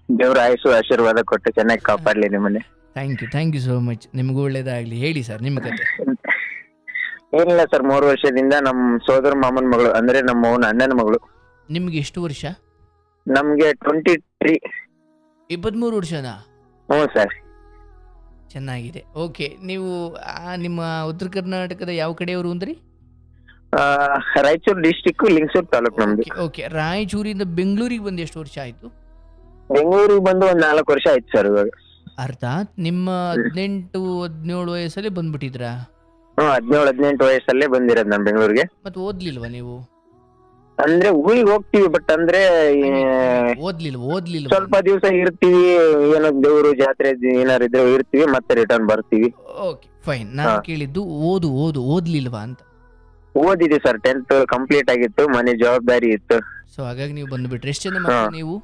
ದೇವ್ರ ಆಯುಷು ಆಶೀರ್ವಾದ ಕೊಟ್ಟು ಚೆನ್ನಾಗಿ ಕಾಪಾಡ್ಲಿ ನಿಮ್ಮನ್ನೇ. Thank you so much. ನಿಮಗೂ ಒಳ್ಳೇದಾಗಲಿ. ಹೇಳಿ ಸರ್ ನಿಮ್ಮ ಕತೆ. ಏನಿಲ್ಲ ಸರ್, 3 ವರ್ಷದಿಂದ ನಮ್ ಸೋದರ ಮಾಮನ ಮಗಳು, ಅಂದ್ರೆ ನಮ್ಮ ಅವನ ಅಣ್ಣನ ಮಗಳು. ನಿಮ್ಗೆ ಎಷ್ಟು ವರ್ಷ? ನಮ್ಗೆ 23. 23 ವರ್ಷನಾ? ಹ್ಞೂ ಸರ್. ಚೆನ್ನಾಗಿದೆ. ಓಕೆ, ನೀವು ನಿಮ್ಮ ಉತ್ತರ ಕರ್ನಾಟಕದ ಯಾವ ಕಡೆಯವರು ಅಂದ್ರಿ? ರಾಯಚೂರು ಡಿಸ್ಟಿಕ್ ಲಿಂಗಸೂರು ತಾಲೂಕು ನಮ್ದು. ಓಕೆ, ರಾಯಚೂರಿಂದ ಬೆಂಗಳೂರಿಗೆ ಬಂದು ಎಷ್ಟು ವರ್ಷ ಆಯ್ತು? ಬೆಂಗಳೂರಿಗೆ ಬಂದು ಒಂದ್ 4 ವರ್ಷ ಆಯ್ತು ಸರ್ ಇವಾಗ. ಅರ್ಥಾತ್ ನಿಮ್ಮ 18-17 ವಯಸ್ಸಲ್ಲಿ ಬಂದ್ಬಿಟ್ಟಿದ್ರಾ? 17-18 ವಯಸ್ಸಲ್ಲೇ ಬಂದಿರೋದು ನಾನು ಬೆಂಗಳೂರಿಗೆ. ಮತ್ತೆ ಓದ್ಲಿಲ್ವಾ ನೀವು? ಅಂದ್ರೆ ಊರಿಗೆ ಹೋಗ್ತೀವಿ, ಬಟ್ ಅಂದ್ರೆ ಓದ್ಲಿಲ್ವಾ? ಸ್ವಲ್ಪ ದಿವಸ ಇರ್ತೀವಿ, ಏನೋ ದೇವ್ರು ಜಾತ್ರೆ ಏನಾರು ಇದ್ರೆ ಇರ್ತೀವಿ, ಮತ್ತೆ ರಿಟರ್ನ್ ಬರ್ತೀವಿ. Okay fine. ನಾನು ಕೇಳಿದ್ದು ಓದ್ಲಿಲ್ವಾ ಅಂತ. ಓದಿದೆ ಸರ್, 10th ಕಂಪ್ಲೀಟ್ ಆಗಿತ್ತು, ಮನೆ ಜವಾಬ್ದಾರಿ ಇತ್ತು. ಸೊ ಹಾಗಾಗಿ ನೀವು ಬಂದ್ಬಿಟ್ರಿ. ಎಷ್ಟು ಜನ ಮಕ್ಕಳು ನೀವು?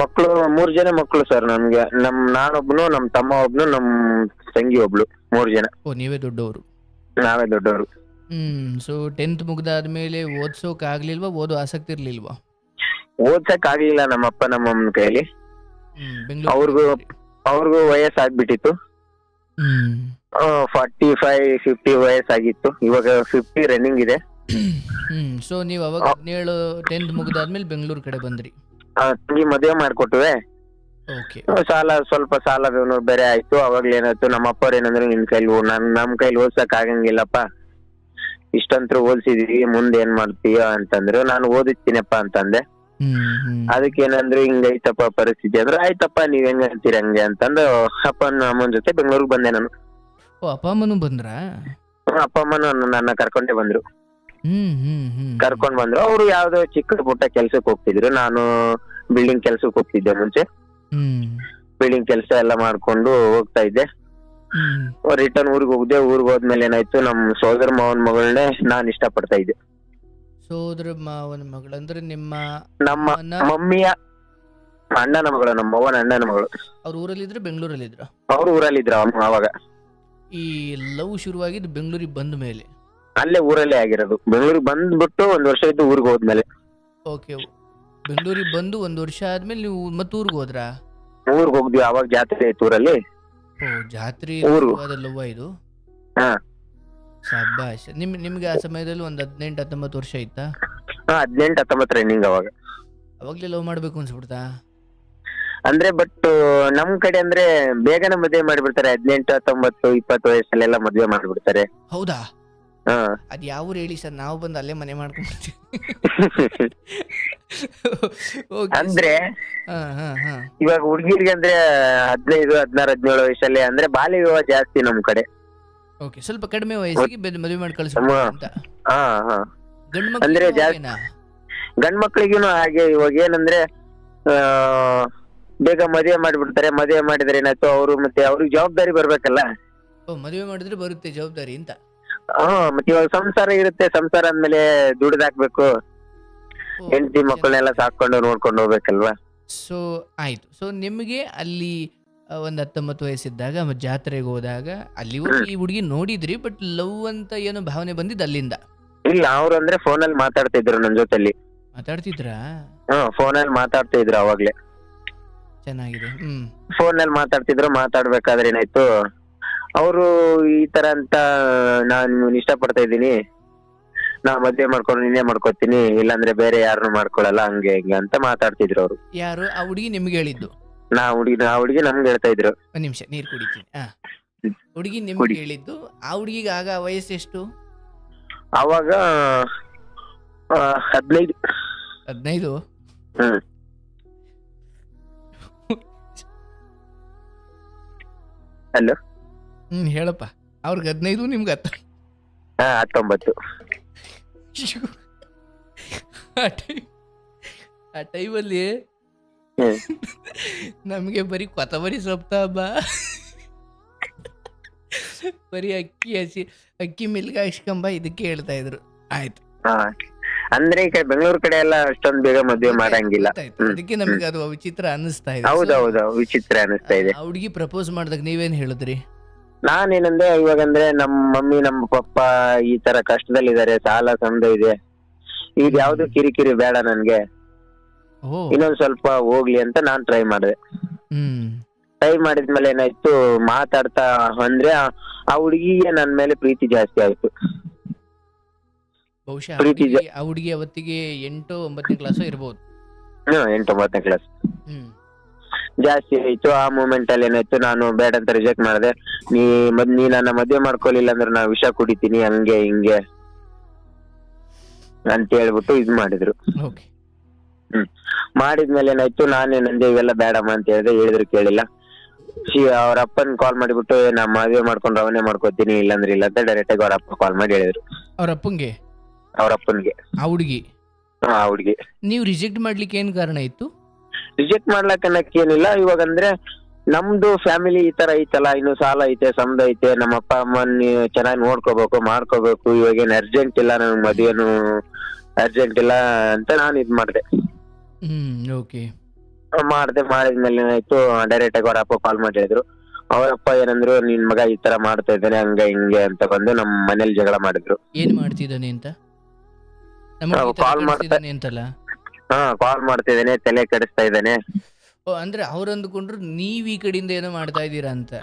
ಮಕ್ಕಳು 3 ಜನ ಮಕ್ಕಳು ಸರ್ ನಮ್ಗೆ. ನಾನೊಬ್ನು, ನಮ್ ತಮ್ಮ ಒಬ್ನು, ನಮ್ ತಂಗಿ ಒಬ್ಳು, 3 ಜನ. ಓ, ನೀವೇ ದೊಡ್ಡವರು? ನಾವೇ ದೊಡ್ಡವರು. So 10th ಮುಗ್ದಾದ್ಮೇಲೆ ಓದ್ಸೋಕ್ ಆಗ್ಲಿಲ್ವಾ? ಓದೋ ಆಸಕ್ತಿ ಇರ್ಲಿಲ್ವಾ? ಓದ್ಸಕ್ ಆಗ್ಲಿಲ್ಲ ನಮ್ಮಪ್ಪ ನಮ್ಮಮ್ಮನ ಕೈಲಿ. ಅವ್ರಿಗೂ ವಯಸ್ಸಾಗ್ಬಿಟ್ಟಿತ್ತು. 45-50 ವಯಸ್ಸಾಗಿತ್ತು. ಇವಾಗ 50 ರನ್ನಿಂಗ್ ಇದೆ. ಸೊ ನೀವು ಅವಾಗ 10th ಮುಗ್ದಾದ್ಮೇಲೆ ಬೆಂಗಳೂರು ಕಡೆ ಬಂದ್ರಿ? ತಂಗಿ ಮದುವೆ ಮಾಡ್ಕೊಟ್ವೆ. ಸ್ವಲ್ಪ ಸಾಲ ಬೇರೆ ಆಯ್ತು. ಅವಾಗ್ಲ ಏನಾಯ್ತು, ನಮ್ಮ ಅಪ್ಪವ್ರು ಏನಂದ್ರೆ, ನಿನ್ ಕೈಲಿ ನಮ್ ಕೈಲಿ ಓದ್ಸಕ್ ಆಗಂಗಿಲ್ಲಪ್ಪ, ಇಷ್ಟಂತ್ರ ಓದಿಸಿದೀವಿ, ಮುಂದೆ ಏನ್ ಮಾಡ್ತೀಯ ಅಂತಂದ್ರು. ನಾನು ಓದಿಸ್ತೀನಪ್ಪ ಅಂತಂದೆ. ಅದಕ್ಕೇನಂದ್ರು, ಹಿಂಗೈತಪ್ಪ ಪರಿಸ್ಥಿತಿ ಅಂದ್ರೆ, ಆಯ್ತಪ್ಪ ನೀವ್ ಹೆಂಗ ಅಂತೀರ ಹಂಗೆ ಅಂತಂದು ಅಪ್ಪನ ಅಮ್ಮನ ಜೊತೆ ಬೆಂಗಳೂರಿಗೆ ಬಂದೆ ನಾನು. ಅಪ್ಪ ಅಮ್ಮನು ಬಂದ್ರ? ಅಪ್ಪ ಅಮ್ಮನು ನನ್ನ ಕರ್ಕೊಂಡೇ ಬಂದ್ರು. ಕರ್ಕೊಂಡ್ ಬಂದ್ರು. ಅವ್ರು ಯಾವ್ದೋ ಚಿಕ್ಕ ಪುಟ್ಟ ಕೆಲ್ಸಕ್ಕೆ ಹೋಗ್ತಿದ್ರು. ನಾನು ಬಿಲ್ಡಿಂಗ್ ಕೆಲ್ಸಕ್ಕೆ ಹೋಗ್ತಿದ್ದೆ ಮುಂಚೆ. ಬಿಲ್ಡಿಂಗ್ ಕೆಲಸ ಎಲ್ಲ ಮಾಡ್ಕೊಂಡು ಹೋಗ್ತಾ ಇದ್ದೆ. ರಿಟರ್ನ್ ಊರಿಗೆ ಹೋಗ್ದೆ. ಊರಿಗೆ ಹೋದ್ಮೇಲೆ ಏನಾಯ್ತು, ನಮ್ ಸೋದರ ಮಾವನ ಮಗಳನ್ನೇ ನಾನ್ ಇಷ್ಟ ಪಡ್ತಾ ಇದ್ದೆ. ಸೋದರ ಮಾವನ ಮಗಳು ಅಂದ್ರೆ ನಮ್ಮ ಮಮ್ಮಿಯ ಅಣ್ಣನ ಮಗಳು, ನಮ್ಮ ಅವ್ವನ ಅಣ್ಣನ ಮಗಳು. ಅವ್ರ ಊರಲ್ಲಿದ್ರ ಬೆಂಗಳೂರಲ್ಲಿದ್ರ? ಅವ್ರ ಊರಲ್ಲಿದ್ರ ಅವಾಗ. ಈ ಲವ್ ಶುರುವಾಗಿದ್ದು ಬೆಂಗಳೂರಿಗೆ ಬಂದ ಮೇಲೆ? ಅಲ್ಲೇ ಊರಲ್ಲೇ ಆಗಿರೋದು. ಬೆಂಗಳೂರಿಗೆ ಬಂದ್ಬಿಟ್ಟು 1 ವರ್ಷ ಇದ್ದು ಊರಿಗೆ ಹೋದ್ಮೇಲೆ. ಓಕೆ, ಬೆಂಗಳೂರಿಗೆ ಬಂದು 1 ವರ್ಷ ಆದ್ಮೇಲೆ ನೀವು ಮತ್ತೆ ಊರಿಗೆ ಹೋದ್ರಾ? ಊರಿಗೆ ಹೋಗ್ದ್ವಿ. ಅವಾಗ ಜಾತ್ರೆ ಆಯ್ತು ಊರಲ್ಲಿ. ಜಾತ್ರೆ ಲವ್ವ ಇದು? ಶಬ್ಬಾಷ್. ನಿಮ್ಗೆ ಆ ಸಮಯದಲ್ಲಿ ಒಂದು 18-19 ವರ್ಷ ಇತ್ತಾ? 18-19 ರನ್ನಿಂಗ್ ಅವಾಗ. ಅವಾಗ್ಲೇ ಲವ್ ಮಾಡ್ಬೇಕು ಅನ್ಸ್ಬಿಡ್ತಾ? ಅಂದ್ರೆ ಬಟ್ ನಮ್ ಕಡೆ ಅಂದ್ರೆ ಬೇಗನೆ ಮದುವೆ ಮಾಡಿಬಿಡ್ತಾರೆ. 18-19-20 ವಯಸ್ಸಲ್ಲೆಲ್ಲ ಮದುವೆ ಮಾಡ್ಬಿಡ್ತಾರೆ. ಹೌದಾ? ಅದ್ ಯಾವ ಊರು ಹೇಳಿ ಸರ್, ನಾವು ಬಂದು ಅಲ್ಲೇ ಮನೆ ಮಾಡ್ಕೊಂಡ್ಬಿಡ್ತೀವಿ. ಅಂದ್ರೆ ಇವಾಗ ಹುಡುಗಿರಿಗೆ ಅಂದ್ರೆ 15, 16, 17 ವಯಸ್ಸಲ್ಲಿ ಅಂದ್ರೆ ಬಾಲ್ಯ ವಿವಾಹ ಜಾಸ್ತಿ ನಮ್ ಕಡೆ. ಓಕೆ, ಸ್ವಲ್ಪ ಕಡಿಮೆ ವಯಸ್ಸಿಗೆ ಮದುವೆ ಮಾಡಿ ಕಳಿಸ್ಬಿಡ್ತಾರೆ ಅಂತ. ಅಂದ್ರೆ ಗಂಡ್ ಮಕ್ಳಿಗೂನು ಹಾಗೆ. ಇವಾಗ ಏನಂದ್ರೆ ಬೇಗ ಮದುವೆ ಮಾಡ್ಬಿಡ್ತಾರೆ. ಮದುವೆ ಮಾಡಿದ್ರೆ ಏನಾಯ್ತು, ಅವರು ಮತ್ತೆ ಅವ್ರಿಗೆ ಜವಾಬ್ದಾರಿ ಬರ್ಬೇಕಲ್ಲ. ಮದುವೆ ಮಾಡಿದ್ರೆ ಬರುತ್ತೆ ಜವಾಬ್ದಾರಿ ಅಂತ. ಮತ್ತೆ ಇವಾಗ ಸಂಸಾರ ಇರುತ್ತೆ. ಸಂಸಾರ ಅಂದ್ಮೇಲೆ ದುಡ್ದಾಕ್ಬೇಕು, ಹೆಂಡತಿ ಮಕ್ಕಳನ್ನೆಲ್ಲ ಸಾಕೊಂಡು ನೋಡ್ಕೊಂಡು ಹೋಗ್ಬೇಕಲ್ವಾ. ಸೊ ಆಯ್ತು. ಸೊ ನಿಮ್ಗೆ ಅಲ್ಲಿ ಒಂದ್ 19 ವಯಸ್ಸಿದ್ದಾಗ ಜಾತ್ರೆಗೆ ಹೋದಾಗ ಅಲ್ಲಿ ಈ ಹುಡುಗಿ ನೋಡಿದ್ರಿ, ಬಟ್ ಲವ್ ಅಂತ ಏನೋ ಭಾವನೆ ಬಂದಿದ್ದು ಅಲ್ಲಿಂದ? ಇಲ್ಲ, ಅವ್ರು ಅಂದ್ರೆ ಫೋನಲ್ಲಿ ಮಾತಾಡ್ತಿದ್ರು ನನ್ ಜೊತೆಲಿ. ಮಾತಾಡ್ತಿದ್ರಾ? ಫೋನಲ್ಲಿ ಮಾತಾಡ್ತಾ ಇದ್ರು ಅವಾಗ್ಲೇ. ಚೆನ್ನಾಗಿದೆ. ಫೋನಲ್ಲಿ ಮಾತಾಡ್ತಿದ್ರು. ಮಾತಾಡ್ಬೇಕಾದ್ರೆ ಏನಾಯ್ತು, ಅವರು ಈ ತರ ಅಂತ, ನಾನ್ ಇಷ್ಟ ಪಡ್ತಾ ಇದ್ದೀನಿ, ನಾ ಮದ್ವೆ ಮಾಡ್ಕೊಂಡು ನಿನ್ನೆ ಮಾಡ್ಕೊತೀನಿ, ಇಲ್ಲಾಂದ್ರೆ ಬೇರೆ ಯಾರನ್ನು ಮಾಡ್ಕೊಳಲ್ಲ, ಹಂಗೆ ಹಿಂಗೆ ಅಂತ ಮಾತಾಡ್ತಿದ್ರು ಅವ್ರು. ಯಾರು? ಆ ಹುಡುಗಿ ನಿಮ್ಗೆ ಹೇಳಿದ್ದು? ಆ ಹುಡುಗಿ ನಮ್ಗೆ ಹೇಳ್ತಾ ಇದ್ರು. ಒಂದ್ ನಿಮಿಷ ನೀರ್ ಕುಡಿತೀನಿ. ಹುಡುಗಿ ನಿಮ್ಗೆ ಹೇಳಿದ್ದು. ಆ ಹುಡುಗಿಗೆ ಆಗ ವಯಸ್ಸು ಎಷ್ಟು? ಅವಾಗ 15. 15? ಹಲೋ. ಹೇಳಪ್ಪ. ಅವ್ರಿಗೆ 15, ನಿಮ್ಗೆ 19. ಆ ಟೈಮಲ್ಲಿ ನಮ್ಗೆ ಬರೀ ಕೊತ್ತಂಬರಿ ಸೊಪ್ಪ ಹಬ್ಬ, ಬರೀ ಅಕ್ಕಿ ಮಿಲ್ಗ ಹಾಕ್ಸ್ಕೊಂಬ ಇದಕ್ಕೆ ಹೇಳ್ತಾ ಇದ್ರು. ಆಯ್ತು. ಅಂದ್ರೆ ಈ ಕಡೆ ಬೆಂಗಳೂರು ಕಡೆ ಎಲ್ಲ ಅಷ್ಟೊಂದು ಬೇಗ ಮದುವೆ ಮಾಡಂಗಿಲ್ಲ. ಅದಕ್ಕೆ ನಮ್ಗೆ ಅದು ವಿಚಿತ್ರ ಅನ್ನಿಸ್ತಾ ಇದೆ. ಹೌದೌದು, ವಿಚಿತ್ರ ಅನ್ನಿಸ್ತಾ ಇದೆ. ಆ ಹುಡುಗಿ ಪ್ರಪೋಸ್ ಮಾಡಿದಾಗ ನೀವೇನ್ ಹೇಳಿದ್ರಿ? ನಾನೇನಂದ್ರೆ, ಇವಾಗಂದ್ರೆ ನಮ್ಮ ಮಮ್ಮಿ ನಮ್ಮ ಪಪ್ಪ ಈ ತರ ಕಷ್ಟದಲ್ಲಿದ್ದಾರೆ, ಸಾಲ ಸಮದ ಇದೆ, ಈಗ ಯಾವ್ದು ಕಿರಿಕಿರಿ ಬೇಡ ನನ್ಗೆ, ಓ ಇನ್ನೊಂದ್ ಸ್ವಲ್ಪ ಹೋಗ್ಲಿ ಅಂತ ನಾನ್ ಟ್ರೈ ಮಾಡಿದೆ. ಹ್ಮ್ ಟ್ರೈ ಮಾಡಿದ್ಮೇಲೆ ಏನಾಯ್ತು, ಮಾತಾಡ್ತಾ ಅಂದ್ರೆ ಆ ಹುಡುಗಿಗೆ ನನ್ ಮೇಲೆ ಪ್ರೀತಿ ಜಾಸ್ತಿ ಆಯ್ತು. ಬಹುಶಃ ಪ್ರೀತಿ ಆ ಹುಡುಗಿ ಅವತ್ತಿಗೆ 8-9ನೇ ಕ್ಲಾಸೋ ಇರ್ಬೋದು. 8-9ನೇ ಕ್ಲಾಸ್ ಹ್ಮ್ ಜಾಸ್ತಿ ಆಯ್ತು. ಆ ಮೂಮೆಂಟ್ ಅಲ್ಲಿ ಏನಾಯ್ತು, ನಾನು ಬೇಡ ಅಂತ ರಿಜೆಕ್ಟ್ ಮಾಡಿದೆ. ನೀ ನನ್ನ ಮದ್ವೆ ಮಾಡ್ಕೊಲಿಲ್ಲ ಅಂದ್ರೆ ನಾ ವಿಷ ಕುಡಿತೀನಿ, ಹಂಗೆ ಹಿಂಗೆ ಅಂತ ಹೇಳ್ಬಿಟ್ಟು ಇದ್ ಮಾಡಿದ್ರು. ಓಕೆ ಮಾಡಿದ್ಮೇಲೆ ಏನಾಯ್ತು, ನಾನೇನಂದೆ ಇವೆಲ್ಲ ಬೇಡಮ್ಮ ಅಂತ ಹೇಳಿದ್ರು ಕೇಳಿಲ್ಲ. ಅವ್ರ ಅಪ್ಪನ್ ಕಾಲ್ ಮಾಡಿಬಿಟ್ಟು ನಾ ಮದ್ವೆ ಮಾಡ್ಕೊಂಡ್ರೆ ಅವನೇ ಮಾಡ್ಕೋತೀನಿ, ಇಲ್ಲಾಂದ್ರೆ ಇಲ್ಲ ಅಂತ ಡೈರೆಕ್ಟ್ ಆಗಿ ಅವ್ರ ಅಪ್ಪ ಕಾಲ್ ಮಾಡಿ ಹೇಳಿದ್ರು. ಅವ್ರ ಅಪ್ಪಂಗೆ ಅವ್ರ ಅಪ್ಪನ್ಗೆ ಆ ಹುಡುಗಿ ಆ ಹುಡುಗಿ ನೀವು ರಿಜೆಕ್ಟ್ ಮಾಡ್ಲಿಕ್ಕೆ ಏನ್ ಕಾರಣ ಇತ್ತು? ರಿಜೆಕ್ಟ್ ಮಾಡ್ಲಕ್ ಅನ್ನಕ್ ಏನಿಲ್ಲ. ಇವಾಗ ಅಂದ್ರೆ ನಮ್ದು ಫ್ಯಾಮಿಲಿ ಈ ತರ ಐತಲ್ಲ, ಇನ್ನು ಸಾಲ ಐತೆ, ಸಮದ ಐತೆ, ನಮ್ಮ ಅಪ್ಪ ಅಮ್ಮನ್ ಚೆನ್ನಾಗಿ ನೋಡ್ಕೋಬೇಕು, ಮಾಡ್ಕೋಬೇಕು. ಇವಾಗ ಏನ್ ಅರ್ಜೆಂಟ್ ಇಲ್ಲ, ನನ್ ಮದುವೆನು ಅರ್ಜೆಂಟ್ ಇಲ್ಲ ಅಂತ ನಾನು ಇದ್ ಮಾಡ್ದೆ. ಓಕೆ ಮಾಡಿದ್ಮೇಲೆ ಏನಾಯ್ತು, ಡೈರೆಕ್ಟ್ ಆಗಿ ಅವ್ರ ಅಪ್ಪ ಕಾಲ್ ಮಾಡಿ ಹೇಳಿದ್ರು. ಅವರಪ್ಪ ಏನಂದ್ರು, ನಿನ್ ಮಗ ಈ ತರ ಮಾಡ್ತಾ ಇದ್ದಾನೆ, ಹಂಗ ಹಿಂಗೆ ಅಂತ ಬಂದು ನಮ್ ಮನೇಲಿ ಜಗಳ ಮಾಡಿದ್ರು. ಏನ್ ಮಾಡ್ತಿದ್ದಾನೆ ಅಂತ? ಕಾಲ್ ಮಾಡ್ತಾನೆ ಅಂತಲ್ಲ. ಕಾಲ್ ಮಾಡ್ತಿದ್ದಾನೆ, ತಲೆ ಕೆಡಿಸ್ತಾ ಇದ್ದಾನೆ. ಓ ಅಂದ್ರೆ ಅವ್ರು ಅಂದ್ಕೊಂಡ್ರು ನೀವ್ ಈ ಕಡೆಯಿಂದ ಏನೋ ಮಾಡ್ತಾ ಇದ್ದೀರಾ ಅಂತ.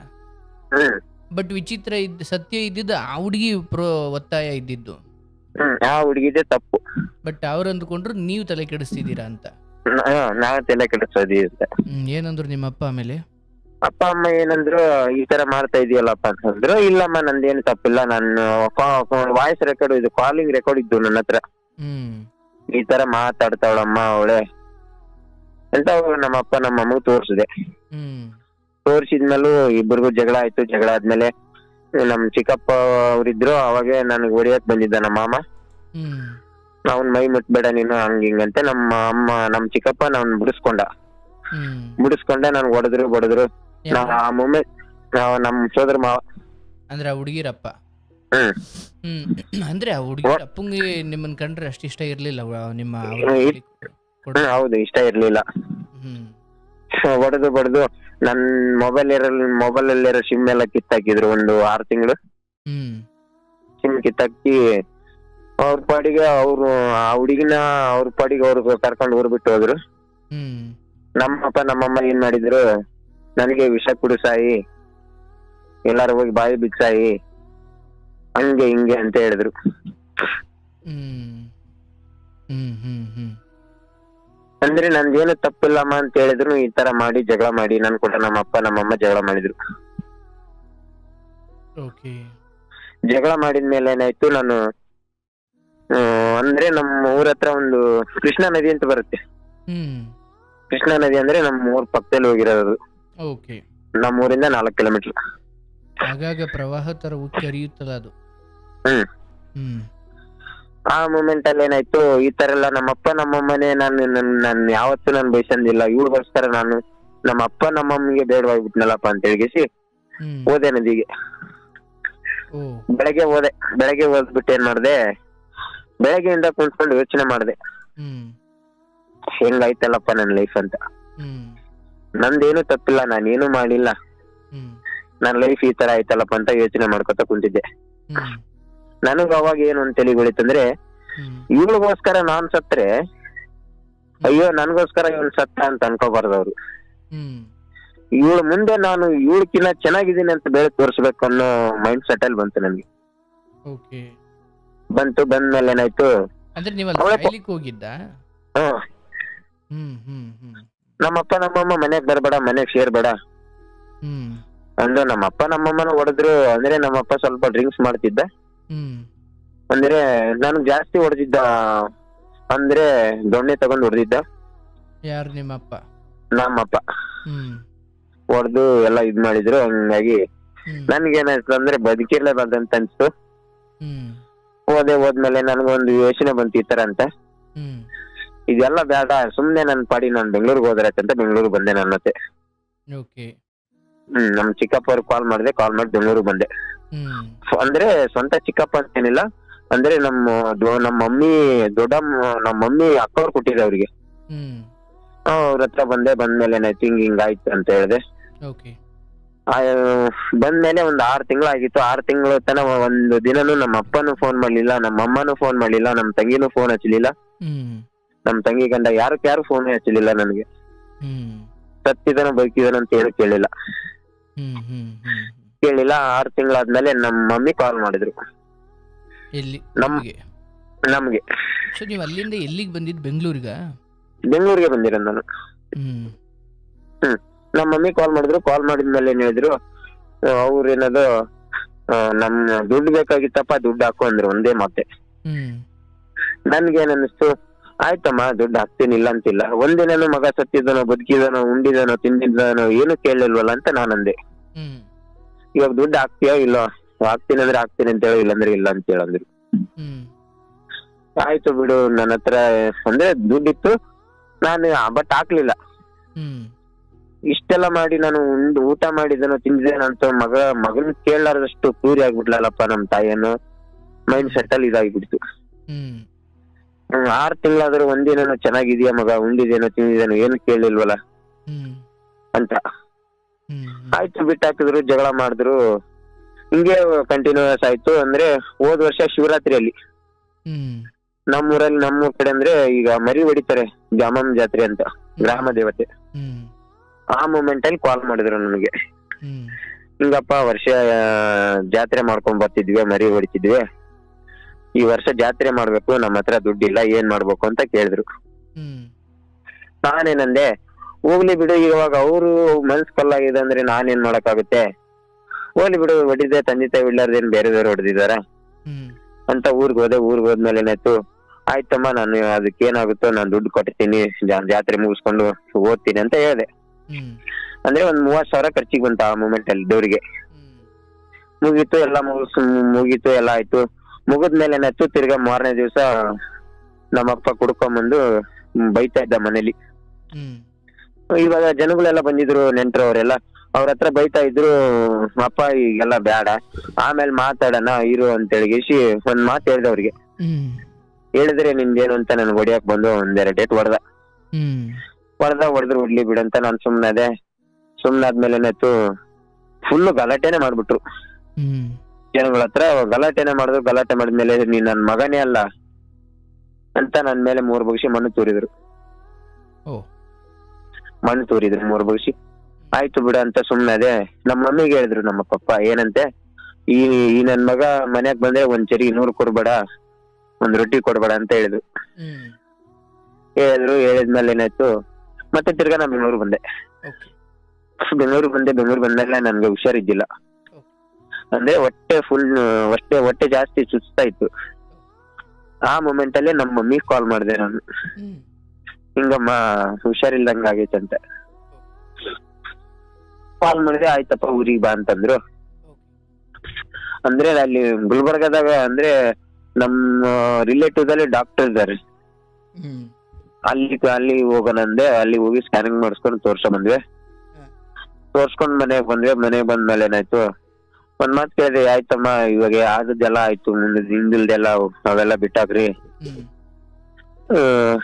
ಬಟ್ ವಿಚಿತ್ರ ಸತ್ಯ ಇದ್ದಿದ್ದು ಆ ಹುಡುಗಿ ಒತ್ತಾಯ ಇದ್ದಿದ್ದು. ಆ ಹುಡುಗಿದೆ ತಪ್ಪು. ಬಟ್ ಅವ್ರು ಅಂದ್ಕೊಂಡ್ರು ನೀವು ತಲೆ ಕೆಡಿಸ್ತಿದ್ದೀರಾ ಅಂತ. ನಾವ್ ತಲೆ ಕೆಡಿಸೋದಿ ಅಂತ. ಏನಂದ್ರು ನಿಮ್ಮ ಅಪ್ಪ ಆಮೇಲೆ? ಅಪ್ಪ ಅಮ್ಮ ಏನಂದ್ರು, ಈ ತರ ಮಾಡ್ತಾ ಇದೀಯಲ್ಲಪ್ಪ ಅಂತಂದ್ರು. ಇಲ್ಲಮ್ಮ ನಂದೇನು ತಪ್ಪಿಲ್ಲ, ನಾನು ವಾಯ್ಸ್ ರೆಕಾರ್ಡ್ ಇದು ಕಾಲಿಂಗ್ ರೆಕಾರ್ಡ್ ಇದ್ದು ನನ್ನ ಹತ್ರ. ಈ ತರ ಮಾತಾಡ್ತಾವಳಮ್ಮ ಅವಳೆ ಅಂತ ನಮ್ಮ ಅಪ್ಪ ನಮ್ಮ ಅಮ್ಮ ತೋರ್ಸಿದೆ. ತೋರ್ಸಿದ್ಮೇಲೂ ಇಬ್ಬರಿಗೂ ಜಗಳ ಆಯ್ತು. ಜಗಳ ಆದ್ಮೇಲೆ ನಮ್ ಚಿಕ್ಕಪ್ಪ ಅವ್ರಿದ್ರು, ಅವಾಗೆ ನನಗ್ ಹೊಡಿಯಕ್ ಬಂದಿದ್ದ ನಮ್ಮ ಮಾಮ. ಅವ್ನ್ ಮೈ ಮುಟ್ಬೇಡ ನೀನು, ಹಂಗ ಹಿಂಗಂತೆ ನಮ್ಮ ಅಮ್ಮ ನಮ್ ಚಿಕ್ಕಪ್ಪ ನಾವ್ ಬಿಡಿಸ್ಕೊಂಡೆ. ನನ್ ಹೊಡೆದ್ರು ಬಡದ್ರು. ಆ ಮೂಮೆಂಟ್ ನಮ್ ಸೋದರ ಮಾವ ಅಂದ್ರೆ ಆ ಹುಡುಗಿರಪ್ಪ. ಅಂದ್ರೆ ಆ ಹುಡುಗಿ ಅಪ್ಪಂಗೆ ನಿಮ್ಮನ್ ಕಂಡ್ರೆ ಅಷ್ಟು ಇಷ್ಟ ಇರ್ಲಿಲ್ಲ ನಿಮ್ಮ? ಹೌದು, ಇಷ್ಟ ಇರ್ಲಿಲ್ಲ. ಹೊಡೆದು ಬಡ್ದು ನನ್ ಮೊಬೈಲ್ ಅಲ್ಲಿರೋ ಸಿಮ್ ಎಲ್ಲ ಕಿತ್ತಾಕಿದ್ರು. ಒಂದು 6 ತಿಂಗಳು ಸಿಮ್ ಕಿತ್ತಾಕಿ ಅವ್ರ ಪಾಡಿಗೆ ಅವ್ರು ಆ ಹುಡುಗಿನ ಅವ್ರ ಪಾಡಿಗೆ ಅವ್ರು ಕರ್ಕೊಂಡು ಊರ್ ಬಿಟ್ಟು ಹೋದ್ರು. ನಮ್ಮಪ್ಪ ನಮ್ಮಮ್ಮ ಏನ್ ಮಾಡಿದ್ರು, ನನಗೆ ವಿಷ ಕುಡಿಸಾಯಿ, ಎಲ್ಲಾರು ಹೋಗಿ ಬಾಯಿ ಬಿಚ್ಚಾಯಿ, ಹಂಗೆ ಹಿಂಗೆ ಅಂತ ಹೇಳಿದ್ರು. ಅಂದ್ರೆ ನಂದೇನು ತಪ್ಪಿಲ್ಲಮ್ಮ ಅಂತ ಹೇಳಿದ್ರು. ಈ ತರ ಮಾಡಿ ಜಗಳ ಮಾಡಿ ನನ್ ಕೂಡ ನಮ್ಮ ಅಪ್ಪ ನಮ್ಮಮ್ಮ ಜಗಳ ಮಾಡಿದ್ರು. ಜಗಳ ಮಾಡಿದ್ಮೇಲೆ ಏನಾಯ್ತು, ನಾನು ಅಂದ್ರೆ ನಮ್ಮ ಊರ ಹತ್ರ ಒಂದು ಕೃಷ್ಣಾ ನದಿ ಅಂತ ಬರುತ್ತೆ. ಕೃಷ್ಣಾ ನದಿ ಅಂದ್ರೆ ನಮ್ಮ ಊರ್ ಪಕ್ಕದಲ್ಲಿ ಹೋಗಿರೋದು. ನಮ್ಮ ಊರಿಂದ 4 ಕಿಲೋಮೀಟರ್. ಆಗಾಗ ಪ್ರವಾಹ ತರ ಉಕ್ಕಿ ಹರಿಯುತ್ತಲ್ಲ ಅದು. ಆ ಮೂಮೆಂಟ್ ಅಲ್ಲಿ ಏನಾಯ್ತು, ಈ ತರ ಎಲ್ಲ ನಮ್ಮಪ್ಪ ನಮ್ಮಮ್ಮನೆ ನಾನು ಯಾವತ್ತೂ ನಾನು ಬಯಸಂದಿಲ್ಲ. ಇವ್ರಿಗೋಸ್ಕರ ನಾನು ನಮ್ಮ ಅಪ್ಪ ನಮ್ಮಮ್ಮಗೆ ಬೇಡವಾಗ್ಬಿಟ್ನಲ್ಲಪ್ಪ ಅಂತ ಹೇಳಿಸಿ ಹೋದೆ ನದಿಗೆ. ಬೆಳಗ್ಗೆ ಓದ್ಬಿಟ್ಟು ಏನ್ ಮಾಡ್ದೆ, ಬೆಳಗ್ಗೆಯಿಂದ ಕುಂತ್ಕೊಂಡು ಯೋಚನೆ ಮಾಡ್ದೆ, ಹೆಂಗಾಯ್ತಲ್ಲಪ್ಪ ನನ್ ಲೈಫ್ ಅಂತ. ನಂದೇನು ತಪ್ಪಿಲ್ಲ, ನಾನೇನು ಮಾಡಿಲ್ಲ, ನನ್ ಲೈಫ್ ಈ ತರ ಆಯ್ತಲ್ಲಪ್ಪ ಅಂತ ಯೋಚನೆ ಮಾಡ್ಕೊತ ಕುಂತಿದ್ದೆ. ನನಗ ಅವಾಗ ಏನು ಅಂತ ತಿಳಿಗೊಳಿತಂದ್ರೆ, ಇವಳಿಗೋಸ್ಕರ ನಾನ್ ಸತ್ರೆ ಅಯ್ಯೋ ನನ್ಗೋಸ್ಕರ ಇವನ್ ಸತ್ತ ಅಂತ ಅನ್ಕೋಬಾರ್ದು ಅವ್ರು. ಇವಳು ಮುಂದೆ ನಾನು ಇವಳಕಿನ್ನ ಚೆನ್ನಾಗಿದ್ದೀನಿ ಅಂತ ಬೇರೆ ತೋರಿಸ್ಬೇಕು ಅನ್ನೋ ಮೈಂಡ್ ಸೆಟ್ ಅಲ್ಲಿ ಬಂತು ನನ್ಗೆ. ಬಂದ್ಮೇಲೆ ಏನಾಯ್ತು, ನಮ್ಮಪ್ಪ ನಮ್ಮಮ್ಮ ಮನೆಗ್ ಬರ್ಬೇಡ, ಮನೆಗ್ ಸೇರ್ಬೇಡ ಅಂದ್ರೆ ನಮ್ಮಪ್ಪ ನಮ್ಮಮ್ಮನ ಹೊಡೆದ್ರು. ಅಂದ್ರೆ ನಮ್ಮಪ್ಪ ಸ್ವಲ್ಪ ಡ್ರಿಂಕ್ಸ್ ಮಾಡ್ತಿದ್ದ. ಅಂದ್ರೆ ನಾನು ಜಾಸ್ತಿ ಹೊಡೆದಿದ್ದ, ಅಂದ್ರೆ ದೊಣ್ಣೆ ತಗೊಂಡ್ ಹೊಡೆದಿದ್ದ. ಯಾರು ನಿಮ್ಮಪ್ಪ? ನಮ್ಮಪ್ಪ ಹೊಡೆದು ಎಲ್ಲ ಇದ್ ಮಾಡಿದ್ರು. ಹಂಗಾಗಿ ನನ್ಗೇನಾಯ್ತು ಅಂದ್ರೆ ಬದುಕಿರ್ಲೇಬಾರ್ದಂತ ಅನ್ಸ್ತು. ಹೋದ್ಮೇಲೆ ನನ್ಗೊಂದು ಯೋಚನೆ ಬಂತು ಈ ತರ ಅಂತ, ಇದೆಲ್ಲ ಬೇಡ, ಸುಮ್ನೆ ನನ್ ಪಾಡಿ ನಾನ್ ಬೆಂಗ್ಳೂರ್ಗ್ ಹೋದ್ರಾಯ್ತಂತ ಬೆಂಗ್ಳೂರ್ಗ್ ಬಂದೆ ನನ್ನತ್ತೆ. ನಮ್ ಚಿಕ್ಕಪ್ಪ ಅವ್ರಿಗೆ ಕಾಲ್ ಮಾಡಿ ಬೆಂಗ್ಳೂರ್ಗ್ ಬಂದೆ. ಅಂದ್ರೆ ಸ್ವಂತ ಚಿಕ್ಕಪ್ಪ ಅಂತೇನಿಲ್ಲ, ಅಂದ್ರೆ ನಮ್ಮ ಮಮ್ಮಿ ನಮ್ಮ ಮಮ್ಮಿ ಅಕ್ಕವ್ರು ಕೊಟ್ಟಿದ್ದೆ ಅವ್ರಿಗೆ. ಅವ್ರ ಹತ್ರ ಬಂದ್ಮೇಲೆ ಏನಾಯ್ತು, ಹಿಂಗಾಯ್ತು ಅಂತ ಹೇಳಿದೆ. ಬಂದ್ಮೇಲೆ ಒಂದ್ 6 ತಿಂಗಳು ಆಗಿತ್ತು. 6 ತಿಂಗಳು ತನ ಒಂದು ದಿನನೂ ನಮ್ಮ ಅಪ್ಪನೂ ಫೋನ್ ಮಾಡ್ಲಿಲ್ಲ, ನಮ್ಮ ಅಮ್ಮನೂ ಫೋನ್ ಮಾಡ್ಲಿಲ್ಲ, ನಮ್ ತಂಗಿನೂ ಫೋನ್ ಹಚ್ಚಲಿಲ್ಲ. ನಮ್ ತಂಗಿ ಗಂಡ ಯಾರು ಫೋನ್ ಹಚ್ಚಲಿಲ್ಲ ನನಗೆ. ಸತ್ತಿದನ ಬದುಕಿದನ ಅಂತ ಹೇಳಿ ಕೇಳಿಲ್ಲ. 6 ತಿಂಗಳಾದ್ಮೇಲೆ ನಮ್ಮ ಮಮ್ಮಿ ಕಾಲ್ ಮಾಡಿದ್ರು ನಮ್ಗೆ. ಸೊ ನೀವು ಅಲ್ಲಿಂದ ಎಲ್ಲಿಗೆ ಬಂದಿದ್ದು? ಬೆಂಗಳೂರಿಗೆ ಬಂದಿರೋದು ನಾನು. ನಮ್ಮ ಮಮ್ಮಿ ಕಾಲ್ ಮಾಡಿದ್ರು. ಕಾಲ್ ಮಾಡಿದ್ಮೇಲೆ ಏನ್ ಹೇಳಿದ್ರು, ಅವ್ರು ಏನದು ನಮ್ ದುಡ್ಡು ಬೇಕಾಗಿತ್ತಪ್ಪ, ದುಡ್ಡು ಹಾಕು ಅಂದ್ರು ಒಂದೇ ಮಾತೆ. ನನ್ಗೇನ್ ಅನ್ನಿಸ್ತು, ಆಯ್ತಮ್ಮ ದುಡ್ಡು ಹಾಕ್ತೀನಿ ಇಲ್ಲ ಅಂತಿಲ್ಲ, ಒಂದಿನ ಮಗ ಸತ್ತಿದ್ದಾನೋ ಬದುಕಿದಾನೋ ಉಂಡಿದಾನೋ ತಿಂದಿದ್ದಾನೋ ಏನು ಕೇಳಿಲ್ವಲ್ಲ ಅಂತ ನಾನಂದೆ. ಇವಾಗ ದುಡ್ಡು ಹಾಕ್ತೀಯೋ ಇಲ್ಲೋ? ಹಾಕ್ತೀನಿ ಅಂದ್ರೆ ಹಾಕ್ತೀನಿ ಅಂತ ಹೇಳಿ, ಇಲ್ಲಾಂದ್ರೆ ಇಲ್ಲ ಅಂತ ಹೇಳಂದ್ರು. ಆಯ್ತು ಬಿಡು, ನನ್ನ ಹತ್ರ ಅಂದ್ರೆ ದುಡ್ಡಿತ್ತು, ನಾನು ಬಟ್ ಹಾಕ್ಲಿಲ್ಲ. ಇಷ್ಟೆಲ್ಲ ಮಾಡಿ ನಾನು ಊಟ ಮಾಡಿದನೋ ತಿಂದಿದ್ದೇನೋ ಅಂತ ಮಗನ್ ಕೇಳಲಾರದಷ್ಟು ಪೂರಿ ಆಗ್ಬಿಡ್ಲಲ್ಲಪ್ಪ ನಮ್ ತಾಯಿಯನ್ನು. ಮೈಂಡ್ ಸೆಟ್ ಅಲ್ಲಿ ಇದಾಗಿಬಿಡ್ತು. 6 ತಿಂಗಳಾದ್ರೂ ಒಂದಿನ ಚೆನ್ನಾಗಿದ್ಯಾ ಮಗ, ಉಂಡಿದೇನೋ ತಿಂದಿದೇನೋ ಏನು ಕೇಳಿಲ್ವಲ್ಲ ಅಂತ. ಆಯ್ತು ಬಿಟ್ಟಾಕಿದ್ರು, ಜಗಳ ಮಾಡಿದ್ರು, ಹಿಂಗೆ ಕಂಟಿನ್ಯೂಸ್ ಆಯ್ತು. ಅಂದ್ರೆ ಹೋದ್ ವರ್ಷ ಶಿವರಾತ್ರಿಯಲ್ಲಿ ನಮ್ಮೂರಲ್ಲಿ, ನಮ್ಮೂರ್ ಕಡೆ ಅಂದ್ರೆ ಈಗ ಮರಿ ಹೊಡಿತಾರೆ, ಜಾಮಮ್ ಜಾತ್ರೆ ಅಂತ, ಗ್ರಾಮ ದೇವತೆ. ಆ ಮೂಮೆಂಟ್ ಅಲ್ಲಿ ಕಾಲ್ ಮಾಡಿದ್ರು ನನಗೆ, ಹಿಂಗಪ್ಪ ವರ್ಷ ಜಾತ್ರೆ ಮಾಡ್ಕೊಂಡ್ ಬರ್ತಿದ್ವಿ, ಮರಿ ಹೊಡಿತಿದ್ವಿ, ಈ ವರ್ಷ ಜಾತ್ರೆ ಮಾಡ್ಬೇಕು, ನಮ್ಮ ಹತ್ರ ದುಡ್ಡಿಲ್ಲ, ಏನ್ ಮಾಡ್ಬೇಕು ಅಂತ ಕೇಳಿದ್ರು. ನಾನೇನಂದೆ, ಹೋಗ್ಲಿ ಬಿಡು, ಇವಾಗ ಅವರು ಮನ್ಸ್ ಕಲ್ಲಾಗಿದೆ ಅಂದ್ರೆ ನಾನೇನ್ ಮಾಡಕ್ಕಾಗುತ್ತೆ, ಹೋಗ್ಲಿ ಬಿಡು, ಹೊಡಿದೆ ತಂದೆ ತಾಯಿ ಇಲ್ಲಾರ್ದೇನ್ ಬೇರೆ ಹೊಡೆದಿದಾರ ಅಂತ ಊರ್ಗ್ ಹೋದ್ಮೇಲೆ ಏನಾಯ್ತು, ಆಯ್ತಮ್ಮ ನಾನು ಅದಕ್ಕೇನಾಗುತ್ತೋ ನಾನು ದುಡ್ಡು ಕೊಟ್ಟಿರ್ತೀನಿ, ಜಾತ್ರೆ ಮುಗಿಸ್ಕೊಂಡು ಓದ್ತೀನಿ ಅಂತ ಹೇಳ್ದೆ. ಅಂದ್ರೆ ಒಂದ್ 30,000 ಖರ್ಚಿಗೆ ಬಂತ ಆ ಮೂಮೆಂಟ್ ಅಲ್ಲಿ ದೇವ್ರಿಗೆ. ಮುಗೀತು ಎಲ್ಲ ಆಯ್ತು. ಮುಗಿದ್ಮೇಲೆ ಏನಾಯ್ತು, ತಿರ್ಗಾ 3ನೇ ದಿವ್ಸ ನಮ್ಮಪ್ಪ ಕುಡ್ಕೊಂಬಂದು ಬೈತಾ ಇದ್ದ ಮನೇಲಿ. ಇವಾಗ ಜನಗಳೆಲ್ಲ ಬಂದಿದ್ರು, ನೆಂಟ್ರು ಅವರೆಲ್ಲ, ಅವ್ರ ಹತ್ರ ಬೈತಾ ಇದ್ರು, ಅಪ್ಪ ಈಗೆಲ್ಲ ಬೇಡ, ಆಮೇಲೆ ಮಾತಾಡೋಣ ಇರು ಅಂತ ಹೇಳಿ ಒಂದ್ ಮಾತು ಹೇಳ್ದೆ ಅವ್ರಿಗೆ. ಹೇಳಿದ್ರೆ ನಿಂದೇನು ಅಂತ ನನ್ಗೆ ಹೊಡಿಯಕ್ ಬಂದು 1-2 ಏಟ್ ಹೊಡೆದ್ರು, ಹೊಡ್ಲಿ ಬಿಡಂತ ನಾನ್ ಸುಮ್ನಾದೆ. ಸುಮ್ನಾದ್ಮೇಲೆ ಏನಾಯ್ತು, ಫುಲ್ ಗಲಾಟೆನೆ ಮಾಡ್ಬಿಟ್ರು ಜನಗಳ ಹತ್ರ. ಗಲಾಟೆ ಮಾಡಿದ್ಮೇಲೆ ನೀನ್ ನನ್ ಮಗನೇ ಅಲ್ಲ ಅಂತ ನನ್ ಮೇಲೆ 3 ಬಗ್ಸಿ ಮಣ್ಣು ತೂರಿದ್ರು. 3 ಬಗ್ಸಿ. ಆಯ್ತು ಬಿಡ ಅಂತ ಸುಮ್ನಾದೆ. ನಮ್ಮ ಮಮ್ಮಿಗೆ ಹೇಳಿದ್ರು ನಮ್ಮ ಪಪ್ಪ ಏನಂತೆ, ಈ ನನ್ ಮಗ ಮನ್ಯಾಗ ಬಂದ್ರೆ ಒಂದ್ ಚರಿ 100 ಕೊಡ್ಬೇಡ, ಒಂದ್ ರೊಟ್ಟಿ ಕೊಡ್ಬೇಡ ಅಂತ ಹೇಳಿದ್ರು. ಹೇಳಿದ್ಮೇಲೆ ಏನಾಯ್ತು, ಮತ್ತೆ ತಿರ್ಗಾ ನಾ ಬೆಂಗಳೂರು ಬಂದೆ. ಬೆಂಗಳೂರು ಬಂದಾಗ ನನ್ಗೆ ಹುಷಾರಿದ್ದಿಲ್ಲ. ಅಂದ್ರೆ ಹೊಟ್ಟೆ ಜಾಸ್ತಿ ಸುಸ್ತಾ ಇತ್ತು. ಆ ಮೂಮೆಂಟ್ ಅಲ್ಲಿ ನಮ್ಮ ಮಮ್ಮಿ ಕಾಲ್ ಮಾಡಿದೆ ನಾನು, ಹಿಂಗಮ್ಮ ಹುಷಾರಿಲ್ದಂಗ ಆಗೈತಂತ. ಕಾಲ್ ಮಾಡಿದೆ, ಆಯ್ತಪ್ಪ ಊರಿಗೆ ಬಾ ಅಂತಂದ್ರು. ಅಂದ್ರೆ ಅಲ್ಲಿ ಗುಲ್ಬರ್ಗದಾಗ ಅಂದ್ರೆ ನಮ್ಮ ರಿಲೇಟಿವ್ ಅಲ್ಲಿ ಡಾಕ್ಟರ್ ಇದಾರೆ, ಅಲ್ಲಿ ಹೋಗೋಣಂದೆ. ಅಲ್ಲಿ ಹೋಗಿ ಸ್ಕ್ಯಾನಿಂಗ್ ಮಾಡಿಸ್ಕೊಂಡು ತೋರ್ಸ್ಕೊಂಡ್ ಮನೆಗ್ ಬಂದ್ಮೇಲೆ ಏನಾಯ್ತು, ಒಂದ್ ಮಾತ್ ಕೇಳಿದೆ, ಆಯ್ತಮ್ಮ ಇವಾಗ ಆದದ್ದೆಲ್ಲ ಆಯ್ತು, ಮುಂದೆ ಹಿಂದಿಲ್ದೆಲ್ಲ ಅವೆಲ್ಲ ಬಿಟ್ಟಾಕ್ರಿ.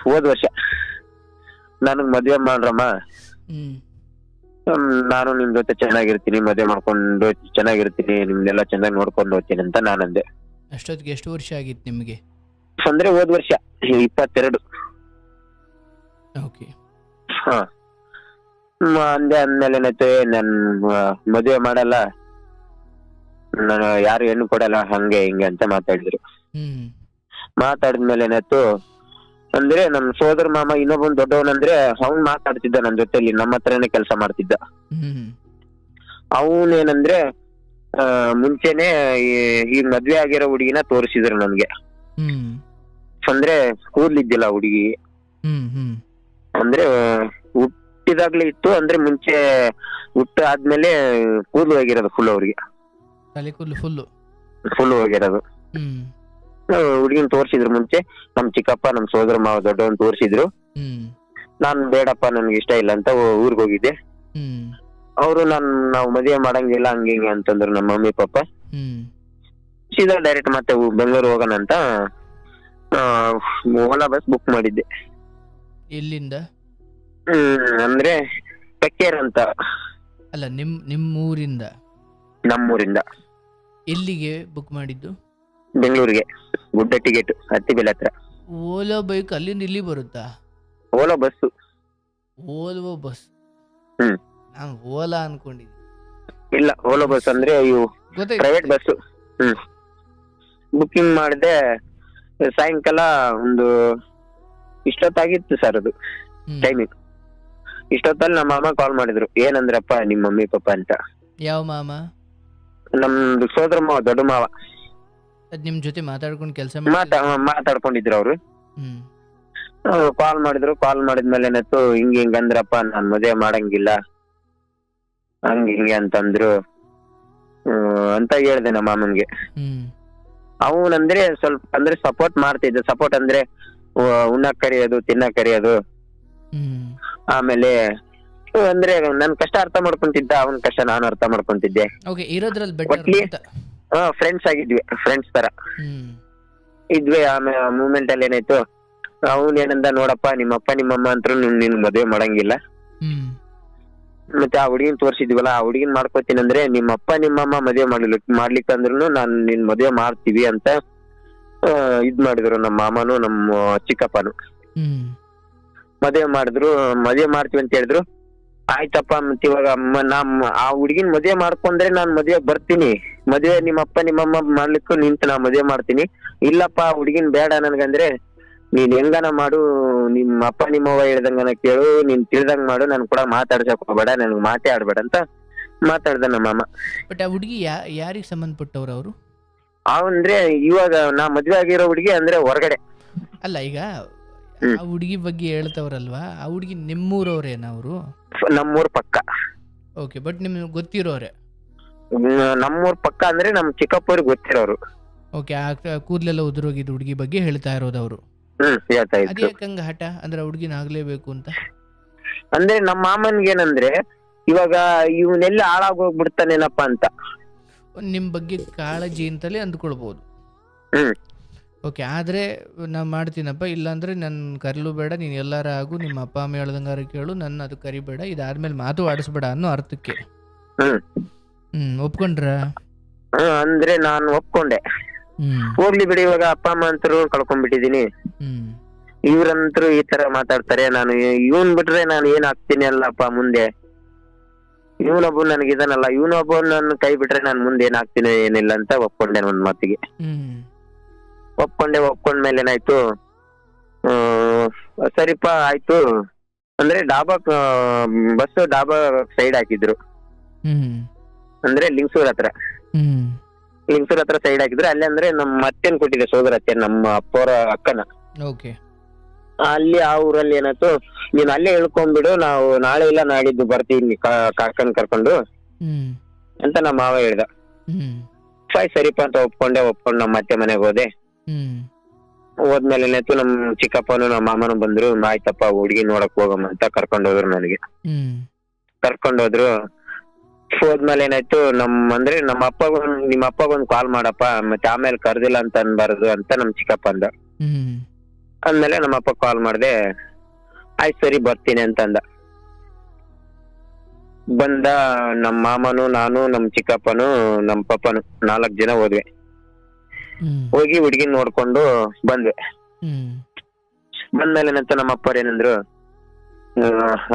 ಹೋದ್ ವರ್ಷ ನನಗ್ ಮದ್ವೆ ಮಾಡ್ರಮ್ಮ, ನಾನು ನಿಮ್ ಜೊತೆ ಚೆನ್ನಾಗಿರ್ತೀನಿ, ಮದ್ವೆ ಮಾಡ್ಕೊಂಡು ಚೆನ್ನಾಗಿರ್ತೀನಿ, ನಿಮ್ನೆಲ್ಲ ಚೆನ್ನಾಗಿ ನೋಡ್ಕೊಂಡು ಹೋಗ್ತೀನಿ ಅಂತ ನಾನಂದೆ. ಅಷ್ಟೊತ್ತಿಗೆ ಎಷ್ಟು ವರ್ಷ ಆಗಿತ್ತು ನಿಮ್ಗೆ? ಅಂದ್ರೆ ಹೋದ್ ವರ್ಷ 22. ಅಂದ್ಮೇಲೆ ಏನಾಯ್ತು, ನನ್ ಮದ್ವೆ ಮಾಡಲ್ಲ, ನಾನು ಯಾರು ಹೆಣ್ಣು ಕೊಡಲ್ಲ, ಹಂಗೆ ಹಿಂಗೆ ಅಂತ ಮಾತಾಡಿದ್ಮೇಲೆ ಏನಾಯ್ತು, ಅಂದ್ರೆ ನಮ್ ಸೋದರ ಮಾಮ ಇನ್ನೊಬ್ಬನ್ ದೊಡ್ಡವನಂದ್ರೆ ಅವ್ನ್ ಮಾತಾಡ್ತಿದ್ದ ನನ್ ಜೊತೆಲಿ, ನಮ್ಮ ಹತ್ರನೇ ಕೆಲಸ ಮಾಡ್ತಿದ್ದ. ಅವನೇನಂದ್ರೆ ಮುಂಚೆನೆ ಈ ಮದ್ವೆ ಆಗಿರೋ ಹುಡುಗಿನ ತೋರಿಸಿದ್ರು ನನ್ಗೆ. ಅಂದ್ರೆ ಕೂದ್ಲಿದ್ದಿಲ್ಲ ಹುಡುಗಿ, ಅಂದ್ರೆ ಹುಟ್ಟಿದಾಗ್ಲೇ ಇತ್ತು, ಅಂದ್ರೆ ಮುಂಚೆ ಹುಟ್ಟು ಆದ್ಮೇಲೆ ಕೂದಲು ಹೋಗಿರೋದು ಫುಲ್, ಅವ್ರಿಗೆ ಫುಲ್ ಹೋಗಿರೋದು. ಹುಡುಗಿನ ತೋರ್ಸಿದ್ರು ಮುಂಚೆ, ನಮ್ ಚಿಕ್ಕಪ್ಪ ನಮ್ ಸೋದರ ಮಾವ ದೊಡ್ಡವನ್ ತೋರ್ಸಿದ್ರು. ನಾನ್ ಬೇಡಪ್ಪ ನನ್ಗೆ ಇಷ್ಟ ಇಲ್ಲ ಅಂತ ಊರ್ಗ್ ಹೋಗಿದ್ದೆ. ಅವರು ನಾವು ಮದುವೆ ಮಾಡಂಗಿಲ್ಲ ಹಂಗೆ ಹಿಂಗೆ ಅಂತಂದ್ರು ನಮ್ಮ ಮಮ್ಮಿ ಪಾಪ. ಸೀದಾ ಡೈರೆಕ್ಟ್ ಮತ್ತೆ ಬೆಂಗಳೂರು ಹೋಗೋಣ ಅಂತ ಓಲಾ ಬಸ್ ಬುಕ್ ಮಾಡಿದ್ದೆ. ಎಲ್ಲಿಂದ? ಅಂದ್ರೆ ಪೆಕ್ಕೇರ್ ಅಂತ. ಅಲ್ಲ, ನಿಮ್ಮೂರಿಂದ? ನಮ್ಮೂರಿಂದ. ಎಲ್ಲಿಗೆ ಬುಕ್ ಮಾಡಿದ್ದು? ಬೆಂಗಳೂರಿಗೆ, ಗುಡ್ಡ ಟಿಕೆಟ್, ಹತ್ತಿಬೆಲೆ ಹತ್ರ. ಓಲೋ ಬೈಕ್ ಅಲ್ಲಿಂದ ಇಲ್ಲಿ ಬರುತ್ತಾ? ಓಲೋ ಬಸ್ಸು. Volvo bus. ಹ್ಮ್ ನಾನು ಓಲಾ ಅನ್ಕೊಂಡಿದ್ದೆ. ಇಲ್ಲ, ಓಲೋ ಬಸ್ ಅಂದ್ರೆ ಇವು ಪ್ರೈವೇಟ್ ಗೊತ್ತಾಯ್ತು. ಬಸ್ಸು. ಹ್ಮ್ ಬುಕ್ಕಿಂಗ್ ಮಾಡಿದೆ. ಸಾಯಂಕಾಲ ಒಂದು ಇಷ್ಟೊತ್ತಾಗಿತ್ತು ಸರ್ ಅದು ಹ್ಮ್ ಟೈಮಿಂಗ್. ಇಷ್ಟೊತ್ತಲ್ಲಿ ನಮ್ಮ ಮಾಮ ಕಾಲ್ ಮಾಡಿದ್ರು, ಏನಂದ್ರಪ್ಪ ನಿಮ್ಮ ಮಮ್ಮಿ ಪಾಪ ಅಂತ. ಯಾವ ಮಾಮ? ನಮ್ದು ಸೋದರ ಮಾವ, ದೊಡ್ಡ ಮಾವ. ಅದ್ ನಿಮ್ ಜೊತೆ ಮಾತಾಡ್ಕೊಂಡು ಕೆಲಸ ಮಾಡ್ತಿದ್ದ? ಮಾತಾಡ್ಕೊಂಡಿದ್ರು ಅವ್ರು. ಹ್ಮ್ ಕಾಲ್ ಮಾಡಿದ್ರು. ಕಾಲ್ ಮಾಡಿದ್ಮೇಲೆ ಏನಾಯ್ತು, ಹಿಂಗ್ ಹಿಂಗ್ ಅಂದ್ರಪ್ಪ, ನಾನ್ ಮದುವೆ ಮಾಡಂಗಿಲ್ಲ ಹಂಗ ಹಿಂಗೆ ಅಂತಂದ್ರು. ಅಂತ ಹೇಳ್ದೆ ನಮ್ಮ ಮಾಮನ್ಗೆ. ಹ್ಮ್ ಅವನಂದ್ರೆ ಸ್ವಲ್ಪ ಅಂದ್ರೆ ಸಪೋರ್ಟ್ ಮಾಡ್ತಿದ್ದ. ಸಪೋರ್ಟ್ ಅಂದ್ರೆ ಉಣ್ಣಕ್ ಕರಿಯೋದು, ತಿನ್ನಕ್ ಕರಿಯೋದು. ಹ್ಮ್ ಆಮೇಲೆ ಅಂದ್ರೆ ನನ್ ಕಷ್ಟ ಅರ್ಥ ಮಾಡ್ಕೊಂತಿದ್ದ, ಅವನ್ ಕಷ್ಟ ನಾನು ಅರ್ಥ ಮಾಡ್ಕೊಂತಿದ್ದೆ. ಓಕೆ, ಇರೋದ್ರಲ್ಲಿ ಬೆಟರ್ ಒಟ್ಲಿ ಅಂತ. ಫ್ರೆಂಡ್ಸ್ ಆಗಿದ್ವಿ, ಫ್ರೆಂಡ್ಸ್ ತರ ಹ್ಮ್ ಇದ್ವಿ. ಆಮೇಲೆ ಮೂಮೆಂಟ್ ಅಲ್ಲಿ ಏನಾಯ್ತು, ಅವನ್ ಏನಂದ, ನೋಡಪ್ಪ ನಿಮ್ಮಪ್ಪ ನಿಮ್ಮಮ್ಮ ಅಂತೂ ನಿನ್ ಮದ್ವೆ ಮಾಡಂಗಿಲ್ಲ. ಹ್ಮ್ ಮತ್ತೆ ಆ ಹುಡುಗಿನ ತೋರ್ಸಿದ್ವಲ್ಲ, ಆ ಹುಡುಗಿನ ಮಾಡ್ಕೋತೀನಿ ಅಂದ್ರೆ ನಿಮ್ಮಪ್ಪ ನಿಮ್ಮಮ್ಮ ಮದ್ವೆ ಮಾಡ್ಲಿಕ್ಕಂದ್ರೂ ನಾನ್ ನಿನ್ ಮದ್ವೆ ಮಾಡ್ತೀವಿ ಅಂತ ಇದ್ ಮಾಡಿದ್ರು ನಮ್ಮ ಮಾಮನು ನಮ್ಮ ಚಿಕ್ಕಪ್ಪನು. ಹ್ಮ್ ಮದ್ವೆ ಮಾಡಿದ್ರು. ಮದ್ವೆ ಮಾಡ್ತೀವಿ ಅಂತ ಹೇಳಿದ್ರು. ಆಯ್ತಪ್ಪ, ಮತ್ತೆ ಇವಾಗ ಆ ಹುಡುಗಿನ ಮದ್ವೆ ಮಾಡ್ಕೊಂಡ್ರೆ ನಾನ್ ಮದ್ವೆ ಬರ್ತೀನಿ. ಮದ್ವೆ ನಿಮ್ಮಪ್ಪ ನಿಮ್ಮಮ್ಮ ಮಾಡ್ಲಿಕ್ಕೂ ನಿಂತು ನಾ ಮದ್ವೆ ಮಾಡ್ತೀನಿ. ಇಲ್ಲಪ್ಪ ಹುಡುಗಿನ ಬೇಡ ನನ್ಗಂದ್ರೆ ನೀನ್ ಹೆಂಗನ ಮಾಡು, ನಿಮ್ಮ ಅಪ್ಪ ನಿಮ್ಮವ್ವ ಹೇಳ್ದಂಗನ ಕೇಳು, ನೀನ್ ತಿಳ್ದಂಗ್ ಮಾಡು, ನನ್ ಕೂಡ ಮಾತಾಡ್ಸಕ್ ಹೋಗ್ಬೇಡ, ನನ್ಗ್ ಮಾತೇ ಆಡ್ಬೇಡ ಅಂತ ಮಾತಾಡ್ದ ನಮ್ಮ ಮಾಮ. ಬಟ್ ಆ ಹುಡುಗಿ ಯಾರಿಗೆ ಸಂಬಂಧಪಟ್ಟವ್ರು ಅವರು? ಅವಂದ್ರೆ ಇವಾಗ ನಾ ಮದ್ವೆ ಆಗಿರೋ ಹುಡುಗಿ ಅಂದ್ರೆ ಹೊರಗಡೆ. ಅಲ್ಲ, ಈಗ ಆ ಹುಡುಗಿ ಬಗ್ಗೆ ಹೇಳ್ತವ್ರಲ್ವಾ, ಆ ಹುಡುಗಿ ನಿಮ್ಮೂರವ್ರೇನ ಅವರು? ನಮ್ಮೂರ್ ಪಕ್ಕ. ಓಕೆ, ಬಟ್ ನಿಮ್ಗೆ ಗೊತ್ತಿರೋರೆ? ನಮ್ಮೂರ್ ಪಕ್ಕ ಅಂದ್ರೆ ನಮ್ ಚಿಕ್ಕಪ್ಪವ್ರಿಗೆ ಗೊತ್ತಿರೋರು. ಓಕೆ, ಆ ಕೂದಲೆಲ್ಲ ಉದುರೋಗಿದ್ದು ಹುಡುಗಿ ಬಗ್ಗೆ ಹೇಳ್ತಾ ಇರೋದು ಅವರು. ಹೇಳ್ತಾ ಇದ್ರು. ಅದ್ಯಾಕಂಗ ಹಠ ಅಂದ್ರೆ ಹುಡುಗಿನ ಆಗ್ಲೇಬೇಕು ಅಂತ? ಅಂದ್ರೆ ನಮ್ಮ ಮಾಮನ್ಗೆ ಏನಂದ್ರೆ ಇವಾಗ ಇವನೆಲ್ಲ ಹಾಳಾಗೋಗ್ಬಿಡ್ತಾನೇನಪ್ಪ ಅಂತ. ನಿಮ್ ಬಗ್ಗೆ ಕಾಳಜಿ ಅಂತಲೇ ಅಂದ್ಕೊಳ್ಬಹುದು. ಓಕೆ, ಆದ್ರೆ ನಾ ಮಾಡ್ತೀನಪ್ಪ, ಇಲ್ಲಾಂದ್ರೆ ನನ್ನ ಕರಿಲು ಬೇಡ, ನೀನ್ ಎಲ್ಲಾರ ಆಗು, ನಿಮ್ಮ ಅಪ್ಪ ಅಮ್ಮ ಹೇಳ್ದಂಗಾರ ಕೇಳು, ನನ್ನ ಅದು ಕರಿಬೇಡ, ಇದಾದ್ಮೇಲೆ ಮಾತು ಆಡಿಸ್ಬೇಡ ಅನ್ನೋ ಅರ್ಥಕ್ಕೆ. ಒಪ್ಕೊಂಡ್ರ? ಅಂದ್ರೆ ನಾನು ಒಪ್ಕೊಂಡೆ. ಹೋಗ್ಲಿ ಬಿಡಿ, ಇವಾಗ ಅಪ್ಪ ಅಮ್ಮ ಅಂತರೂ ಕಳ್ಕೊಂಡ್ಬಿಟ್ಟಿದೀನಿ. ಇವ್ರಂತರೂ ಈ ತರ ಮಾತಾಡ್ತಾರೆ, ನಾನು ಇವನ್ ಬಿಟ್ರೆ ನಾನು ಏನ್ ಆಗ್ತೀನಿ ಅಲ್ಲಪ್ಪ ಮುಂದೆ. ಇವನೊಬ್ಬ ನನಗಿದಾನಲ್ಲ, ಇವನೊಬ್ಬ ನನ್ನ ಕೈ ಬಿಟ್ರೆ ನಾನ್ ಮುಂದೆ ಏನ್ ಆಗ್ತೀನಿ ಏನಿಲ್ಲ ಅಂತ ಒಪ್ಕೊಂಡೆ ಒಂದ್ ಮಾತಿಗೆ. ಒಪ್ಕೊಂಡ್ಮೇಲೆ ಏನಾಯ್ತು, ಸರಿಪಾ ಆಯ್ತು ಅಂದ್ರೆ ಬಸ್ ಡಾಬಾ ಸೈಡ್ ಹಾಕಿದ್ರು. ಅಂದ್ರೆ ಲಿಂಗಸೂರ್ ಹತ್ರ ಸೈಡ್ ಹಾಕಿದ್ರು. ಅಲ್ಲಿ ಅಂದ್ರೆ ನಮ್ಮ ಅತ್ತೆನ್ ಕೊಟ್ಟಿದೆ, ಸೋದರ ಅತ್ತೆ, ನಮ್ಮ ಅಪ್ಪವರ ಅಕ್ಕನ. ಅಲ್ಲಿ ಆ ಊರಲ್ಲಿ ಏನಾಯ್ತು, ನೀನ್ ಅಲ್ಲೇ ಹೇಳ್ಕೊಂಡ್ಬಿಡು, ನಾವು ನಾಳೆ ಇಲ್ಲ ನಾಡಿದ್ದು ಬರ್ತೀವಿ ಕರ್ಕೊಂಡು ಅಂತ ನಮ್ಮ ಮಾವ ಹೇಳ್ದ. ಸರಿಪಾ ಅಂತ ಒಪ್ಕೊಂಡು ನಮ್ಮ ಅತ್ತೆ ಮನೆಗೆ ಹೋದೆ. ಹೋದ್ಮೇಲೆ ಏನಾಯ್ತು, ನಮ್ ಚಿಕ್ಕಪ್ಪನು ನಮ್ಮ ಮಾಮನು ಬಂದ್ರು. ಆಯ್ತಪ್ಪ ಹುಡುಗಿ ನೋಡಕ್ ಹೋಗಮ್ಮ ಅಂತ ಕರ್ಕೊಂಡೋದ್ರು. ನನಗೆ ಕರ್ಕೊಂಡೋದ್ರು. ಹೋದ್ಮೇಲೆ ಏನಾಯ್ತು, ನಮ್ಮ ಅಪ್ಪಗೊಂದು ಕಾಲ್ ಮಾಡಪ್ಪ, ಮತ್ತೆ ಆಮೇಲೆ ಕರ್ದಿಲ್ಲ ಅಂತ ಅನ್ಬಾರದು ಅಂತ ನಮ್ ಚಿಕ್ಕಪ್ಪ ಅಂದ. ಅಂದ್ಮೇಲೆ ನಮ್ಮ ಅಪ್ಪ ಕಾಲ್ ಮಾಡ್ದೆ. ಆಯ್ತು ಸರಿ ಬರ್ತೀನಿ ಅಂತ ಅಂದ. ಬಂದ. ನಮ್ಮ ಮಾಮನು, ನಾನು, ನಮ್ ಚಿಕ್ಕಪ್ಪನು, ನಮ್ ಪಪ್ಪನು 4 ಜನ ಹೋದ್ವಿ. ಹೋಗಿ ಹುಡ್ಗಿನ್ ನೋಡ್ಕೊಂಡು ಬಂದ್ವಿ. ಬಂದ್ಮೇಲೆ ಏನಂತ ನಮ್ಮ ಅಪ್ಪರ್ ಏನಂದ್ರು,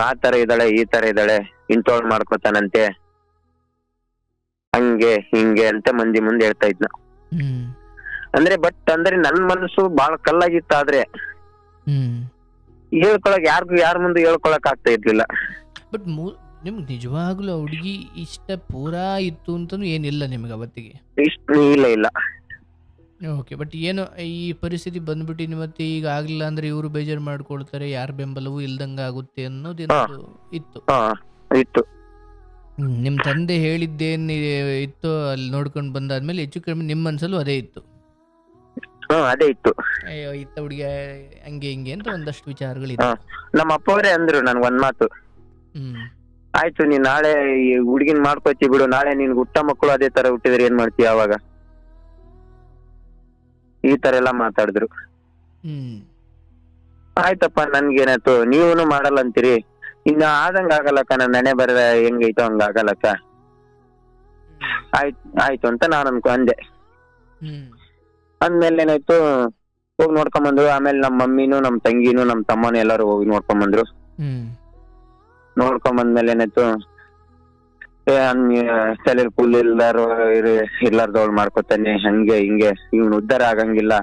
ಆ ತರ ಇದ್ದಾಳೆ, ಈ ತರ ಇದ್ದಾಳೆ, ಇಂತೋಳ್ ಮಾಡ್ಕೊತಾನಂತೆ, ಹಂಗೆ ಹಿಂಗೆ ಅಂತ ಮಂದಿ ಮುಂದೆ ಹೇಳ್ತಾ ಇದ್ನ. ಅಂದ್ರೆ ನನ್ ಮನಸ್ಸು ಬಾಳ ಕಲ್ಲಾಗಿತ್ತು. ಆದ್ರೆ ಹೇಳ್ಕೊಳಕ್ ಯಾರ ಮುಂದೆ ಹೇಳ್ಕೊಳಕ್ ಆಗ್ತಾ ಇರ್ಲಿಲ್ಲ. ಬಟ್ ನಿಮ್ಗೆ ನಿಜವಾಗ್ಲೂ ಹುಡುಗಿ ಇಷ್ಟ ಪೂರಾ ಇತ್ತು ಅಂತನೂ ಏನಿಲ್ಲ ನಿಮ್ಗೆ ಅವತ್ತಿಗೆ? ಇಲ್ಲ. ಓಕೆ, ಬಟ್ ಏನೋ ಈ ಪರಿಸ್ಥಿತಿ ಬಂದ್ಬಿಟ್ಟು ಮತ್ತೆ ಈಗ ಆಗ್ಲಿಲ್ಲ ಅಂದ್ರೆ ಇವರು ಬೇಜಾರು ಮಾಡ್ಕೊಳ್ತಾರೆ, ಯಾರ ಬೆಂಬಲವೂ ಇಲ್ದಂಗ ಆಗುತ್ತೆ ಅನ್ನೋದು ಇತ್ತು. ನಿಮ್ ತಂದೆ ಹೇಳಿದ್ದೇನ್ ಇತ್ತು ಅಲ್ಲಿ ನೋಡ್ಕೊಂಡು ಬಂದಾದ್ಮೇಲೆ ಹೆಚ್ಚು ಕಡಿಮೆ ನಿಮ್ಮ ಮನ್ಸಲ್ಲೂ ಅದೇ ಇತ್ತು? ಅದೇ ಇತ್ತು. ಅಯ್ಯೋ ಇತ್ತ ಹುಡುಗಿ ಹಂಗೆ ಹಿಂಗೆ ಅಂತ ಒಂದಷ್ಟು ವಿಚಾರಗಳಿತ್ತು. ನಮ್ಮ ಅಪ್ಪವರೇ ಅಂದ್ರು ನನ್ಗೊಂದ್ ಮಾತು, ಆಯ್ತು ನೀನ್ ನಾಳೆ ಈ ಹುಡುಗಿನ್ ಮಾಡ್ಕೊತಿ ಬಿಡು, ನಾಳೆ ನಿನ್ ಹುಟ್ಟ ಮಕ್ಕಳು ಅದೇ ತರ ಹುಟ್ಟಿದ್ರೆ ಏನ್ ಮಾಡ್ತೀಯ ಅವಾಗ, ಈ ತರ ಎಲ್ಲಾ ಮಾತಾಡಿದ್ರು. ಆಯ್ತಪ್ಪ, ನನ್ಗೇನಾಯ್ತು, ನೀವೂನು ಮಾಡಲ್ಲ ಅಂತೀರಿ, ಇನ್ನ ಆದಂಗ ಆಗಲ್ಲಕ್ಕ, ನನ್ನ ನೆನೆ ಬರದ ಹೆಂಗೈತೋ ಹಂಗ ಆಗಲ್ಲಕ್ಕ. ಆಯ್ತು ಅಂತ ನಾನು ಅಂದೆ. ಅಂದ್ಮೇಲೆ ಏನಾಯ್ತು, ಹೋಗಿ ನೋಡ್ಕೊಂಬಂದ್ರು. ಆಮೇಲೆ ನಮ್ಮ ಮಮ್ಮಿನೂ ನಮ್ಮ ತಂಗಿನೂ ನಮ್ಮ ತಮ್ಮನೂ ಎಲ್ಲಾರು ಹೋಗಿ ನೋಡ್ಕೊಂಬಂದ್ರು. ನೋಡ್ಕೊಂಬಂದ್ಮೇಲೆ ಏನಾಯ್ತು, ತಲೆಲ್ ಫುಲ್ ಇರ್ಲಾರ್ದವಳು ಮಾಡ್ಕೊತಾನೆ, ಹಂಗೆ ಹಿಂಗೆ, ಇವ್ನು ಉದ್ಧಾರ ಆಗಂಗಿಲ್ಲ,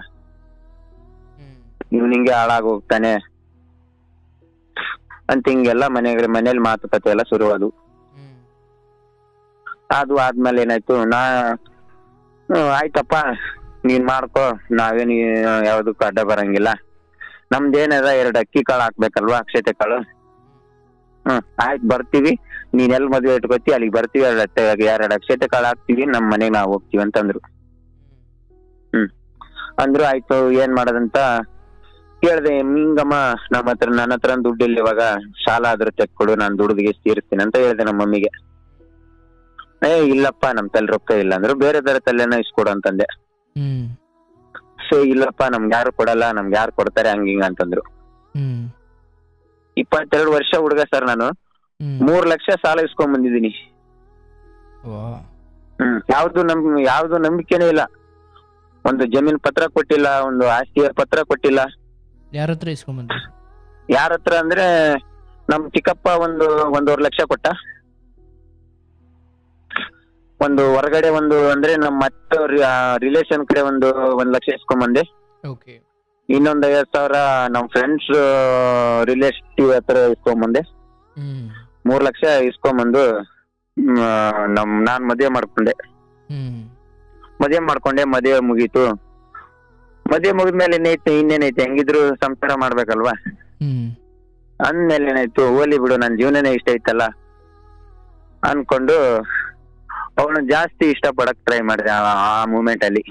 ಇವ್ನ ಹಿಂಗೆ ಹಾಳಾಗ್ ಹೋಗ್ತಾನೆ ಅಂತ ಹಿಂಗೆಲ್ಲ ಮನೇಲಿ ಮಾತುಕತೆ ಎಲ್ಲ ಶುರುವಾದವು. ಅದು ಆದ್ಮೇಲೆ ಏನಾಯ್ತು, ಆಯ್ತಪ್ಪ ನೀನ್ ಮಾಡ್ಕೊ, ನಾವೇನ್ ಯಾವ್ದಕ್ಕೂ ಅಡ್ಡ ಬರಂಗಿಲ್ಲ, ನಮ್ದೇನದ 2 ಅಕ್ಕಿ ಕಾಳು ಹಾಕ್ಬೇಕಲ್ವಾ, ಅಕ್ಷತೆ ಕಾಳು. ಆಯ್ತು ಬರ್ತೀವಿ, ನೀನ್ ಎಲ್ ಮದ್ವೆ ಇಟ್ಕೋತಿ ಅಲ್ಲಿಗೆ ಬರ್ತೀವಿ, 2 ಅಕ್ಷತೆ ಕಾಳು ಹಾಕ್ತಿವಿ, ನಮ್ ಮನೆಗ್ ನಾವ್ ಹೋಗ್ತೀವಿ ಅಂತಂದ್ರು. ಅಂದ್ರು. ಆಯ್ತು ಏನ್ ಮಾಡೋದಂತ ಕೇಳ್ದೆ. ಹಿಂಗಮ್ಮ ನನ್ನ ಹತ್ರ ದುಡ್ಡಿಲ್ಲ, ಇವಾಗ ಸಾಲ ಆದ್ರೂ ತೆಕ್ಕೊಡು, ನಾನ್ ದುಡ್ಡಿಗೆ ತೀರಿಸ್ತೀನಿ ಅಂತ ಹೇಳ್ದೆ ನಮ್ಮ ಮಮ್ಮಿಗೆ. ಇಲ್ಲಪ್ಪ ನಮ್ ತಲೆ ರೊಕ್ಕ ಇಲ್ಲ ಅಂದ್ರು. ಬೇರೆ ತಲೆನ ಇಸ್ಕೊಡು ಅಂತಂದೆ. ಇಲ್ಲಪ್ಪ ನಮ್ಗೆ ಯಾರು ಕೊಡಲ್ಲ, ನಮ್ಗೆ ಯಾರು ಕೊಡ್ತಾರೆ ಹಂಗಿಂಗ ಅಂತಂದ್ರು. 22 ವರ್ಷ ಹುಡುಗ ಸರ್, ನಾನು 3 ಲಕ್ಷ ಸಾಲ ಇಸ್ಕೊಂಡ್ ಬಂದಿದ್ದೀನಿ. ಯಾವ್ದು ನಂಬಿಕೆನೇ ಇಲ್ಲ. ಒಂದು ಜಮೀನ್ ಪತ್ರ ಕೊಟ್ಟಿಲ್ಲ, ಒಂದು ಆಸ್ತಿಯ ಪತ್ರ ಕೊಟ್ಟಿಲ್ಲ. ಯಾರ ಹತ್ರ ಇಸ್ಕೊಂಡ್ಬಂದ್ರಿ? ಯಾರ ಹತ್ರ ಅಂದ್ರೆ ನಮ್ ಚಿಕ್ಕಪ್ಪ 1.5 ಲಕ್ಷ ಕೊಟ್ಟ. ಒಂದು ಹೊರಗಡೆ ಅಂದ್ರೆ ನಮ್ಮ ಮತ್ತೆ ರಿಲೇಷನ್ ಕಡೆ 1 ಲಕ್ಷ ಇಸ್ಕೊಂಬಂದೆ. ಇನ್ನೊಂದ್ 50,000 ನಮ್ ಫ್ರೆಂಡ್ಸ್ ರಿಲೇಟಿವ್ ಹತ್ರ ಇಸ್ಕೊಂಬಂದೆ. 3 ಲಕ್ಷ ಇಸ್ಕೊಂಬಂದು ನಾನ್ ಮದ್ವೆ ಮಾಡ್ಕೊಂಡೆ. ಮದ್ವೆ ಮುಗೀತು. ಮದ್ವೆ ಮುಗಿದ್ಮೇಲೆ ಇನ್ನೇನೈತೆ, ಹೆಂಗಿದ್ರು ಸಂಸಾರ ಮಾಡ್ಬೇಕಲ್ವಾ. ಅಂದ್ಮೇಲೆ ಏನಾಯ್ತು, ಹೋಲಿ ಬಿಡು, ನನ್ ಜೀವನನೇ ಇಷ್ಟ ಐತಲ್ಲ ಅನ್ಕೊಂಡು ಅವನು ಜಾಸ್ತಿ ಇಷ್ಟ ಪಡಕ್ ಟ್ರೈ ಮಾಡಿದೆ ಆ ಮೂಮೆಂಟ್ ಅಲ್ಲಿ.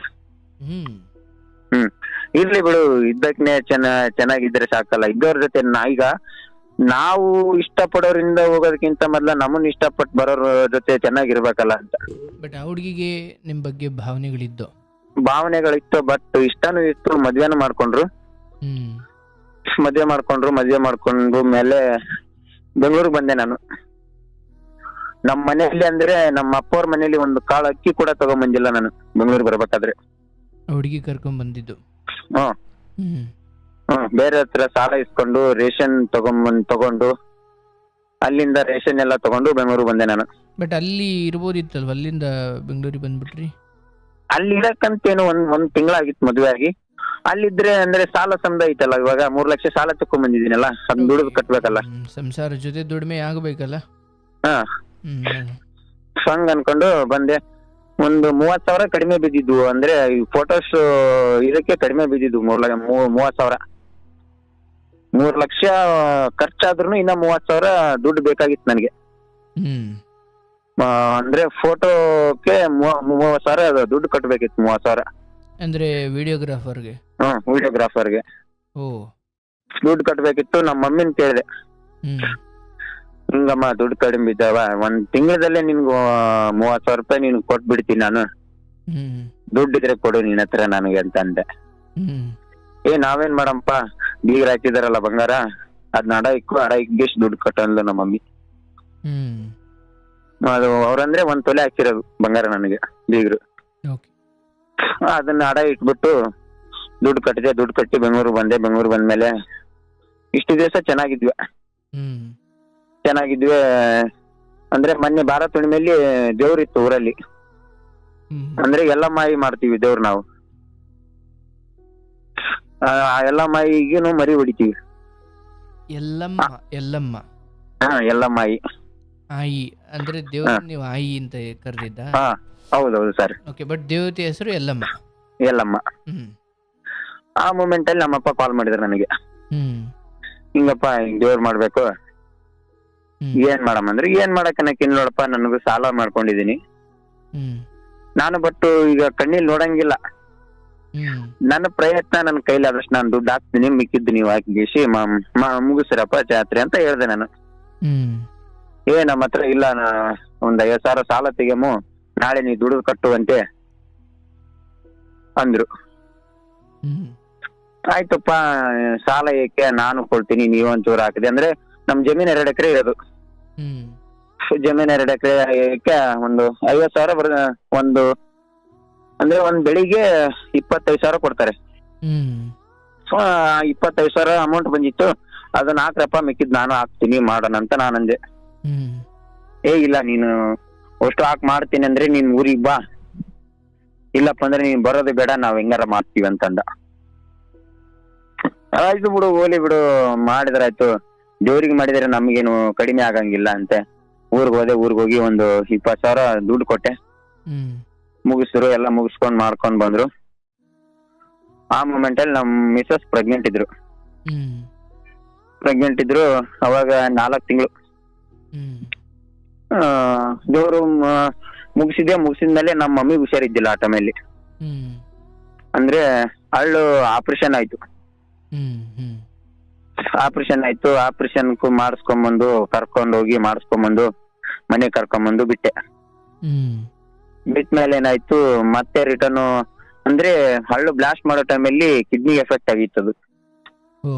ಇರ್ಲಿ ಬಿಡು, ಇದ್ದಕ್ನೆ ಚೆನ್ನಾಗಿದ್ರೆ ಸಾಕಲ್ಲ. ಇದ್ದವ್ರ ಜೊತೆ ಈಗ ನಾವು ಇಷ್ಟ ಪಡೋರಿಂದ ಹೋಗೋದಕ್ಕಿಂತ ಮೊದ್ಲ ನಮ್ಮನ್ನ ಇಷ್ಟಪಟ್ಟು ಬರೋರ್ ಜೊತೆ ಚೆನ್ನಾಗಿರ್ಬೇಕಲ್ಲ ಅಂತ. ಬಟ್ ಆ ಹುಡುಗಿಗೆ ನಿಮ್ ಬಗ್ಗೆ ಭಾವನೆಗಳಿತ್ತು, ಬಟ್ ಇಷ್ಟನೂ ಇತ್ತು. ಮದ್ವೆನೂ ಮಾಡ್ಕೊಂಡ್ರು. ಮದ್ವೆ ಮಾಡ್ಕೊಂಡು ಮೇಲೆ ಬೆಂಗಳೂರಿಗೆ ಬಂದೆ ನಾನು. ನಮ್ ಮನೆಯಲ್ಲಿ ಅಂದ್ರೆ ನಮ್ಮ ಅಪ್ಪವ್ರ ಮನೇಲಿ 1 ಕಾಳು ಅಕ್ಕಿ ಕೂಡ ತಗೊಂಬಂದಿಲ್ಲ ನಾನು ಬೆಂಗಳೂರಿಗೆ ಬರ್ಬೇಕಾದ್ರೆ. ಹುಡುಗಿ ಕರ್ಕೊಂಡ್ ಬಂದಿದ್ದು? ಬೇರೆ ಹತ್ರ ಸಾಲ ಇಸ್ಕೊಂಡು ರೇಷನ್ ತಗೊಂಡು ಅಲ್ಲಿಂದ ರೇಷನ್ ಎಲ್ಲ ತಗೊಂಡು ಬೆಂಗಳೂರಿಗೆ ಬಂದೆ ನಾನು. ಬಟ್ ಅಲ್ಲಿ ಇರ್ಬೋದಿತ್ತಲ್ವ, ಅಲ್ಲಿಂದ ಬೆಂಗಳೂರಿಗೆ ಬಂದ್ಬಿಟ್ರಿ? ಅಲ್ಲಿ ಇರಕ್ಕಂತೇನು ಒಂದ್ ತಿಂಗಳಾಗಿತ್ತು ಮದ್ವೆ ಆಗಿ. ಅಲ್ಲಿದ್ರೆ ಅಂದ್ರೆ ಸಾಲ ಸಮದ ಐತಲ್ಲ, ಇವಾಗ 3 ಲಕ್ಷ ಸಾಲ ತಕೊಂಡ್ ಬಂದಿದ್ದೀನಲ್ಲ, ಅದ್ ದುಡ್ದು ಕಟ್ಬೇಕಲ್ಲ, ಸಂಸಾರ ಜೊತೆ ದುಡಿಮೆ ಆಗ್ಬೇಕಲ್ಲ. ಹಂಗ ಅನ್ಕೊಂಡು ಬಂದೆ. ಒಂದು 30,000 ಕಡಿಮೆ ಬಿದ್ದಿದ್ವು, ಅಂದ್ರೆ ಫೋಟೋಸ್ ಇದಕ್ಕೆ ಕಡಿಮೆ ಬಿದ್ದಿದ್ವು. 30,000. 3 ಲಕ್ಷ ಖರ್ಚಾದ್ರೂ ಇನ್ನ 30,000 ದುಡ್ಡು ಬೇಕಾಗಿತ್ತು ನನಗೆ. ಅಂದ್ರೆ ಫೋಟೋಕ್ಕೆ 30,000 ದುಡ್ಡು ಕಟ್ಟಬೇಕಿತ್ತು. 30,000 ಅಂದ್ರೆ ವಿಡಿಯೋಗ್ರಾಫರ್ಗೆ? ವಿಡಿಯೋಗ್ರಾಫರ್ಗೆ ದುಡ್ಡು ಕಟ್ಟಬೇಕಿತ್ತು. ನಮ್ಮ ಮಮ್ಮಿನ ಕೇಳಿದೆ, ಹಿಂಗಮ್ಮ ದುಡ್ಡು ಕಡಿಮೆ ಬಿದ್ದಾವ, 1 ತಿಂಗಳದಲ್ಲೇ ನಿನ್ಗೂ 30,000 ರೂಪಾಯಿ ನಿನ್ಗೆ ಕೊಟ್ಬಿಡ್ತೀನಿ ನಾನು, ದುಡ್ಡಿದ್ರೆ ಕೊಡು ನಿನ್ನ ಹತ್ರ ನನಗೆ ಅಂತ ಅಂದೆ. ನಾವೇನ್ ಮಾಡಪ್ಪ, ಬೀಗರ್ ಹಾಕಿದಾರಲ್ಲ ಬಂಗಾರ, ಅದ್ನ ಅಡ ಇಕ್ಕಿಷ್ಟು ದುಡ್ಡು ಕಟ್ಟಂದ್ಲು ನಮ್ಮ ಮಮ್ಮಿ. ಅದು ಅವ್ರಂದ್ರೆ 1 ತೊಲೆ ಹಾಕಿರೋದು ಬಂಗಾರ ನನಗೆ ಬೀಗರು. ಅದನ್ನ ಅಡ ಇಟ್ಬಿಟ್ಟು ದುಡ್ಡು ಕಟ್ಟಿ ಬೆಂಗಳೂರಿಗೆ ಬಂದೆ. ಬೆಂಗಳೂರು ಬಂದ್ಮೇಲೆ ಇಷ್ಟು ದಿವಸ ಚೆನ್ನಾಗಿದ್ವಿ ಅಂದ್ರೆ ಮೊನ್ನೆ ಭಾರತ ಹುಣ್ಣಿಮೆಯಲ್ಲಿ ದೇವ್ರಿತ್ತು ಊರಲ್ಲಿ. ಅಂದ್ರೆ ಎಲ್ಲ ಮಾಯಿ ಮಾಡ್ತೀವಿ ದೇವ್ರು ನಾವು. ಎಲ್ಲ ಮಾಯಿಗೂ ಮರಿ ಹೊಡಿತೀವಿ. ಎಲ್ಲ ಮಾಯಿ ಆಯಿ ಅಂದ್ರೆ ದೇವ್ರ ನೀವು ಆಯಿ ಅಂತ ಕರೆದಿದ್ದ? ಹೌದೌದು ಸರ್. ಓಕೆ, ಬಟ್ ದೇವತೆ ಹೆಸರು ಎಲ್ಲಮ್ಮ. ಆ ಮೂಮೆಂಟ್ ಅಲ್ಲಿ ನಮ್ಮಪ್ಪ ಕಾಲ್ ಮಾಡಿದ್ರು ನನಗೆ, ಹಿಂಗಪ್ಪ ದೇವ್ರು ಮಾಡ್ಬೇಕು, ಏನ್ ಮಾಡಮ್ಮ ಅಂದ್ರೆ, ಏನ್ ಮಾಡಕ್ಕನಕ್ಕೆ ನೋಡಪ್ಪ, ನನಗೂ ಸಾಲ ಮಾಡ್ಕೊಂಡಿದೀನಿ ನಾನು, ಬಟ್ ಈಗ ಕಣ್ಣಿಲ್ ನೋಡಂಗಿಲ್ಲ. ನನ್ನ ಪ್ರಯತ್ನ ನನ್ನ ಕೈಲಿ ಆದಷ್ಟು ನಾನು ದುಡ್ಡು ಹಾಕ್ತೀನಿ, ಮಿಕ್ಕಿದ್ದು ನೀವು ಹಾಕಿ ಮುಗಿಸ್ರಪ್ಪ ಜಾತ್ರೆ ಅಂತ ಹೇಳ್ದೆ ನಾನು. ನಮ್ಮ ಹತ್ರ ಇಲ್ಲ, ಒಂದ್ 50,000 ಸಾಲ ತೆಗೆಮು, ನಾಳೆ ನೀ ದುಡ್ಡು ಕಟ್ಟುವಂತೆ ಅಂದ್ರು. ಆಯ್ತಪ್ಪ, ಸಾಲ ಏಕೆ, ನಾನು ಕೊಡ್ತೀನಿ, ನೀವು ಒಂಚೂರು ಹಾಕಿದೆ. ಅಂದ್ರೆ ನಮ್ ಜಮೀನ್ 2 ಎಕರೆ ಇರೋದು. ಜಮೀನ್ 2 ಎಕರೆಗೆ ಒಂದು 50,000 ಅಂದ್ರೆ ಒಂದ್ ಬೆಳಿಗ್ಗೆ 25,000 ಕೊಡ್ತಾರೆ. 25,000 ಅಮೌಂಟ್ ಬಂದಿತ್ತು, ಅದನ್ನ ಹಾಕ್ರಪ್ಪ, ಮಿಕ್ಕಿದ್ ನಾನು ಹಾಕ್ತೀನಿ ಮಾಡೋಣ ಅಂತ ನಾನಂದೆ. ಇಲ್ಲ ನೀನು ಅಷ್ಟು ಮಾಡ್ತೀನಿ ಅಂದ್ರೆ ನೀನ್ ಊರಿಗೆ ಬಾ, ಇಲ್ಲಪ್ಪ ಅಂದ್ರೆ ನೀನ್ ಬರೋದು ಬೇಡ, ನಾವ್ ಹೆಂಗಾರ ಮಾಡ್ತೀವಿ ಅಂತಂದ. ಆಯ್ತು ಬಿಡು, ಹೋಲಿ ಬಿಡು, ಮಾಡಿದ್ರಾಯ್ತು, ದೇವ್ರಿಗೆ ಮಾಡಿದ್ರೆ ನಮ್ಗೇನು ಕಡಿಮೆ ಆಗಂಗಿಲ್ಲ ಅಂತೆ. ಊರಿಗೆ ಹೋಗಿ ಒಂದು 20,000 ದುಡ್ಡು ಕೊಟ್ಟೆ, ಮುಗಿಸಿದ್ರು, ಎಲ್ಲ ಮುಗಿಸ್ಕೊಂಡ್ ಮಾಡ್ಕೊಂಡ್ ಬಂದ್ರು. ಆ ಮೂಮೆಂಟ್ ಅಲ್ಲಿ ನಮ್ ಮಿಸಸ್ ಪ್ರೆಗ್ನೆಂಟ್ ಇದ್ರು. ಅವಾಗ 4 ತಿಂಗಳು. ದೇವ್ರು ಮುಗಿಸಿದ್ಮೇಲೆ ನಮ್ಮ ಮಮ್ಮಿ ಹುಷಾರಿದ್ದಿಲ್ಲ ಆ ಟೈಮಲ್ಲಿ. ಅಂದ್ರೆ ಅಳ್ಳು ಆಪರೇಷನ್ ಆಯ್ತು. ಆಪರೇಷನ್ ಮಾಡಿಸ್ಕೊಂಬಂದು ಕರ್ಕೊಂಡೋಗಿ ಮಾಡಿಸ್ಕೊಂಬಂದು ಮನೆ ಕರ್ಕೊಂಬಂದು ಬಿಟ್ಟೆ. ಬಿಟ್ಮೇಲೆ ಏನಾಯ್ತು, ಮತ್ತೆ ರಿಟರ್ನ್ ಅಂದ್ರೆ ಹಳ್ಳು ಬ್ಲಾಸ್ಟ್ ಮಾಡೋ ಟೈಮಲ್ಲಿ ಕಿಡ್ನಿ ಎಫೆಕ್ಟ್ ಆಗಿತ್ತು.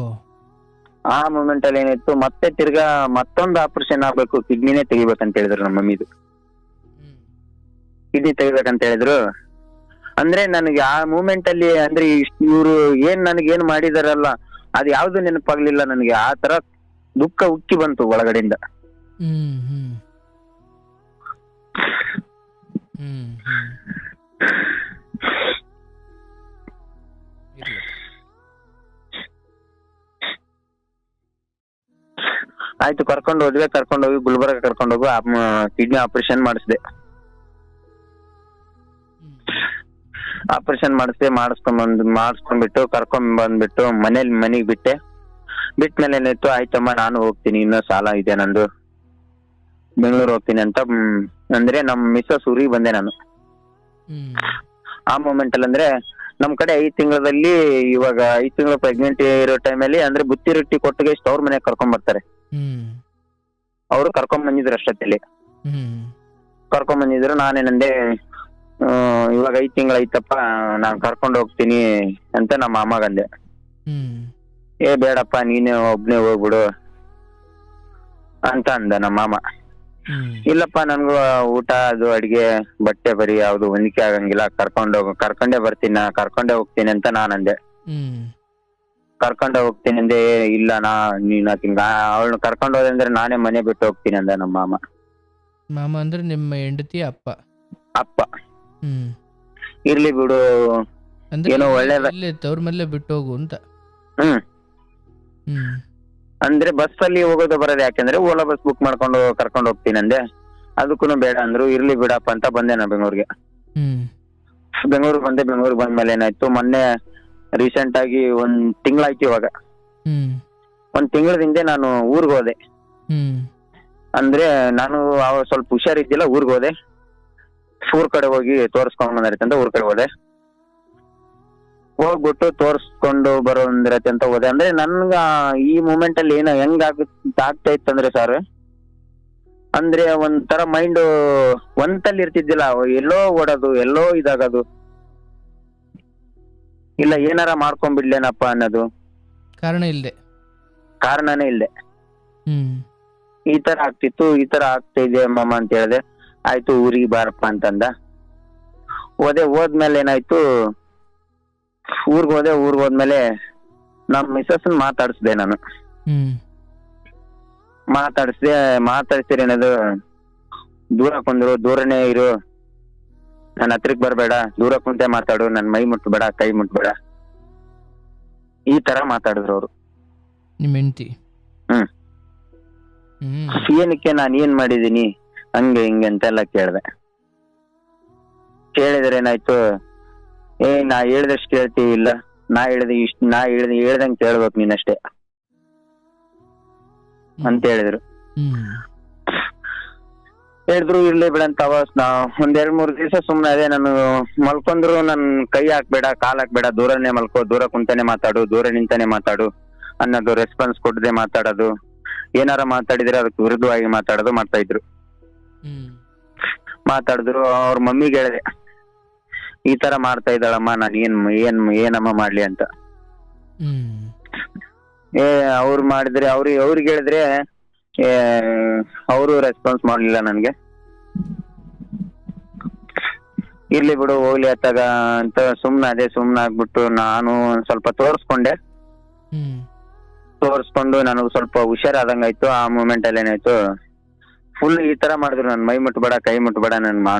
ಆ ಮೂಮೆಂಟ್ ಅಲ್ಲಿ ಏನಾಯ್ತು, ಮತ್ತೆ ತಿರ್ಗಾ ಮತ್ತೊಂದು ಆಪರೇಷನ್ ಆಗ್ಬೇಕು, ಕಿಡ್ನಿನೇ ತೆಗಿಬೇಕಂತ ಹೇಳಿದ್ರು ನಮ್ಮ ಮಮ್ಮಿದು. ಕಿಡ್ನಿ ತೆಗಿಬೇಕಂತ ಹೇಳಿದ್ರು. ಅಂದ್ರೆ ನನಗೆ ಆ ಮೂಮೆಂಟ್ ಅಲ್ಲಿ ಅಂದ್ರೆ ಇವ್ರು ನನಗೇನ್ ಮಾಡಿದಾರಲ್ಲ ಅದು ಯಾವ್ದು ನೆನಪಾಗ್ಲಿಲ್ಲ ನನಗೆ. ಆ ತರ ದುಃಖ ಉಕ್ಕಿ ಬಂತು ಒಳಗಡೆಯಿಂದ. ಆಯ್ತು, ಕರ್ಕೊಂಡೋಗಿ ಗುಲ್ಬರ್ಗ ಕರ್ಕೊಂಡೋಗಿ ಕಿಡ್ನಿ ಆಪರೇಷನ್ ಮಾಡಿಸ್ದೆ. ಆಪರೇಷನ್ ಮಾಡಿಸ್ಕೊಂಡ್ಬಿಟ್ಟು ಕರ್ಕೊಂಡ್ಬಂದ್ಬಿಟ್ಟು ಮನೆಗೆ ಬಿಟ್ಮೇಲೆ ಏನಾಯ್ತು, ಆಯ್ತಮ್ಮ ನಾನು ಹೋಗ್ತೀನಿ, ಇನ್ನೂ ಸಾಲ ಇದೆ ನಂದು, ಬೆಂಗಳೂರು ಹೋಗ್ತೀನಿ ಅಂತ ಅಂದ್ರೆ ನಮ್ ಮಿಸ್ಸಸ್ ಊರಿಗೆ ಬಂದೆ ನಾನು. ಆ ಮೂಮೆಂಟ್ ಅಲ್ಲಿ ಅಂದ್ರೆ ನಮ್ ಕಡೆ 5 ತಿಂಗಳಲ್ಲಿ, ಇವಾಗ 5 ತಿಂಗಳು ಪ್ರೆಗ್ನೆಂಟ್ ಇರೋ ಟೈಮಲ್ಲಿ ಅಂದ್ರೆ ಬುತ್ತಿ ರೊಟ್ಟಿ ಕೊಟ್ಟಿಗೆ ಅವ್ರ ಮನೆಗೆ ಕರ್ಕೊಂಡ್ ಬರ್ತಾರೆ. ಅವರು ಕರ್ಕೊಂಡ್ ಬಂದಿದ್ರು ಅಷ್ಟೊತ್ತಲ್ಲಿ. ನಾನೇನಂದೆ, ಇವಾಗ 5 ತಿಂಗಳು ಐತಪ್ಪ, ನಾನ್ ಕರ್ಕೊಂಡು ಹೋಗ್ತೀನಿ ಅಂತ ನಮ್ಮ ಮಾಮಗಂದೆ. ಬೇಡಪ್ಪ, ನೀನೇ ಒಬ್ನೇ ಹೋಗ್ಬಿಡು ಅಂತ ಅಂದ ನಮ್ಮ ಮಾಮ. ಇಲ್ಲಪ್ಪ, ನನ್ಗೂ ಊಟ, ಅದು ಅಡಿಗೆ, ಬಟ್ಟೆ ಬರಿ ಯಾವ್ದು ಹೊಂದಿಕೆ ಆಗಂಗಿಲ್ಲ, ಕರ್ಕೊಂಡೇ ಬರ್ತೀನಿ, ಕರ್ಕೊಂಡೇ ಹೋಗ್ತೀನಿ ಅಂತ ನಾನಂದೆ. ಕರ್ಕೊಂಡೇ ಹೋಗ್ತೀನಿ ಅಂದೆ. ಇಲ್ಲ, ಅವಳನ್ನ ಕರ್ಕೊಂಡು ಹೋದಂದ್ರೆ ನಾನೇ ಮನೆ ಬಿಟ್ಟು ಹೋಗ್ತೀನಿ ಅಂದ ನಮ್ಮ ಮಾಮ ಅಂದ್ರೆ ನಿಮ್ಮ ಹೆಂಡತಿ ಅಪ್ಪ. ಇರ್ಲಿ ಬಿಡು, ಏನೋ ಒಳ್ಳೇದ, ತವ್ರ ಮೇಲೆ ಬಿಟ್ಟು ಹೋಗು ಅಂತ. ಅಂದ್ರೆ ಬಸ್ ಅಲ್ಲಿ ಹೋಗೋದು ಬರೋದು, ಯಾಕೆಂದ್ರೆ ಓಲಾ ಬಸ್ ಬುಕ್ ಮಾಡ್ಕೊಂಡು ಕರ್ಕೊಂಡು ಹೋಗ್ತೀನಿ ಅಂದೆ. ಅದಕ್ಕೂ ಬೇಡ ಅಂದ್ರು. ಇರ್ಲಿ ಬಿಡಪ್ಪ ಅಂತ ಬಂದೆ ನಾ ಬೆಂಗಳೂರಿಗೆ. ಬೆಂಗಳೂರಿಗೆ ಬಂದ್ಮೇಲೆ ಏನಾಯ್ತು, ಮೊನ್ನೆ ರೀಸೆಂಟ್ ಆಗಿ 1 ತಿಂಗಳಾಯ್ತು. ಇವಾಗ 1 ತಿಂಗಳ ಹಿಂದೆ ನಾನು ಊರ್ಗ್ ಹೋದೆ. ಅಂದ್ರೆ ನಾನು ಸ್ವಲ್ಪ ಹುಷಾರಿದ್ದಿಲ್ಲ, ಊರ್ಗ್ ಹೋದೆ. ಊರ್ ಕಡೆ ಹೋಗಿ ತೋರ್ಸ್ಕೊಂಡ್ ಬಂದಿರತ್ತೆ ಅಂತ ಊರ್ ಕಡೆ ಹೋಗ್ಬಿಟ್ಟು ತೋರ್ಸ್ಕೊಂಡು ಬರೋಂದಿರತ್ತೆ ಅಂತ ಹೋದೆ. ಅಂದ್ರೆ ನನ್ಗ ಈ ಮೂಮೆಂಟ್ ಅಲ್ಲಿ ಹೆಂಗ್ ಆಗ್ತಾ ಇತ್ತಂದ್ರೆ ಸರ್, ಅಂದ್ರೆ ಒಂಥರ ಮೈಂಡ್ ಒಂತಲ್ಲಿ ಇರ್ತಿದ್ದಿಲ್ಲ, ಎಲ್ಲೋ ಓಡೋದು, ಎಲ್ಲೋ ಇದಾಗೋದು, ಇಲ್ಲ ಏನಾರ ಮಾಡ್ಕೊಂಡ್ಬಿಡ್ಲೇನಪ್ಪ ಅನ್ನೋದು, ಕಾರಣನೇ ಇಲ್ದೆ ಈ ತರ ಆಗ್ತಿತ್ತು. ಈ ತರ ಆಗ್ತಾ ಇದೆ ಮಾಮ ಅಂತ ಹೇಳ್ದೆ. ಆಯ್ತು, ಊರಿಗೆ ಬಾರಪ್ಪ ಅಂತಂದ. ಹೋದ್ಮೇಲೆ ಏನಾಯ್ತು, ಊರ್ಗ್ ಹೋದ್ಮೇಲೆ ನಮ್ ಮಿಸಸ್ ಮಾತಾಡ್ಸ್ದೆ ನಾನು. ಮಾತಾಡ್ಸಿದ್ರೆ ಏನದು, ದೂರ ಕುಂದ್ರು, ದೂರನೇ ಇರು, ನನ್ನ ಹತ್ರಕ್ ಬರ್ಬೇಡ, ದೂರ ಕುಂತೆ ಮಾತಾಡು, ನನ್ ಮೈ ಮುಟ್ಬೇಡ, ಕೈ ಮುಟ್ಬೇಡ, ಈ ತರ ಮಾತಾಡಿದ್ರು ಅವರು, ನಿಮ್ಮ ಹೆಂಡತಿ. ಏನಕ್ಕೆ, ನಾನು ಏನ್ ಮಾಡಿದೀನಿ, ಹಂಗೆ ಹಿಂಗೆ ಅಂತೆಲ್ಲ ಕೇಳಿದ್ರೆ ಏನಾಯ್ತು, ನಾ ಹೇಳ್ದಷ್ಟು ಕೇಳ್ತೀವಿ, ಇಲ್ಲ ನಾ ಹೇಳ್ದಂಗೆ ಕೇಳ್ಬೇಕು ನೀನಷ್ಟೇ ಅಂತ ಹೇಳಿದ್ರು. ಇರ್ಲಿ ಬಿಡಂತ ನಾ 1-2-3 ದಿವಸ ಸುಮ್ನೆ ಅದೇ. ನಾನು ಮಲ್ಕೊಂಡ್ರು ನನ್ ಕೈ ಹಾಕ್ಬೇಡ, ಕಾಲ್ ಹಾಕ್ಬೇಡ, ದೂರನೇ ಮಲ್ಕೋ, ದೂರ ಕುಂತಾನೆ ಮಾತಾಡು, ದೂರ ನಿಂತಾನೆ ಮಾತಾಡು ಅನ್ನೋದು, ರೆಸ್ಪಾನ್ಸ್ ಕೊಡದೆ ಮಾತಾಡೋದು, ಏನಾರ ಮಾತಾಡಿದ್ರೆ ಅದಕ್ಕೆ ವಿರುದ್ಧವಾಗಿ ಮಾತಾಡೋದು ಮಾಡ್ತಾ ಇದ್ರು. ಮಾತಾಡಿದ್ರು. ಅವ್ರ ಮಮ್ಮಿಗೆ ಹೇಳಿದೆ, ಈ ತರ ಮಾಡ್ತಾ ಇದ್ದಾಳಮ್ಮ, ನಾನು ಏನಮ್ಮ ಮಾಡ್ಲಿ ಅಂತ. ಅವ್ರು ಮಾಡಿದ್ರೆ ಅವ್ರಿಗೆ ಹೇಳಿದ್ರೆ ಅವರು ರೆಸ್ಪಾನ್ಸ್ ಮಾಡ್ಲಿಲ್ಲ ನನ್ಗೆ. ಇರ್ಲಿ ಬಿಡು, ಹೋಗ್ಲಿ ಅತ್ತಾಗ ಅಂತ ಸುಮ್ನೆ ಆಗ್ಬಿಟ್ಟು ನಾನು ಸ್ವಲ್ಪ ತೋರಿಸ್ಕೊಂಡೆ. ಹ್ಮ್ ತೋರಿಸ್ಕೊಂಡು ನನಗೆ ಸ್ವಲ್ಪ ಹುಷಾರಾದಂಗಾಯ್ತು. ಆ ಮೂಮೆಂಟ್ ಅಲ್ಲಿ ಏನಾಯ್ತು, ಫುಲ್ ಈ ತರ ಮಾಡಿದ್ರು, ನನ್ ಮೈ ಮುಟ್ಬೇಡ, ಕೈ ಮುಟ್ಬೇಡ,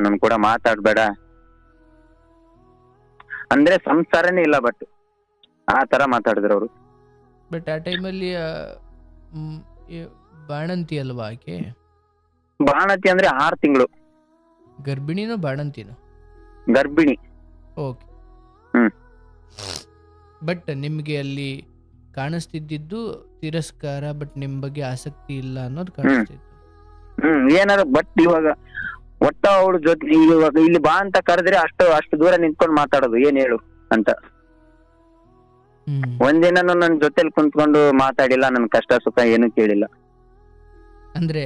ನನ್ ಕೂಡ ಮಾತಾಡ್ಬೇಡ, ಅಂದ್ರೆ ಸಂಸಾರನೇ ಇಲ್ಲ, ಬಟ್ ಆ ತರ ಮಾತಾಡಿದ್ರು ಅವರು. ಬಟ್ ಆ ಟೈಮಲ್ಲಿ ಬಾಣಂತಿ ಅಲ್ವಾ ಆಕೆ? ಬಾಣತಿ ಅಂದ್ರೆ 6 ತಿಂಗಳು ಗರ್ಭಿಣಿನೋ ಬಾಣಂತಿನೋ? ಗರ್ಭಿಣಿ. ಓಕೆ. ಹ್ಮ್. ಬಟ್ ನಿಮ್ಗೆ ಅಲ್ಲಿ ಕಾಣಿಸ್ತಿದ್ದು ತಿರಸ್ಕಾರ, ಬಟ್ ನಿಮ್ ಬಗ್ಗೆ ಆಸಕ್ತಿ ಇಲ್ಲ ಅನ್ನೋದು ಕಾಣಿಸ್ತಿತ್ತು. ಏನಾರ ಬಟ್ ಇವಾಗ ಒಟ್ಟ ಅವಳ ಜೊತೆ ಇವಾಗ ಇಲ್ಲಿ ಬಾ ಅಂತ ಕರೆದ್ರೆ ಅಷ್ಟು ದೂರ ನಿಂತ್ಕೊಂಡು ಮಾತಾಡೋದು, ಏನ್ ಹೇಳು ಅಂತ. ಒಂದಿನನು ನನ್ ಜೊತೆಲಿ ಕುಂತ್ಕೊಂಡು ಮಾತಾಡಿಲ್ಲ, ನನ್ ಕಷ್ಟ ಸುಖ ಏನು ಕೇಳಿಲ್ಲ. ಅಂದ್ರೆ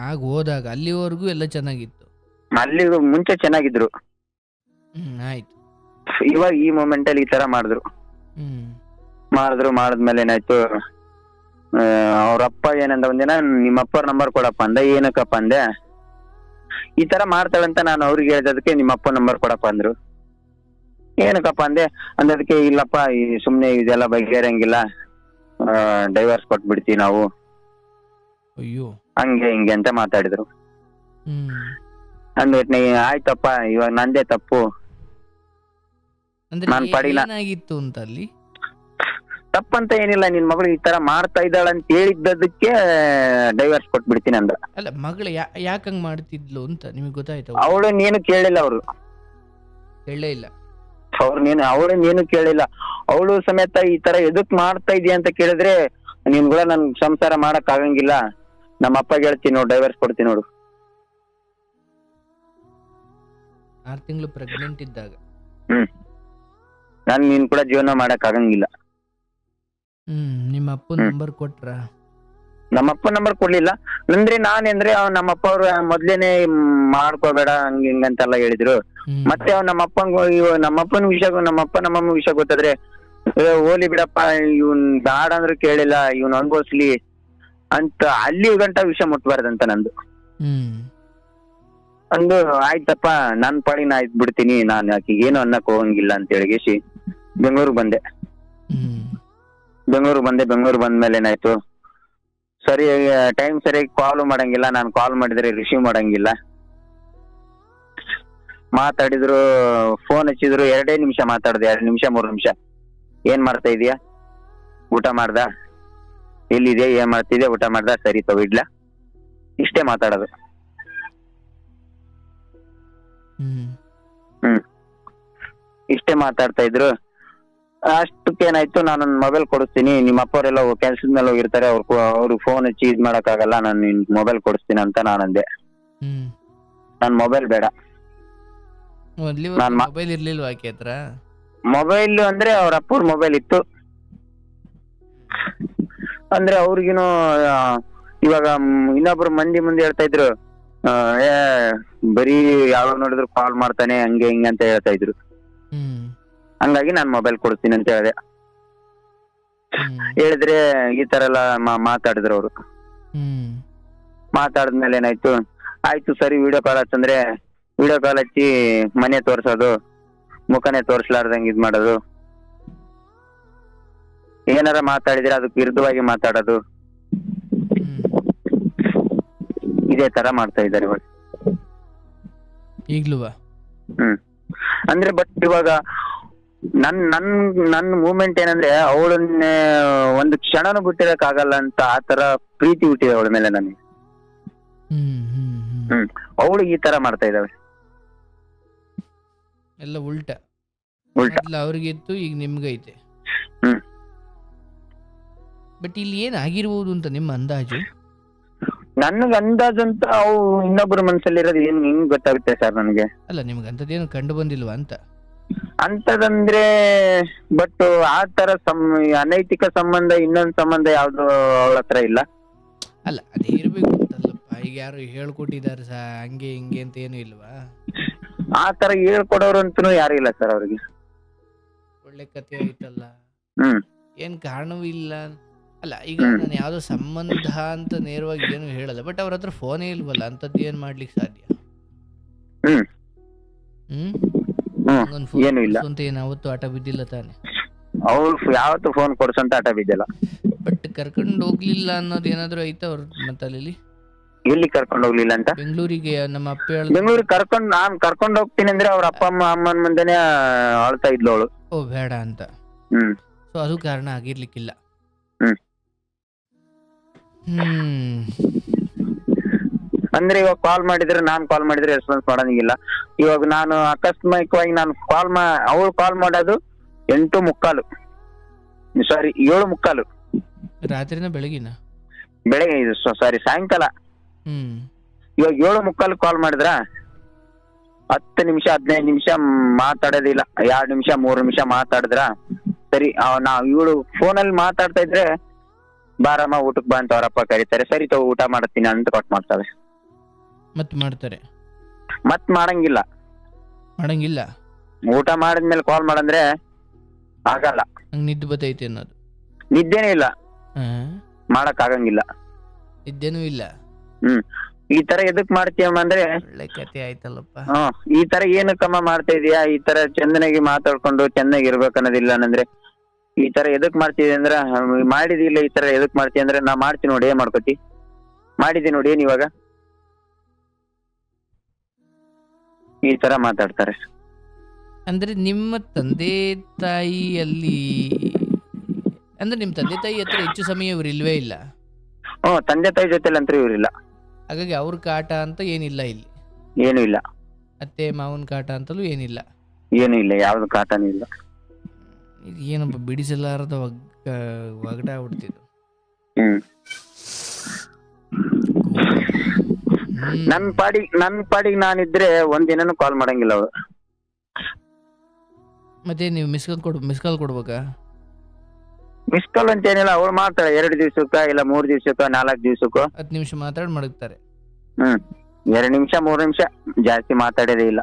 ಆಗ ಹೋದಾಗ ಅಲ್ಲಿವರೆಗೂ ಎಲ್ಲ ಚೆನ್ನಾಗಿತ್ತು? ಅಲ್ಲಿ ಮುಂಚೆ ಚೆನ್ನಾಗಿದ್ರು. ಆಯ್ತು. ಇವಾಗ ಈ ಮೂಮೆಂಟ್ ಅಲ್ಲಿ ಈ ತರ ಮಾಡಿದ್ರು. ಮಾಡಿದ್ಮೇಲೆ ಏನಾಯ್ತು, ಅವ್ರಪ್ಪ ಏನಂದ, ಒಂದಿನ ನಿಮ್ಮಪ್ಪ ನಂಬರ್ ಕೊಡಪ್ಪ ಅಂದ. ಏನಕ್ಕಪ್ಪ ಅಂದೆ, ಈ ತರ ಮಾಡ್ತಾಳಂತ ನಾನು ಅವ್ರಿಗೆ ಹೇಳಿದಕ್ಕೆ ನಿಮ್ಮಪ್ಪ ನಂಬರ್ ಕೊಡಪ್ಪ ಅಂದ್ರು. ಏನಕ್ಕಪ್ಪ ಅಂದೆ, ಅಂದದಕ್ಕೆ ಇಲ್ಲಪ್ಪ ಸುಮ್ನೆ ಇದೆಲ್ಲ ಬಗೆಹರಂಗಿಲ್ಲ, ಡೈವರ್ಸ್ ಕೊಟ್ಬಿಡ್ತೀವಿ ನಾವು, ಅಯ್ಯೋ ಹಂಗೆ ಹಿಂಗೆ ಅಂತ ಮಾತಾಡಿದ್ರು. ಅಂದ್ಬಿಟ್ಟು ಆಯ್ತಪ್ಪ ಇವಾಗ ನಂದೇ ತಪ್ಪು, ನಾನ್ ಪಡಿಲ್ಲ. ಏನಾಗಿತ್ತು ಅಂತ ಅಲ್ಲಿ? ತಪ್ಪಂತ ಏನಿಲ್ಲ, ನಿನ್ ಮಗಳು ಈ ತರ ಮಾಡ್ತಾ ಇದ್ದಾಳ ಅಂತ ಹೇಳಿದ್ದಕ್ಕೆ ಡೈವರ್ಸ್ ಕೊಟ್ಬಿಡ್ತೀನಿ ಅಂದ. ಅಲ್ಲ, ಮಗಳು ಯಾಕಂಗ್ ಮಾಡ್ತಿದ್ಲು ಅಂತ ನಿಮಗೆ ಗೊತ್ತಾಯ್ತು? ಅವಳು ನೀನು ಕೇಳಿಲ್ಲ, ಅವರು ಹೇಳೇ ಇಲ್ಲ. ಅವಳು ನೀನು ಕೇಳಿಲ್ಲ. ಅವಳು ಸಮೇತ ಈ ತರ ಎದಕ್ ಮಾಡ್ತಾ ಇದೀಯ ಅಂತ ಕೇಳಿದ್ರೆ, ನೀನ್ ಕೂಡ ನನ್ ಸಂಸಾರ ಮಾಡಕ್ ಆಗಂಗಿಲ್ಲ, ನಮ್ಮ ಅಪ್ಪಗೆ ಹೇಳ್ತೀನಿ ನೋಡು, ಡೈವರ್ಸ್ ಕೊಡ್ತೀನಿ ನೋಡು. 6 ತಿಂಗಳು ಪ್ರೆಗ್ನೆಂಟ್ ಇದ್ದಾಗ ನಾನ್ ನೀನ್ ಕೂಡ ಜೀವನ ಮಾಡಕ್ ಆಗಂಗಿಲ್ಲ. ನಿಮ್ಮ ಅಪ್ಪ ನಂಬರ್ ಕೊಟ್ರ? ನಮ್ಮಪ್ಪ ನಂಬರ್ ಕೊಡ್ಲಿಲ್ಲ. ಅಂದ್ರೆ ನಾನೇಂದ್ರೆ ನಮ್ಮಪ್ಪ ಅವ್ರು ಮೊದ್ಲೇನೆ ಮಾಡ್ಕೋಬೇಡ ಹಂಗ ಹಿಂಗಂತೆಲ್ಲ ಹೇಳಿದ್ರು. ಮತ್ತೆ ಅವ್ ನಮ್ಮಪ್ಪನ ವಿಷಯ, ನಮ್ಮಮ್ಮ ವಿಷಯ ಗೊತ್ತಾದ್ರೆ ಹೋಲಿ ಬಿಡಪ್ಪ, ಇವ್ನ್ ಬ್ಯಾಡ ಅಂದ್ರು ಕೇಳಿಲ್ಲ, ಇವ್ನ್ ಅನ್ಭವಿಸ್ಲಿ ಅಂತ ಅಲ್ಲಿ ಗಂಟ ವಿಷಯ ಮುಟ್ಬಾರ್ದಂತ ನಂದು. ಅಂದು ಆಯ್ತಪ್ಪ, ನನ್ ಪಾಡಿ ನಾ ಇದ್ ಬಿಡ್ತೀನಿ, ನಾನ್ ಆಕಿ ಏನು ಅನ್ನಕ್ ಹೋಗಂಗಿಲ್ಲ ಅಂತ ಹೇಳಿಸಿ ಬೆಂಗಳೂರು ಬಂದೆ. ಬೆಂಗಳೂರು ಬಂದ್ಮೇಲೆ ಏನಾಯ್ತು, ಸರಿ ಟೈಮ್ ಸರಿಯಾಗಿ ಕಾಲ್ ಮಾಡಂಗಿಲ್ಲ, ನಾನು ಕಾಲ್ ಮಾಡಿದ್ರೆ ರಿಸೀವ್ ಮಾಡಂಗಿಲ್ಲ. ಮಾತಾಡಿದ್ರು, ಫೋನ್ ಹಚ್ಚಿದ್ರು, 2 ನಿಮಿಷ ಮಾತಾಡ್ದೆ, 2 ನಿಮಿಷ 3 ನಿಮಿಷ. ಏನ್ ಮಾಡ್ತಾ ಇದೀಯಾ, ಊಟ ಮಾಡ್ದ, ಎಲ್ಲಿದೆ, ಏನ್ ಮಾಡ್ತಿದ್ಯಾ, ಊಟ ಮಾಡ್ದ, ಸರಿ ತಗೋ ಇಡ್ಲಾ, ಇಷ್ಟೇ ಮಾತಾಡೋದು. ಇಷ್ಟೇ ಮಾತಾಡ್ತಾ ಇದ್ರು. ಅಷ್ಟಕ್ಕೇನಾಯ್ತು, ನಾನೊಂದ್ ಮೊಬೈಲ್ ಕೊಡಿಸ್ತೀನಿ, ನಿಮ್ಮ ಅಪ್ಪವರೆಲ್ಲ ಕೆಲ್ಸದ ಮೇಲೆ ಹೋಗಿರ್ತಾರೆ, ಅವ್ರು ಫೋನ್ ಹಚ್ಚಿ ಇದ್ ಮಾಡಕ್ ಆಗಲ್ಲ, ನಾನು ನಿನ್ ಮೊಬೈಲ್ ಕೊಡಿಸ್ತೀನಿ ಅಂತ ನಾನಂದೆ. ನನ್ ಮೊಬೈಲ್ ಬೇಡ. ಮೊಬೈಲ್ ಇರ್ಲಿಲ್ವಾ ಆಕೆ ಹತ್ರ? ಮೊಬೈಲ್ ಅಂದ್ರೆ ಅವ್ರ ಅಪ್ಪವ್ರ ಮೊಬೈಲ್ ಇತ್ತು. ಅಂದ್ರೆ ಅವ್ರಿಗಿನ್ನು ಇವಾಗ ಇನ್ನೊಬ್ರು ಮಂದಿ ಹೇಳ್ತಾ ಇದ್ರು, ಬರೀ ಯಾವಾಗ ನೋಡಿದ್ರು ಕಾಲ್ ಮಾಡ್ತಾನೆ, ಹಂಗೆ ಹಿಂಗೆ ಅಂತ ಹೇಳ್ತಾ ಇದ್ರು. ಹಂಗಾಗಿ ನಾನ್ ಮೊಬೈಲ್ ಕೊಡ್ತೀನಿ ಅಂತ ಹೇಳಿದ್ರೆ ಈ ತರ ಎಲ್ಲ ಮಾತಾಡಿದ್ರು ಅವರು. ಮಾತಾಡಿದ್ಮೇಲೆ ಏನಾಯ್ತು, ಆಯ್ತು ಸರಿ ವಿಡಿಯೋ ಕಾಲ್ ಹಚ್ಚಂದ್ರೆ ವಿಡಿಯೋ ಕಾಲ್ ಹಚ್ಚಿ ಮನೆ ತೋರ್ಸೋದು, ಮುಖನೇ ತೋರ್ಸ್ಲಾರ್ದಂಗ್ ಇದ್ ಮಾಡೋದು, ಏನಾರ ಮಾತಾಡಿದ್ರೆ ಅದಕ್ಕೆ ವಿರುದ್ಧವಾಗಿ ಮಾತಾಡೋದು, ಇದೇ ತರ ಮಾಡ್ತಾ ಇದ್ದಾರೆ ಇವಾಗ. ಈಗ್ಲೂ ಅಂದ್ರೆ ಬಟ್ ಇವಾಗ ನನ್ ಮೂಮೆಂಟ್ ಏನಂದ್ರೆ, ಅವಳನ್ನ ಒಂದು ಕ್ಷಣನೂ ಬಿಟ್ಟಿರಕ್ ಆಗಲ್ಲ ಅಂತ ಆ ತರ ಪ್ರೀತಿ ಹುಟ್ಟಿದೆ ಅವಳ ಮೇಲೆ ನನಗೆ. ಅವಳು ಈ ತರ ಮಾಡ್ತಾ ಇದ್ದಾವೆ ಎಲ್ಲ ಉಲ್ಟಾ. ಅವ್ರಿಗಿತ್ತು, ಈಗ ನಿಮ್ಗೈತೆ. ಬಟ್ ಇಲ್ಲಿ ಏನ್ ಆಗಿರ್ಬೋದು ಅಂತ ನಿಮ್ಮ ಅಂದಾಜು? ನನ್ಗೆ ಅಂದಾಜು ಅಂತ ಅವು ಇನ್ನೊಬ್ಬರ ಮನಸ್ಸಲ್ಲಿರೋದು ಏನ್ ಹಿಂಗ್ ಗೊತ್ತಾಗುತ್ತೆ ಸರ್ ನನಗೆ. ಅಲ್ಲ, ನಿಮ್ಗೆ ಅಂತದೇನು ಕಂಡು ಬಂದಿಲ್ವಾ ಅಂತ? ಅಂತದಂದ್ರೆ ಬಟ್ ಆ ತರ ಅನೈತಿಕ ಸಂಬಂಧ, ಇನ್ನೊಂದ್ ಸಂಬಂಧ ಯಾವ್ದು ಅವಳ ಹತ್ರ ಇಲ್ಲ. ಅಲ್ಲ, ಅದೇ ಇರ್ಬೇಕು ಅಂತಲ್ಲಪ್ಪ. ಈಗ ಯಾರು ಹೇಳ್ಕೊಟ್ಟಿದ್ದಾರೆ ಹಂಗೆ ಹಿಂಗೆ ಅಂತ ಏನು ಇಲ್ವಾ? ಆ ತರ ಹೇಳ್ಕೊಡೋರು ಅಂತೂ ಯಾರು ಇಲ್ಲ ಸರ್ ಅವ್ರಿಗೆ. ಒಳ್ಳೆ ಕಥೆ ಆಯ್ತಲ್ಲ, ಏನ್ ಕಾರಣವೂ ಇಲ್ಲ. ಅಲ್ಲ, ಈಗ ನಾನು ಯಾವ್ದೋ ಸಂಬಂಧ ಅಂತ ನೇರವಾಗಿ ಏನು ಹೇಳಲ್ಲ, ಬಟ್ ಅವ್ರ ಹತ್ರ ಫೋನೇ ಇಲ್ವಲ್ಲ, ಅಂತದ್ದು ಏನ್ ಮಾಡ್ಲಿಕ್ಕೆ ಸಾಧ್ಯ? ಏನು ಇಲ್ಲ ಅಂತ ಏನ್ ಅವತ್ತು ಆಟ ಬಿದ್ದಿಲ್ಲ ತಾನೆ. ಅವ್ರು ಯಾವತ್ತು ಫೋನ್ ಕೊಡ್ಸಂತ ಆಟ ಬಿದ್ದಿಲ್ಲ. ಬಟ್ ಕರ್ಕೊಂಡು ಹೋಗ್ಲಿಲ್ಲ ಅನ್ನೋದು ಏನಾದ್ರು ಐತಾ ಅವ್ರ ಮತ್ತಲ್ಲಿ? ಎಲ್ಲಿ ಕರ್ಕೊಂಡು ಹೋಗ್ಲಿಲ್ಲ ಅಂತ? ಬೆಂಗಳೂರಿಗೆ ನಮ್ಮ ಅಪ್ಪ ಹೇಳ್ದ. ಬೆಂಗಳೂರಿಗೆ ನಾನ್ ಕರ್ಕೊಂಡು ಹೋಗ್ತೀನಿ ಅಂದ್ರೆ ಅವ್ರ ಅಪ್ಪ ಅಮ್ಮನ ಮುಂದೆನೆ ಅಳ್ತಾ ಇದ್ಲು ಅವಳು. ಓ ಬೇಡ ಅಂತ. ಸೊ ಅದು ಕಾರಣ ಆಗಿರ್ಲಿಕ್ಕಿಲ್ಲ. ಅಂದ್ರೆ ಇವಾಗ ಕಾಲ್ ಮಾಡಿದ್ರೆ ರೆಸ್ಪಾನ್ಸ್ ಮಾಡೋಂಗಿಲ್ಲ. ಇವಾಗ ನಾನು ಅಕಸ್ಮಾತ್ವಾಗಿ ಅವಳು ಕಾಲ್ ಮಾಡೋದು 8:45, ಸಾರಿ 7:45 ರಾತ್ರಿನ ಬೆಳಗಿನ ಬೆಳಗ್ಗೆ, ಸಾರಿ ಸಾಯಂಕಾಲ. ಇವಾಗ 7:45 ಕಾಲ್ ಮಾಡಿದ್ರ 10 ನಿಮಿಷ 15 ನಿಮಿಷ ಮಾತಾಡೋದಿಲ್ಲ, 2 ನಿಮಿಷ 3 ನಿಮಿಷ ಮಾತಾಡಿದ್ರ ಸರಿ. ಇವಳು ಫೋನಲ್ಲಿ ಮಾತಾಡ್ತಾ ಇದ್ರೆ ಬಾರಮ್ಮ ಊಟಕ್ಕೆ ಬಾ ಅಂತ ಅವರಪ್ಪ ಕರೀತಾರೆ. ಸರಿ ತಗೋ ಊಟ ಮಾಡತ್ತೀನಿ ಅಂತ ಕೊಟ್ಟು ಮಾಡ್ತಾಳೆ. ಮತ್ ಮಾಡ್ತಾರೆ? ಮತ್ ಮಾಡಂಗಿಲ್ಲ. ಊಟ ಮಾಡಿದ್ಮೇಲೆ ಕಾಲ್ ಮಾಡಂದ್ರೆ ಆಗಲ್ಲ. ನಿದ್ದೆ ಬತ್ತೈತಿ ಅನ್ನೋದು? ನಿದ್ದೆನೂ ಇಲ್ಲ, ಮಾಡಕ್ ಆಗಂಗಿಲ್ಲ. ನಿದ್ದೆನೂ ಇಲ್ಲ. ಈ ತರ ಎದಕ್ ಮಾಡ್ತೀಯಮ್ಮ ಅಂದ್ರೆ ಒಳ್ಳೆ ಕತೆ ಆಯ್ತಲ್ಲಪ್ಪ. ಈ ತರ ಏನಕ್ಕಮ್ಮ ಮಾಡ್ತಾ ಇದೀಯಾ, ಈ ತರ ಚಂದನಾಗಿ ಮಾತಾಡ್ಕೊಂಡು ಚೆನ್ನಾಗಿ ಇರ್ಬೇಕನ್ನೋದಿಲ್ಲ ಅಂದ್ರೆ ಈ ತರ ಎದಕ್ ಮಾಡ್ತಿದ್ಯ ಅಂದ್ರ ಮಾಡಿದಿಲ್ಲ. ಈ ತರ ಎದಕ್ ಮಾಡ್ತೀಯ ಅಂದ್ರೆ ನಾ ಮಾಡ್ತೀನಿ ನೋಡಿ, ಏನ್ ಮಾಡ್ಕೋತಿ, ಮಾಡಿದ್ದೀನಿ ನೋಡಿ ಏನ್ ಇವಾಗ, ಈ ತರ ಮಾತಾಡ್ತಾರೆ. ಅಂದ್ರೆ ನಿಮ್ಮ ತಂದೆ ತಾಯಿಯಲ್ಲಿ ಅಂದ್ರೆ ನಿಮ್ ತಂದೆ ತಾಯಿ ಹತ್ರ ಹೆಚ್ಚು ಸಮಯ ಇವ್ರು ಇಲ್ವೇ ಇಲ್ಲ? ತಂದೆ ತಾಯಿ ಜೊತೆಲಿ ಅಂತ ಇವ್ರಿಲ್ಲ. ಹಾಗಾಗಿ ಅವ್ರ ಕಾಟ ಅಂತ ಏನಿಲ್ಲ ಇಲ್ಲಿ? ಏನು ಇಲ್ಲ. ಅತ್ತೆ ಮಾವನ್ ಕಾಟ ಅಂತಲೂ ಏನಿಲ್ಲ? ಏನು ಇಲ್ಲ, ಯಾವ್ದು ಕಾಟನೂ ಇಲ್ಲ. ಏನಪ್ಪ ಬಿಡಿಸಲಾರದ ಒಗಟ ಆಗ್ಬಿಡ್ತಿದ್ದು. ನನ್ ಪಾಡಿಗೆ ನಾನಿದ್ರೆ ಒಂದಿನನೂ ಕಾಲ್ ಮಾಡಂಗಿಲ್ಲ ಅವ್ರು. ಮತ್ತೆ ನೀವು ಮಿಸ್ ಕಾಲ್ ಕೊಡ್ಬೇಕಾ? ಮಿಸ್ ಕಾಲ್ ಅಂತ ಏನಿಲ್ಲ, ಅವ್ರು ಮಾಡ್ತಾಳೆ 2 ದಿವ್ಸಕ್ಕ ಇಲ್ಲ 3 ದಿವ್ಸಕ್ಕ 4 ದಿವ್ಸಕ್ಕೂ 10 ನಿಮಿಷ ಮಾತಾಡಿ ಮಡಗ್ತಾರೆ. 2 ನಿಮಿಷ 3 ನಿಮಿಷ ಜಾಸ್ತಿ ಮಾತಾಡೋದೇ ಇಲ್ಲ.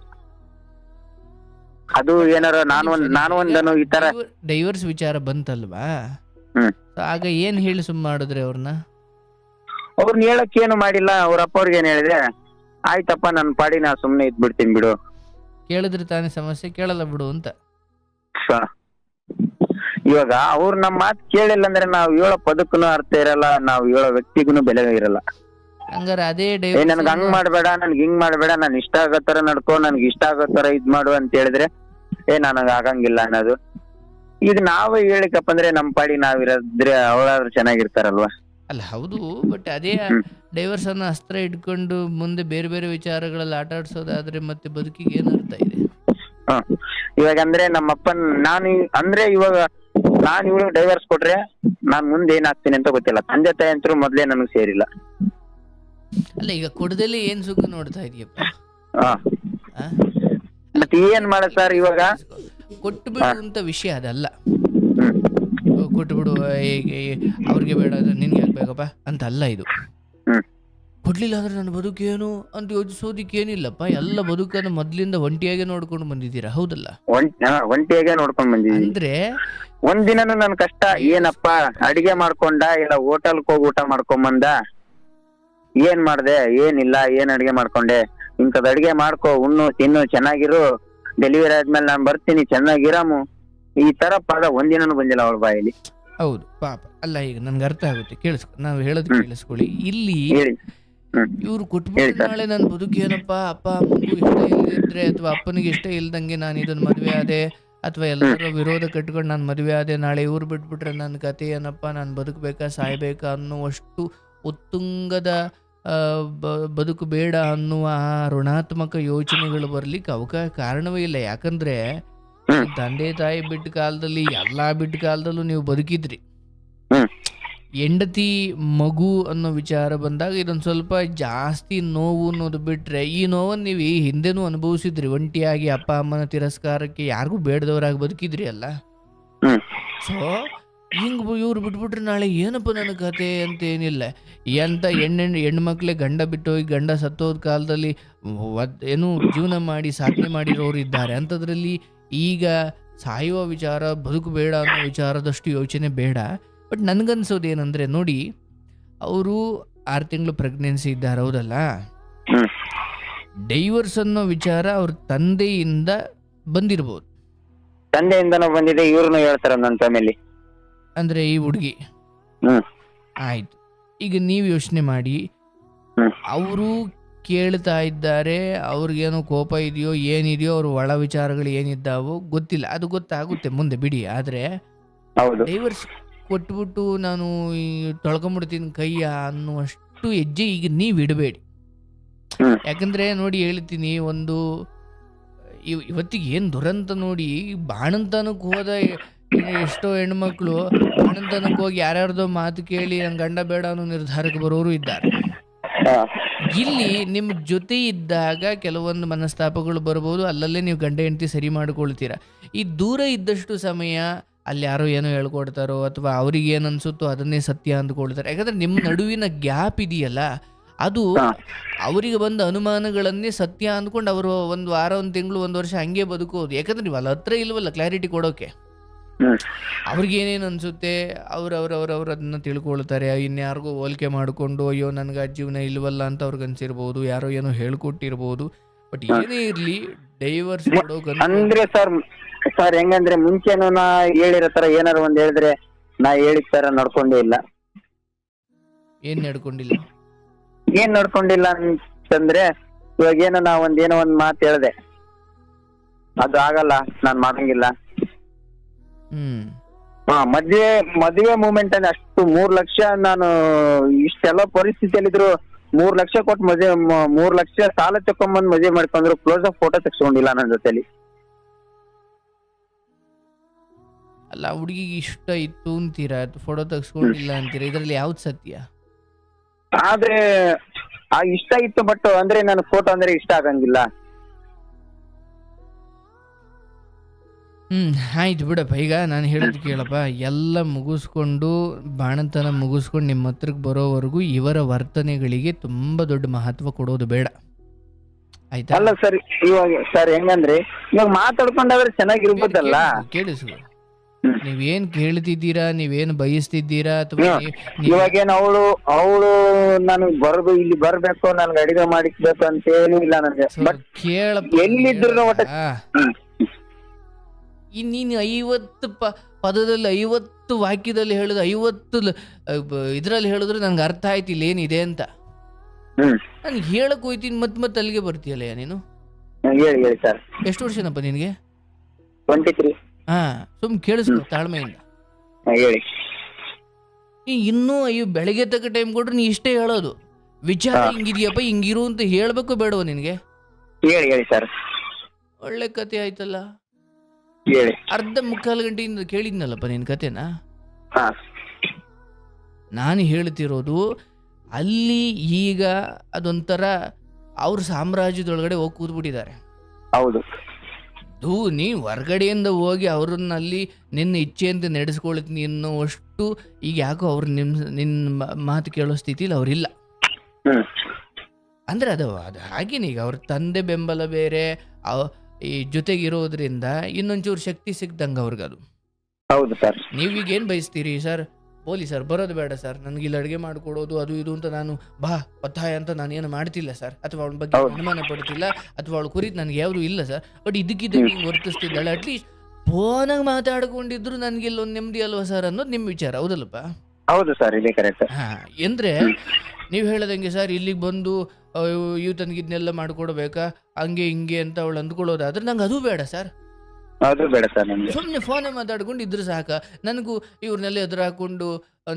ಅದು ಏನಾರ ನಾನು ಒಂದನು ಈ ತರ ಡೈವರ್ಸ್ ವಿಚಾರ ಬಂತಲ್ವಾ, ಆಗ ಏನ್ ಹೇಳಿ ಸುಮ್ಮ ಮಾಡಿದ್ರೆ ಅವ್ರನ್ನ ಹೇಳಕ್ ಏನು ಮಾಡಿಲ್ಲ. ಅವ್ರ ಅಪ್ಪ ಅವ್ರಿಗೆ ಏನ್ ಹೇಳಿದ್ರೆ, ಆಯ್ತಪ್ಪ ನನ್ ಪಾಡಿ ನಾ ಸುಮ್ನೆ ಇದ್ಬಿಡ್ತೀನಿ ಬಿಡು. ಕೇಳಿದ್ರೆ ತಾನೇ ಸಮಸ್ಯೆ, ಕೇಳಲ್ಲ ಬಿಡು ಅಂತ. ಇವಾಗ ಅವ್ರು ನಮ್ ಮಾತು ಕೇಳಿಲ್ಲ ಅಂದ್ರೆ ನಾವ್ ಹೇಳೋ ಪದಕ್ಕೂ ಅರ್ಥ ಇರಲ್ಲ, ನಾವ್ ಹೇಳೋ ವ್ಯಕ್ತಿಗೂ ಬೆಲೆ ಇರಲ್ಲ. ಹಂಗಾರೆ ಅದೇ ನನ್ಗೆ ಹಂಗ್ ಮಾಡ್ಬೇಡ, ನನ್ಗೆ ಹಿಂಗ್ ಮಾಡ್ಬೇಡ, ನನ್ ಇಷ್ಟ ಆಗೋ ತರ ನಡ್ಕೋ, ನನ್ಗೆ ಇಷ್ಟ ಆಗೋ ತರ ಇದ್ ಮಾಡು ಅಂತ ಹೇಳಿದ್ರೆ ನನಗ್ ಆಗಂಗಿಲ್ಲ ಅನ್ನೋದು. ಈಗ ನಾವೇ ಹೇಳಿಕಪ್ಪ ಅಂದ್ರೆ ನಮ್ ಪಾಡಿ ನಾವಿರೋದ್ರೆ ಅವಳಾದ್ರೂ ಚೆನ್ನಾಗಿರ್ತಾರಲ್ವಾ? ಅಲ್ಲ ಹೌದು, ಬಟ್ ಅದೇ ಡೈವರ್ಸ್ ಅನ್ನ ಅಸ್ತ್ರ ಇಟ್ಕೊಂಡು ಮುಂದೆ ಬೇರೆ ಬೇರೆ ವಿಚಾರಗಳಲ್ಲಿ ಆಟ ಆಡ್ಸೋದಾದ್ರೆ ಮತ್ತೆ ಬದುಕಿಗೆ ಏನ್ ಅರ್ಥ ಇದೆ? ಇವಾಗ ಅಂದ್ರೆ ನಮ್ಮಪ್ಪನ್ ನಾನು ಇವಳು ಡೈವರ್ಸ್ ಕೊಟ್ರೆ ನಾನ್ ಮುಂದೆ ಏನಾಗ್ತೀನಿ ಅಂತ ಗೊತ್ತಿಲ್ಲ. ತಂದೆ ತಾಯಿ ಅಂತೂ ಮೊದ್ಲೇ ನನಗ್ ಸೇರಿಲ್ಲ. ಅಲ್ಲ ಈಗ ಕೊಡದಲ್ಲಿ ಏನ್ ಸುಖ ನೋಡ್ತಾ ಇದೀಯಪ್ಪ? ಮತ್ತೆ ಏನ್ ಮಾಡ ಸರ್, ಇವಾಗ ಕೊಟ್ಟು ಬಿಡುವಂತ ವಿಷಯ ಅದಲ್ಲ. ಕೊಟ್ಟು ಬಿಡು, ಅವ್ರಿಗೆ ಬೇಡ ನಿನ್ಗೆ ಯಾಕೆ ಬೇಕಪ್ಪ ಅಂತ ಅಲ್ಲ ಇದು. ಕೊಡ್ಲಿಲ್ಲ ಅಂದ್ರೆ ನನ್ನ ಬದುಕೇನು ಅಂತ ಯೋಚಿಸೋದಿಕ್ ಏನಿಲ್ಲಪ್ಪ. ಎಲ್ಲ ಬದುಕನ್ನು ಮೊದ್ಲಿಂದ ಒಂಟಿಯಾಗೆ ನೋಡ್ಕೊಂಡು ಬಂದಿದ್ದೀರಾ, ಹೌದಲ್ಲ? ಒಂಟಿಯಾಗೆ ನೋಡ್ಕೊಂಡ್ ಬಂದಿದ್ದೀವಿ ಅಂದ್ರೆ ಒಂದಿನನು ನನ್ ಕಷ್ಟ ಏನಪ್ಪ, ಅಡಿಗೆ ಮಾಡ್ಕೊಂಡ ಇಲ್ಲ ಹೋಟೆಲ್ಗೆ ಹೋಗಿ ಊಟ ಮಾಡ್ಕೊಂಬಂದ, ಏನ್ ಮಾಡ್ದೆ, ಏನಿಲ್ಲ, ಏನ್ ಅಡಿಗೆ ಮಾಡ್ಕೊಂಡೆ, ಇಂಥದ್ ಅಡಿಗೆ ಮಾಡ್ಕೊ, ಉಣ್ಣು ತಿನ್ನು, ಚೆನ್ನಾಗಿರು, ಡೆಲಿವರಿ ಆದ್ಮೇಲೆ ನಾನ್ ಬರ್ತೀನಿ, ಚೆನ್ನಾಗಿರಾಮು, ಈ ತರ ಪದ ಒಂದಿನನು ಬಂದಿಲ್ಲ ಅವಳ ಬಾಯಲ್ಲಿ. ಹೌದು ಪಾಪ. ಅಲ್ಲ ಈಗ ನನ್ಗೆ ಅರ್ಥ ಆಗುತ್ತೆ, ನಾವು ಹೇಳೋದು ಕೇಳಿಸ್ಕೊಳ್ಳಿ. ಇಲ್ಲಿ ಇವ್ರು ಕೊಟ್ಬಿಟ್ಟು ನಾಳೆ ನನ್ನ ಬದುಕೇನಪ್ಪ, ಅಪ್ಪ ಅಮ್ಮನಿಗೂ ಇಷ್ಟ ಇಲ್ಲದಿದ್ರೆ ಅಥವಾ ಅಪ್ಪನಿಗೆ ಇಷ್ಟ ಇಲ್ದಂಗೆ ನಾನು ಇದನ್ನ ಮದ್ವೆ ಆದೆ ಅಥವಾ ಎಲ್ಲರೂ ವಿರೋಧ ಕಟ್ಕೊಂಡು ನಾನು ಮದುವೆ ಆದೆ, ನಾಳೆ ಇವ್ರು ಬಿಟ್ಬಿಟ್ರೆ ನನ್ನ ಕತೆ ಏನಪ್ಪ, ನಾನು ಬದುಕಬೇಕಾ ಸಾಯ್ಬೇಕಾ ಅನ್ನುವಷ್ಟು ಉತ್ತುಂಗದ ಬದುಕು ಬೇಡ ಅನ್ನುವ ಋಣಾತ್ಮಕ ಯೋಚನೆಗಳು ಬರ್ಲಿಕ್ಕೆ ಕಾರಣವೇ ಇಲ್ಲ. ಯಾಕಂದ್ರೆ ತಂದೆ ತಾಯಿ ಬಿಟ್ಟ ಕಾಲದಲ್ಲಿ ಎಲ್ಲಾ ಬಿಟ್ಟ ಕಾಲದಲ್ಲೂ ನೀವು ಬದುಕಿದ್ರಿ. ಹೆಂಡತಿ ಮಗು ಅನ್ನೋ ವಿಚಾರ ಬಂದಾಗ ಇದೊಂದು ಸ್ವಲ್ಪ ಜಾಸ್ತಿ ನೋವು ಅನ್ನೋದು ಬಿಟ್ರೆ, ಈ ನೋವನ್ನು ನೀವು ಹಿಂದೆನೂ ಅನುಭವಿಸಿದ್ರಿ. ಒಂಟಿಯಾಗಿ ಅಪ್ಪ ಅಮ್ಮನ ತಿರಸ್ಕಾರಕ್ಕೆ ಯಾರಿಗೂ ಬೇಡದವರಾಗಿ ಬದುಕಿದ್ರಿ ಅಲ್ಲ. ಸೊ ಹಿಂಗ್ ಇವ್ರು ಬಿಟ್ಬಿಟ್ರೆ ನಾಳೆ ಏನಪ್ಪ ನನ್ನ ಕತೆ ಅಂತ ಏನಿಲ್ಲ. ಎಂತ ಹೆಣ್ಮಕ್ಳೇ ಗಂಡ ಬಿಟ್ಟು ಹೋಗಿ ಗಂಡ ಸತ್ತೋದ ಕಾಲದಲ್ಲಿ ಏನು ಜೀವನ ಮಾಡಿ ಸಾಧನೆ ಮಾಡಿರೋರು ಇದ್ದಾರೆ. ಅಂಥದ್ರಲ್ಲಿ ಈಗ ಸಾಯುವ ವಿಚಾರ, ಬದುಕು ಬೇಡ ಅನ್ನೋ ವಿಚಾರದಷ್ಟು ಯೋಚನೆ ಬೇಡ. ಬಟ್ ನನ್ಗನ್ಸೋದು ಏನಂದ್ರೆ, ನೋಡಿ ಅವರು 6 ತಿಂಗಳು ಪ್ರೆಗ್ನೆನ್ಸಿ ಇದ್ದಾರೆ, ಹೌದಲ್ಲ? ಡೈವರ್ಸ್ ಅನ್ನೋ ವಿಚಾರ ಅವ್ರ ತಂದೆಯಿಂದ ಬಂದಿರ್ಬೋದು. ತಂದೆಯಿಂದನೂ ಬಂದಿದೆ, ಇವ್ರನ್ನು ಹೇಳ್ತಾರ ನನ್ನ ಫ್ಯಾಮಿಲಿ. ಅಂದ್ರೆ ಈ ಹುಡುಗಿ. ಆಯ್ತು, ಈಗ ನೀವು ಯೋಚನೆ ಮಾಡಿ, ಅವರು ಕೇಳ್ತಾ ಇದ್ದಾರೆ, ಅವ್ರಿಗೇನೋ ಕೋಪ ಇದೆಯೋ ಏನಿದೆಯೋ, ಅವ್ರ ಒಳ ವಿಚಾರಗಳು ಏನಿದ್ದಾವೋ ಗೊತ್ತಿಲ್ಲ, ಅದು ಗೊತ್ತಾಗುತ್ತೆ ಮುಂದೆ ಬಿಡಿ. ಆದ್ರೆ ಡೈವರ್ಸ್ ಕೊಟ್ಬಿಟ್ಟು ನಾನು ತೊಳ್ಕೊಂಬಿಡ್ತೀನಿ ಕೈಯ ಅನ್ನುವಷ್ಟು ಹೆಜ್ಜೆ ಈಗ ನೀವು ಇಡಬೇಡಿ. ಯಾಕಂದ್ರೆ ನೋಡಿ ಹೇಳ್ತೀನಿ, ಒಂದು ಇವತ್ತಿಗೆ ಏನ್ ದುರಂತ ನೋಡಿ, ಬಾಣಂತನಕ್ಕೆ ಹೋದ ಎಷ್ಟೋ ಹೆಣ್ಮಕ್ಳು ಬಾಣಂತನಕ್ಕೆ ಹೋಗಿ ಯಾರ್ಯಾರ್ದೋ ಮಾತು ಕೇಳಿ ನನ್ ಗಂಡ ಬೇಡ ಅನ್ನೋ ನಿರ್ಧಾರಕ್ಕೆ ಬರೋರು ಇದ್ದಾರೆ. ಇಲ್ಲಿ ನಿಮ್ಮ ಜೊತೆ ಇದ್ದಾಗ ಕೆಲವೊಂದು ಮನಸ್ತಾಪಗಳು ಬರ್ಬೋದು, ಅಲ್ಲಲ್ಲೇ ನೀವು ಗಂಡ ಹೆಂಡತಿ ಸರಿ ಮಾಡ್ಕೊಳ್ತೀರಾ. ಈ ದೂರ ಇದ್ದಷ್ಟು ಸಮಯ ಅಲ್ಲಿ ಯಾರೋ ಏನೋ ಹೇಳ್ಕೊಡ್ತಾರೋ ಅಥವಾ ಅವ್ರಿಗೆ ಏನು ಅನ್ಸುತ್ತೋ ಅದನ್ನೇ ಸತ್ಯ ಅಂದ್ಕೊಳ್ತಾರೆ. ಯಾಕಂದ್ರೆ ನಿಮ್ಮ ನಡುವಿನ ಗ್ಯಾಪ್ ಇದೆಯಲ್ಲ, ಅದು ಅವರಿಗೆ ಬಂದ ಅನುಮಾನಗಳನ್ನೇ ಸತ್ಯ ಅಂದ್ಕೊಂಡು ಅವರು ಒಂದು ವಾರ, ಒಂದು ತಿಂಗಳು, ಒಂದು ವರ್ಷ ಹಂಗೆ ಬದುಕೋದು. ಯಾಕಂದ್ರೆ ನೀವು ಅಲ್ಲಿ ಹತ್ರ ಇಲ್ವಲ್ಲ ಕ್ಲಾರಿಟಿ ಕೊಡೋಕೆ. ಅವ್ರಿಗೆ ಏನೇನು ಅನ್ಸುತ್ತೆ ಅವ್ರು ಅದನ್ನ ತಿಳ್ಕೊಳ್ತಾರೆ. ಇನ್ಯಾರಿಗೂ ಹೋಲಿಕೆ ಮಾಡಿಕೊಂಡು ಅಯ್ಯೋ ನನ್ಗೆ ಆ ಜೀವನ ಇಲ್ವಲ್ಲ ಅಂತ ಅವ್ರಿಗೆ ಅನ್ಸಿರ್ಬೋದು, ಯಾರೋ ಏನೋ ಹೇಳ್ಕೊಟ್ಟಿರ್ಬೋದು. ಬಟ್ ಏನೇ ಇರ್ಲಿ, ಡೈವರ್ಸ್ ಅಂದ್ರೆ ಸರ್ ಹೆಂಗಂದ್ರೆ ಮುಂಚೆನೂ ನಾ ಹೇಳಿರೋ ತರ ಏನಾರು ಒಂದ್ ಹೇಳಿದ್ರೆ ನಾ ಹೇಳಿದ ತರ ನಡ್ಕೊಂಡೇ ಇಲ್ಲ. ಏನ್ ನಡ್ಕೊಂಡಿಲ್ಲ ಅಂತಂದ್ರೆ, ಇವಾಗ ಏನೋ ನಾ ಏನೋ ಒಂದ್ ಮಾತು ಹೇಳ್ದೆ, ಅದು ಆಗಲ್ಲ, ನಾನ್ ಮಾಡಂಗಿಲ್ಲ. ಮದುವೆ ಮೂಮೆಂಟ್ ಅಲ್ಲಿ ಅಷ್ಟು 3 ಲಕ್ಷ, ನಾನು ಇಷ್ಟೆಲ್ಲ ಪರಿಸ್ಥಿತಿಯಲ್ಲಿದ್ರು 3 ಲಕ್ಷ ಕೊಟ್ಟು 3 ಲಕ್ಷ ಸಾಲ ತಕೊಂಬಂದ್ ಮದುವೆ ಮಾಡ್ಕೊಂಡ್ರು, ಕ್ಲೋಸ್ ಅಪ್ ಫೋಟೋ ತೆಗ್ಸ್ಕೊಂಡಿಲ್ಲ ನನ್ನ ಜೊತೆಲಿ. ಅಲ್ಲ, ಹುಡುಗಿಗೆ ಇಷ್ಟ ಇತ್ತು ಅಂತೀರಾ, ಫೋಟೋ ತೆಗ್ಸ್ಕೊಂಡಿಲ್ಲ ಅಂತೀರಾ, ಇದ್ರಲ್ಲಿ ಯಾವ್ದು ಸತ್ಯ? ಆದ್ರೆ ಆ ಇಷ್ಟ ಇತ್ತು, ಬಟ್ ಅಂದ್ರೆ ನಾನು ಫೋಟೋ ಅಂದ್ರೆ ಇಷ್ಟ ಆಗಂಗಿಲ್ಲ. ಆಯ್ತು ಬಿಡಪ್ಪ. ಈಗ ನಾನು ಹೇಳೋದು ಕೇಳಪ್ಪ, ಎಲ್ಲ ಮುಗಿಸ್ಕೊಂಡು ಬಾಣಂತನ ಮುಗಿಸ್ಕೊಂಡು ನಿಮ್ಮ ಹತ್ರಕ್ಕೆ ಬರೋವರೆಗೂ ಇವರ ವರ್ತನೆಗಳಿಗೆ ತುಂಬಾ ದೊಡ್ಡ ಮಹತ್ವ ಕೊಡೋದು ಬೇಡ, ಆಯ್ತಾ? ಅಲ್ಲ ಸರ್, ಇವಾಗ ಸರ್ ಹೆಂಗಂದ್ರೆ ಇವಾಗ ಮಾತಾಡ್ಕೊಂಡಾದ್ರೆ ಚೆನ್ನಾಗಿರ್ಬೋದಲ್ಲ. ಕೇಳಿಸು, ನೀವೇನ್ ಕೇಳ್ತಿದ್ದೀರಾ, ನೀವೇನ್ ಬಯಸ್ತಿದ್ದೀರಾ, ಅಥವಾ ಇವಾಗೇನು ಅವಳು ನನಗ್ ಇಲ್ಲಿ ಬರ್ಬೇಕು, ನನ್ಗೆ ಅಡಿಗೆ ಮಾಡಿಸ್ಬೇಕು ಅಂತ ಏನೂ ಇಲ್ಲ ನನಗೆ. ಕೇಳಪ್ಪ, ಎಲ್ಲಿದ್ರು ನೀನು 50 ಪದದಲ್ಲಿ 50 ವಾಕ್ಯದಲ್ಲಿ ಹೇಳಿದ್ರೆ 50 ಇದ್ರಲ್ಲಿ ಹೇಳಿದ್ರೆ ನನ್ಗೆ ಅರ್ಥ ಆಯ್ತು ಇಲ್ಲಿ ಏನಿದೆ ಅಂತ. ನನ್ಗೆ ಹೇಳಕ್ ಹೋಯ್ತೀನಿ, ಮತ್ತೆ ಅಲ್ಲಿಗೆ ಬರ್ತೀಯಲ್ಲ ನೀನು. ಎಷ್ಟು ವರ್ಷನಪ್ಪ ನಿನ್ಗೆ? 23. ಕೇಳಿಸ್ಕೊ ತಾಳ್ಮೆಯಿಂದ. ಇನ್ನೂ ಬೆಳಗ್ಗೆ ತಕ್ಕ ಟೈಮ್ ಕೊಟ್ರೆ ನೀ ಇಷ್ಟೇ ಹೇಳೋದು, ವಿಚಾರ ಹಿಂಗಿದ್ಯಪ್ಪ, ಹಿಂಗಿರು ಅಂತ ಹೇಳ್ಬೇಕು ಬೇಡವ ನಿನ್ಗೆ? ಹೇಳಿ ಸರ್. ಒಳ್ಳೆ ಕತೆ ಆಯ್ತಲ್ಲ. ಅರ್ಧ ಮುಕ್ಕಾಲು ಗಂಟೆಯಿಂದ ಕೇಳಿದ್ನಲ್ಲಪ್ಪ ನಿನ್ ಕತೆನಾ. ನಾನು ಹೇಳ್ತಿರೋದು, ಅಲ್ಲಿ ಈಗ ಅದೊಂಥರ ಅವ್ರ ಸಾಮ್ರಾಜ್ಯದೊಳಗಡೆ ಹೋಗಿ ಕೂತ್ಬಿಟ್ಟಿದ್ದಾರೆ. ಹೌದು. ನೀ ಹೊರ್ಗಡೆಯಿಂದ ಹೋಗಿ ಅವ್ರನ್ನಲ್ಲಿ ನಿನ್ನ ಇಚ್ಛೆಯಂತೆ ನಡೆಸ್ಕೊಳ್ತೀನಿ ಅನ್ನೋವಷ್ಟು ಈಗ ಯಾಕೋ ಅವ್ರು ನಿನ್ನ ಮಾತು ಕೇಳೋ ಸ್ಥಿತಿಲಿ ಅವ್ರಿಲ್ಲ. ಅಂದ್ರೆ ಅದು ಹಾಗೇನೆ. ಈಗ ಅವ್ರ ತಂದೆ ಬೆಂಬಲ ಬೇರೆ, ಈ ಜೊತೆಗಿರೋದ್ರಿಂದ ಇನ್ನೊಂಚೂರು ಶಕ್ತಿ ಸಿಕ್ದಂಗೆ ಅವ್ರಿಗದು. ಹೌದು ಸರ್. ನೀವೀಗ ಏನ್ ಬಯಸ್ತೀರಿ? ಸರ್ ಬೋಲಿ ಸರ್, ಬರೋದು ಬೇಡ ಸರ್, ನನಗೆ ಇಲ್ಲಿ ಅಡುಗೆ ಮಾಡಿಕೊಡೋದು ಅದು ಇದು ಅಂತ ನಾನು ಒತ್ತಾಯ ಅಂತ ನಾನೇನು ಮಾಡ್ತಿಲ್ಲ ಸರ್, ಅಥವಾ ಅವಳ ಬಗ್ಗೆ ಅನುಮಾನ ಪಡ್ತಿಲ್ಲ, ಅಥವಾ ಅವಳು ಕುರಿತು ನನಗೆ ಯಾವುದು ಇಲ್ಲ ಸರ್. ಬಟ್ ಇದಕ್ಕಿದ್ದಂಗೆ ಹಿಂಗೆ ವರ್ತಿಸ್ತಿದ್ದಾಳೆ, ಅಟ್ಲೀಸ್ಟ್ ಫೋನಾಗ ಮಾತಾಡ್ಕೊಂಡಿದ್ರು ನನಗೆ ಇಲ್ಲೊಂದು ನೆಮ್ಮದಿ ಅಲ್ವಾ ಸರ್ ಅನ್ನೋದು ನಿಮ್ಮ ವಿಚಾರ, ಹೌದಲ್ಲಪ್ಪ? ಹೌದು ಸರ್, ಇದೇ ಕರೆಕ್ಟ್. ಅಂದ್ರೆ ನೀವು ಹೇಳದಂಗೆ ಸರ್ ಇಲ್ಲಿಗೆ ಬಂದು ತನಗಿದ್ನೆಲ್ಲ ಮಾಡ್ಕೊಡ್ಬೇಕಾ ಹಂಗೆ ಹಿಂಗೆ ಅಂತ ಅವಳು ಅಂದ್ಕೊಳ್ಳೋದಾದ್ರೆ ನಂಗೆ ಅದು ಬೇಡ ಸರ್. ಅದು ಬೇಡ ಸರ್. ಸುಮ್ಮನೆ ಫೋನೇ ಮಾತಾಡ್ಕೊಂಡು ಇದ್ರೆ ಸಾಕ. ನನಗೂ ಇವ್ರನ್ನೆಲ್ಲ ಎದುರು ಹಾಕೊಂಡು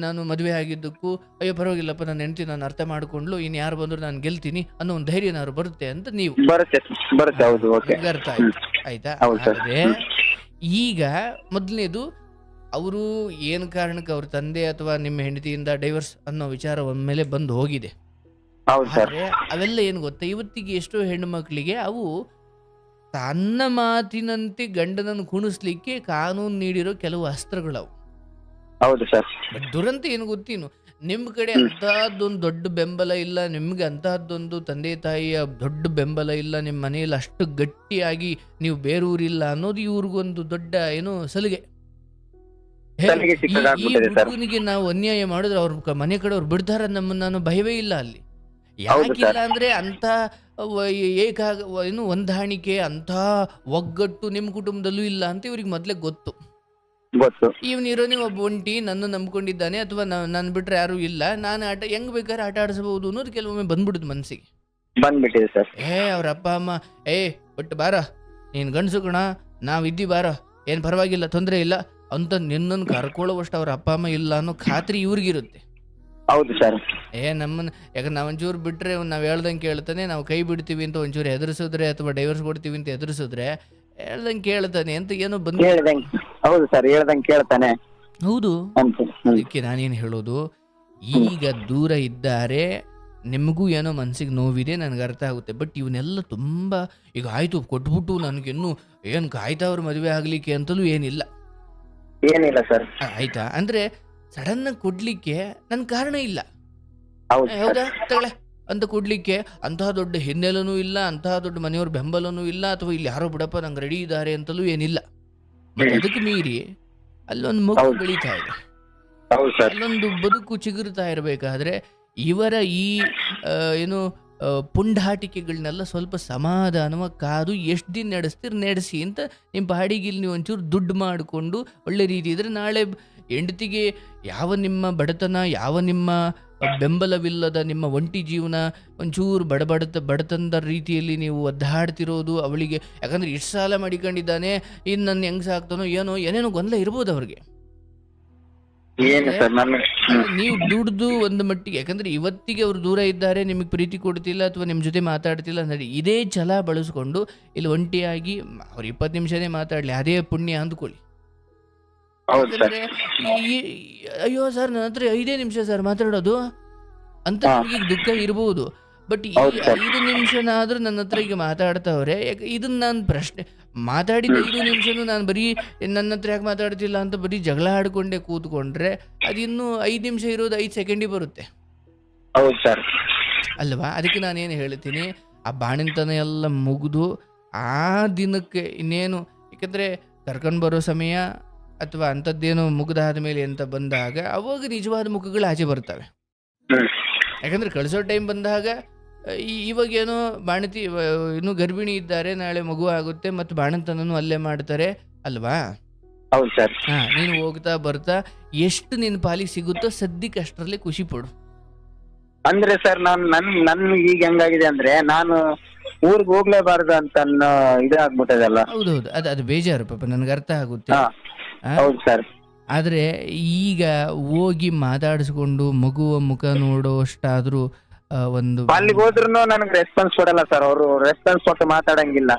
ನಾನು ಮದುವೆ ಆಗಿದ್ದಕ್ಕೂ ಅಯ್ಯೋ ಪರವಾಗಿಲ್ಲಪ್ಪ, ನನ್ನ ಹೆಂಡತಿ ನಾನು ಅರ್ಥ ಮಾಡ್ಕೊಂಡ್ಲು, ಇನ್ನು ಯಾರು ಬಂದ್ರು ನಾನು ಗೆಲ್ತೀನಿ ಅನ್ನೋ ಒಂದು ಧೈರ್ಯನಾದ್ರು ಬರುತ್ತೆ ಅಂತ ನೀವು ಅರ್ಥ ಆಯ್ತಾ? ಆದ್ರೆ ಈಗ ಮೊದಲನೇದು, ಅವರು ಏನು ಕಾರಣಕ್ಕೆ ಅವ್ರ ತಂದೆ ಅಥವಾ ನಿಮ್ಮ ಹೆಂಡತಿಯಿಂದ ಡೈವರ್ಸ್ ಅನ್ನೋ ವಿಚಾರ ಒಮ್ಮೆಲೆ ಬಂದು ಹೋಗಿದೆ. ಆದ್ರೆ ಅವೆಲ್ಲ ಏನು ಗೊತ್ತಾ, ಇವತ್ತಿಗೆ ಎಷ್ಟೋ ಹೆಣ್ಣು ಮಕ್ಕಳಿಗೆ ಅವು ತನ್ನ ಮಾತಿನಂತೆ ಗಂಡನನ್ನು ಕುಣಿಸ್ಲಿಕ್ಕೆ ಕಾನೂನು ನೀಡಿರೋ ಕೆಲವು ಅಸ್ತ್ರಗಳವು. ಹೌದು ಸರ್. ದುರಂತ ಏನು ಗೊತ್ತೇನು, ನಿಮ್ಮ ಕಡೆ ಅಂತಹದ್ದೊಂದು ದೊಡ್ಡ ಬೆಂಬಲ ಇಲ್ಲ, ನಿಮ್ಗೆ ಅಂತಹದ್ದೊಂದು ತಂದೆ ತಾಯಿಯ ದೊಡ್ಡ ಬೆಂಬಲ ಇಲ್ಲ, ನಿಮ್ಮ ಮನೆಯಲ್ಲಿ ಅಷ್ಟು ಗಟ್ಟಿಯಾಗಿ ನೀವು ಬೇರೂರಿಲ್ಲ ಅನ್ನೋದು ಇವ್ರಿಗೊಂದು ದೊಡ್ಡ ಏನು ಸಲಿಗೆ. ಈ ಹುಡುಗನಿಗೆ ನಾವು ಅನ್ಯಾಯ ಮಾಡಿದ್ರೆ ಅವ್ರ ಮನೆ ಕಡೆ ಅವ್ರು ಬಿಡ್ತಾರ ನಮ್ಮನ್ನ, ನಾನು ಭಯವೇ ಇಲ್ಲ ಅಲ್ಲಿ. ಯಾಕಿಲ್ಲ ಅಂದ್ರೆ ಅಂತ ಏನು ಹೊಂದಾಣಿಕೆ ಅಂತ ಒಗ್ಗಟ್ಟು ನಿಮ್ಮ ಕುಟುಂಬದಲ್ಲೂ ಇಲ್ಲ ಅಂತ ಇವ್ರಿಗೆ ಮೊದ್ಲೇ ಗೊತ್ತು. ಇವನಿರೋನೇ ಒಬ್ಬ ಒಂಟಿ, ನನ್ನ ನಂಬ್ಕೊಂಡಿದ್ದಾನೆ, ಅಥವಾ ನಾನು ಬಿಟ್ರೆ ಯಾರು ಇಲ್ಲ, ನಾನು ಹೆಂಗ್ ಬೇಕಾದ್ರೆ ಆಟ ಆಡಿಸಬಹುದು ಅನ್ನೋದು ಕೆಲವೊಮ್ಮೆ ಬಂದ್ಬಿಡುದು ಮನಸ್ಸಿಗೆ. ಬಂದ್ಬಿಟ್ಟಿದೆ ಸರ್. ಅವ್ರ ಅಪ್ಪ ಅಮ್ಮ ಬಿಟ್ಟು ಬಾರ, ನೀನ್ ಗಂಡಸು ಕಣ, ನಾವಿದ್ದಿ ಬಾರ, ಏನ್ ಪರವಾಗಿಲ್ಲ, ತೊಂದರೆ ಇಲ್ಲ ಅಂತ ನಿನ್ನನ್ನು ಕರ್ಕೊಳ್ಳೋವಷ್ಟು ಅವ್ರ ಅಪ್ಪ ಅಮ್ಮ ಇಲ್ಲ ಅನ್ನೋ ಖಾತ್ರಿ ಇವ್ರಿಗಿರುತ್ತೆ. ಹೌದು ಸರ್. ನಮ್ಮನ್ನ ಯಾಕಂದ್ರೆ ನಾವ್ ಒಂಚೂರು ಬಿಟ್ರೆ ನಾವ್ ಹೇಳ್ದಂಗೆ ಕೇಳ್ತಾನೆ, ನಾವು ಕೈ ಬಿಡ್ತೀವಿ ಅಂತ ಒಂಚೂರು ಎದುರಿಸಿದ್ರೆ ಅಥವಾ ಡೈವರ್ಸ್ ಕೊಡ್ತೀವಿ ಅಂತ ಎದುರಿಸಿದ್ರೆ ಹೇಳ್ದಂಗೆ ಕೇಳ್ತಾನೆ ಅಂತ ಏನೋ ಬಂದು. ಹೌದು ಸರ್, ಹೇಳ್ದಂಗೆ ಕೇಳ್ತಾನೆ. ಹೌದು, ಅದಕ್ಕೆ ನಾನೇನು ಹೇಳೋದು, ಈಗ ದೂರ ಇದ್ದಾರೆ, ನಿಮಗೂ ಏನೋ ಮನ್ಸಿಗೆ ನೋವಿದೆ, ನನಗೆ ಅರ್ಥ ಆಗುತ್ತೆ. ಬಟ್ ಇವನ್ನೆಲ್ಲ ತುಂಬ ಈಗ ಆಯ್ತು ಕೊಟ್ಬಿಟ್ಟು ನನಗಿನ್ನೂ ಏನು ಕಾಯ್ತಾವ್ರ ಮದುವೆ ಆಗ್ಲಿಕ್ಕೆ ಅಂತಲೂ ಏನಿಲ್ಲ ಸರ್. ಆಯ್ತಾ, ಅಂದ್ರೆ ಸಡನ್ ಆಗಿ ಕೊಡ್ಲಿಕ್ಕೆ ನನ್ ಕಾರಣ ಇಲ್ಲ. ಹೌದಾ, ತಗೊಳ್ಳೆ ಅಂತ ಕೊಡ್ಲಿಕ್ಕೆ ಅಂತಹ ದೊಡ್ಡ ಹಿನ್ನೆಲೆನೂ ಇಲ್ಲ, ಅಂತಹ ದೊಡ್ಡ ಮನೆಯವ್ರ ಬೆಂಬಲನೂ ಇಲ್ಲ, ಅಥವಾ ಇಲ್ಲಿ ಯಾರೋ ಬಿಡಪ್ಪ ನಂಗೆ ರೆಡಿ ಇದ್ದಾರೆ ಅಂತಲೂ ಏನಿಲ್ಲ. ಬಟ್ ಅದಕ್ಕೆ ಮೀರಿ ಅಲ್ಲೊಂದು ಮಗು ಬೆಳೀತಾ ಇದೆ, ಅಲ್ಲೊಂದು ಬದುಕು ಚಿಗುರ್ತಾ ಇರಬೇಕಾದ್ರೆ ಇವರ ಈ ಏನು ಪುಂಡಾಟಿಕೆಗಳನ್ನೆಲ್ಲ ಸ್ವಲ್ಪ ಸಮಾಧಾನವಾಗಿ ಕಾದು ಎಷ್ಟು ದಿನ ನಡೆಸಿ ಅಂತ ನಿಮ್ಮ ಪಾಡಿಗೆ ಇಲ್ಲಿ ನೀವು ಒಂಚೂರು ದುಡ್ಡು ಮಾಡಿಕೊಂಡು ಒಳ್ಳೆ ರೀತಿ ಇದ್ರೆ ನಾಳೆ ಹೆಂಡತಿಗೆ ಯಾವ ನಿಮ್ಮ ಬಡತನ, ಯಾವ ನಿಮ್ಮ ಬೆಂಬಲವಿಲ್ಲದ ನಿಮ್ಮ ಒಂಟಿ ಜೀವನ, ಒಂಚೂರು ಬಡತನದ ರೀತಿಯಲ್ಲಿ ನೀವು ಒದ್ದಾಡ್ತಿರೋದು ಅವಳಿಗೆ, ಯಾಕಂದ್ರೆ ಇಷ್ಟು ಸಾಲ ಮಾಡಿಕೊಂಡಿದ್ದಾನೆ, ಇನ್ನು ನನ್ನ ಹೆಂಗ್ ಸಾಕ್ತಾನೋ ಏನೇನೋ ಗೊಂದಲ ಇರ್ಬೋದು ಅವ್ರಿಗೆ. ನೀವು ದುಡ್ದು ಒಂದು ಮಟ್ಟಿಗೆ, ಯಾಕಂದ್ರೆ ಇವತ್ತಿಗೆ ಅವ್ರು ದೂರ ಇದ್ದಾರೆ, ನಿಮಗೆ ಪ್ರೀತಿ ಕೊಡ್ತಿಲ್ಲ ಅಥವಾ ನಿಮ್ಮ ಜೊತೆ ಮಾತಾಡ್ತಿಲ್ಲ ನೋಡಿ, ಇದೇ ಛಲ ಬಳಸ್ಕೊಂಡು ಇಲ್ಲಿ ಒಂಟಿಯಾಗಿ ಅವ್ರು 20 ನಿಮಿಷನೇ ಮಾತಾಡ್ಲಿ, ಅದೇ ಪುಣ್ಯ ಅಂದ್ಕೊಳ್ಳಿ. ಅಯ್ಯೋ ಸರ್ ನನ್ನ ಹತ್ರ 5 ನಿಮಿಷ ಸರ್ ಮಾತಾಡೋದು ಅಂತ ನಿಮಗೆ ದುಃಖ ಇರಬಹುದು. ಬಟ್ ಈ 5 ನಿಮಿಷನಾದ್ರೂ ನನ್ನ ಹತ್ರ ಈಗ ಮಾತಾಡ್ತಾವ್ರೆ, ಇದನ್ನ ನಾನು ಪ್ರಶ್ನೆ ಮಾತಾಡಿದ 5 ನಿಮಿಷನೂ ನಾನು ಬರೀ ನನ್ನ ಹತ್ರ ಯಾಕೆ ಮಾತಾಡ್ತಿಲ್ಲ ಅಂತ ಬರೀ ಜಗಳ ಆಡ್ಕೊಂಡೆ ಕೂತ್ಕೊಂಡ್ರೆ ಅದಿನ್ನೂ 5 ನಿಮಿಷ ಇರೋದು 5 ಸೆಕೆಂಡಿಗೆ ಬರುತ್ತೆ ಅಲ್ವಾ? ಅದಕ್ಕೆ ನಾನೇನು ಹೇಳ್ತೀನಿ, ಆ ಬಾಣಿತನ ಎಲ್ಲ ಮುಗಿದು ಆ ದಿನಕ್ಕೆ ಇನ್ನೇನು, ಯಾಕಂದ್ರೆ ಕರ್ಕೊಂಡು ಬರೋ ಸಮಯ ಅಥವಾ ಅಂಥದ್ದೇನೋ ಮುಗ್ದಾದ ಮೇಲೆ ಅಂತ ಬಂದಾಗ ಅವಾಗ ನಿಜವಾದ ಮುಖಗಳು ಆಚೆ ಬರ್ತವೆ. ಯಾಕಂದ್ರೆ ಕಳಿಸೋ ಟೈಮ್ ಬಂದಾಗ ಇವಾಗೇನೋ ಬಾಣತಿ ಇನ್ನೂ ಗರ್ಭಿಣಿ ಇದ್ದಾರೆ, ನಾಳೆ ಮಗು ಆಗುತ್ತೆ, ಮತ್ತು ಬಾಣಂತನೂ ಅಲ್ಲೇ ಮಾಡ್ತಾರೆ ಅಲ್ವಾ? ನೀನು ಹೋಗ್ತಾ ಬರ್ತಾ ಎಷ್ಟು ನಿನ್ನ ಪಾಲಿಗೆ ಸಿಗುತ್ತೋ ಸದ್ಯಕ್ಕೆ ಅಷ್ಟರಲ್ಲಿ ಖುಷಿ ಪಡು. ಅಂದ್ರೆ ಸರ್ ನನ್ ಈಗ ಹೆಂಗಾಗಿದೆ ಅಂದ್ರೆ ನಾನು ಊರ್ಗ್ ಹೋಗ್ಲೇಬಾರ್ದು ಅಂತ ಇದಾಗ್ಬಿಟ್ಟದಲ್ಲ. ಹೌದೌದು, ಅದು ಬೇಜಾರು ಪಾಪ, ನನ್ಗೆ ಅರ್ಥ ಆಗುತ್ತೆ. ಆದ್ರೆ ಈಗ ಹೋಗಿ ಮಾತಾಡಿಸ್ಕೊಂಡು ಮಗುವ ಮುಖ ನೋಡೋಷ್ಟಾದ್ರೂ ಒಂದು ಅಲ್ಲಿಗೆ ಹೋದ್ರು ನನಗೆ ರೆಸ್ಪಾನ್ಸ್ ಕೊಡಲ್ಲ ಸರ್, ಅವರು ರೆಸ್ಪಾನ್ಸ್ ಕೊಟ್ಟು ಮಾತಾಡಂಗಿಲ್ಲ,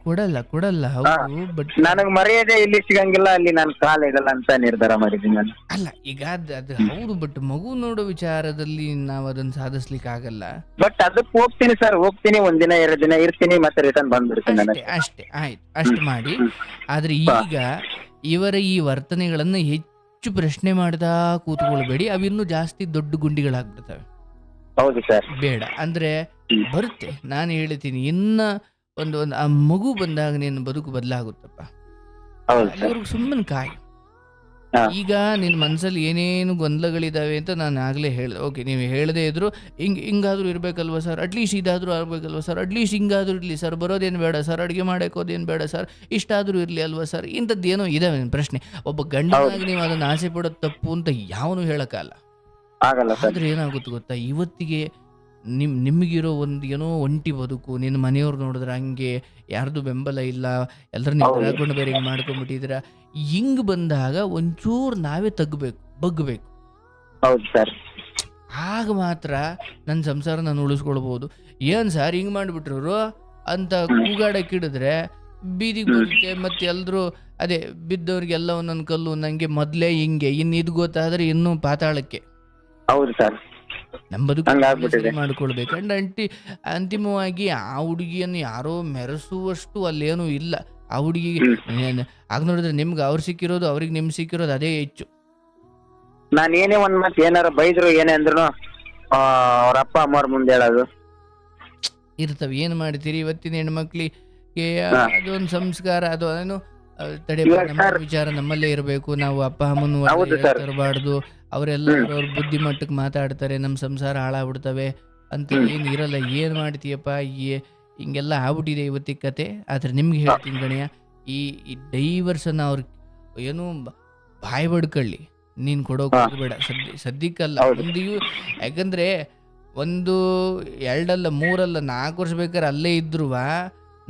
ಕೊಡಲ್ಲ. ಹೌದು, ಬಟ್ ನನಗೆ ಮರ್ಯಾದೆ ಇಲ್ಲಿ ಸಿಗಂಗಿಲ್ಲ, ಅಲ್ಲಿ ನಾನು ಕಾಲ ಇಡಲ್ಲ ಅಂತ ನಿರ್ಧಾರ ಮಾಡಿದ್ದೀನಿ ನಾನು. ಅಲ್ಲ ಈಗ ಅದು ಹೌದು, ಬಟ್ ಮಗು ನೋಡೋ ವಿಚಾರದಲ್ಲಿ ನಾವು ಅದನ್ನ ಸಾಧಿಸ್ಲಿಕ್ಕೆ ಆಗಲ್ಲ. ಬಟ್ ಅದಕ್ಕೆ ಹೋಗ್ತೀನಿ ಸರ್, ಹೋಗ್ತೀನಿ, 1 ದಿನ 2 ದಿನ ಇರ್ತೀನಿ, ಮತ್ತೆ ರಿಟರ್ನ್ ಬಂದ್ಬಿಡ್ತೀನಿ. ಅಷ್ಟೇ ಆಯ್ತು, ಅಷ್ಟು ಮಾಡಿ. ಆದ್ರೆ ಈಗ ಇವರ ಈ ವರ್ತನೆಗಳನ್ನ ಹೆಚ್ಚು ಪ್ರಶ್ನೆ ಮಾಡ್ತಾ ಕೂತ್ಕೊಳ್ಬೇಡಿ, ಅವಿನ್ನೂ ಜಾಸ್ತಿ ದೊಡ್ಡ ಗುಂಡಿಗಳಾಗ್ಬಿಡ್ತವೆ. ಹೌದು ಸರ್, ಬೇಡ. ಅಂದ್ರೆ ಬರುತ್ತೆ, ನಾನು ಹೇಳ್ತೀನಿ, ಇನ್ನ ಒಂದು ಆ ಮಗು ಬಂದಾಗ ನಿನ್ನ ಬದುಕು ಬದಲಾಗುತ್ತಪ್ಪ. ಇವ್ರಿಗೆ ಸುಮ್ಮನೆ ಕಾಯಿ. ಈಗ ನಿನ್ನ ಮನಸ್ಸಲ್ಲಿ ಏನೇನು ಗೊಂದಲಗಳಿದಾವೆ ಅಂತ ನಾನು ಆಗ್ಲೇ ಹೇಳಿದೆ. ಓಕೆ, ನೀವು ಹೇಳದೇ ಇದ್ರು ಹಿಂಗಾದ್ರೂ ಇರ್ಬೇಕಲ್ವ ಸರ್, ಅಟ್ಲೀಸ್ಟ್ ಇದಾದ್ರೂ ಆಗ್ಬೇಕಲ್ವ ಸರ್, ಅಟ್ಲೀಸ್ಟ್ ಹಿಂಗಾದ್ರೂ ಇರ್ಲಿ ಸರ್, ಬರೋದೇನು ಬೇಡ ಸರ್, ಅಡುಗೆ ಮಾಡೋಕೋದೇನು ಬೇಡ ಸರ್, ಇಷ್ಟಾದ್ರೂ ಇರ್ಲಿ ಅಲ್ವಾ ಸರ್, ಇಂಥದ್ದೇನೋ ಇದಾವೆ ಪ್ರಶ್ನೆ. ಒಬ್ಬ ಗಂಡನಾಗಿ ನೀವು ಅದನ್ನ ಆಸೆ ಪಡೋದು ತಪ್ಪು ಅಂತ ಯಾವನು ಹೇಳಕ್ಕಾಗಲ್ಲ. ಆದ್ರೆ ಏನಾಗುತ್ತೆ ಗೊತ್ತಾ, ಇವತ್ತಿಗೆ ನಿಮಗಿರೋ ಒಂದು ಏನೋ ಒಂಟಿ ಬದುಕು, ನಿನ್ನ ಮನೆಯವ್ರು ನೋಡಿದ್ರೆ ಹಂಗೆ ಯಾರ್ದು ಬೆಂಬಲ ಇಲ್ಲ, ಎಲ್ಲರೂ ನೀವು ಹಾಕೊಂಡು ಬೇರೆ ಹಿಂಗೆ ಮಾಡ್ಕೊಂಡ್ಬಿಟ್ಟಿದ್ದೀರ, ಹಿಂಗ್ ಬಂದಾಗ ಒಂಚೂರು ನಾವೇ ಬಗ್ಗಬೇಕು. ಹೌದು ಸರ್, ಆಗ ಮಾತ್ರ ನನ್ನ ಸಂಸಾರ ನಾನು ಉಳಿಸ್ಕೊಳ್ಬಹುದು. ಏನ್ ಸರ್ ಹಿಂಗ್ ಮಾಡ್ಬಿಟ್ರು ಅಂತ ಕೂಗಾಡಕ್ಕಿಡಿದ್ರೆ ಬೀದಿಗೆ ಬರುತ್ತೆ, ಮತ್ತೆ ಎಲ್ರು ಅದೇ ಬಿದ್ದವ್ರಿಗೆಲ್ಲ ಒಂದೊಂದು ಕಲ್ಲು ನಂಗೆ ಮೊದ್ಲೇ ಹಿಂಗೆ, ಇನ್ನು ಇದು ಗೊತ್ತಾದ್ರೆ ಇನ್ನೂ ಪಾತಾಳಕ್ಕೆ. ಹೌದು ಸರ್, ನಮ್ಮ ಬದುಕು ಮಾಡ್ಕೊಳ್ಬೇಕು. ಅಂಡ್ ಅಂತಿಮವಾಗಿ ಆ ಹುಡುಗಿಯನ್ನು ಯಾರೋ ಮೆರೆಸುವಷ್ಟು ಅಲ್ಲೇನೂ ಇಲ್ಲ. ಆ ಹುಡುಗಿಗೆ ಆಗ ನೋಡಿದ್ರೆ ನಿಮ್ಗೆ ಅವ್ರು ಸಿಕ್ಕಿರೋದು, ಅವ್ರಿಗೆ ನಿಮ್ಗೆ ಸಿಕ್ಕಿರೋದು ಅದೇ ಹೆಚ್ಚು. ನಾನು ಏನೇ ಒಂದ್ ಮಾತು ಏನಾರ ಬೈದ್ರು ಏನೇ ಅಂದ್ರು ಅವ್ರ ಅಪ್ಪ ಅಮ್ಮವ್ರ ಮುಂದೆ ಹೇಳೋದು ಇರ್ತವೆ. ಏನ್ ಮಾಡ್ತೀರಿ, ಇವತ್ತಿನ ಹೆಣ್ಮಕ್ಳಿಗೆ ಅದೊಂದು ಸಂಸ್ಕಾರ, ಅದು ಏನು ತಡೆ, ನಮ್ಮ ವಿಚಾರ ನಮ್ಮಲ್ಲೇ ಇರಬೇಕು, ನಾವು ಅಪ್ಪ ಅಮ್ಮನ ತರಬಾರ್ದು, ಅವರೆಲ್ಲ ಅವ್ರ ಬುದ್ಧಿ ಮಟ್ಟಕ್ಕೆ ಮಾತಾಡ್ತಾರೆ, ನಮ್ಮ ಸಂಸಾರ ಹಾಳಾಗ್ಬಿಡ್ತವೆ ಅಂತ ಏನು ಇರಲ್ಲ. ಏನು ಮಾಡ್ತೀಯಪ್ಪ, ಹಿಂಗೆಲ್ಲ ಆಗ್ಬಿಟ್ಟಿದೆ ಇವತ್ತಿನ ಕತೆ. ಆದರೆ ನಿಮ್ಗೆ ಹೇಳ್ತೀನಿ ಗಣಯ್ಯ, ಈ ಡೈವರ್ಸನ್ನು ಅವ್ರು ಏನು ಬಾಯಿ ಬಡ್ಕೊಳ್ಳಿ, ನೀನು ಕೊಡೋಕೆ ಹೋಗಬೇಡ ಸದ್ಯಕ್ಕಲ್ಲ, ಮುಂದೆಯೂ. ಯಾಕಂದರೆ ಒಂದು 2 ಅಲ್ಲ 3 ಅಲ್ಲ 4 ವರ್ಷ ಬೇಕಾದ್ರೆ ಅಲ್ಲೇ ಇದ್ರೂ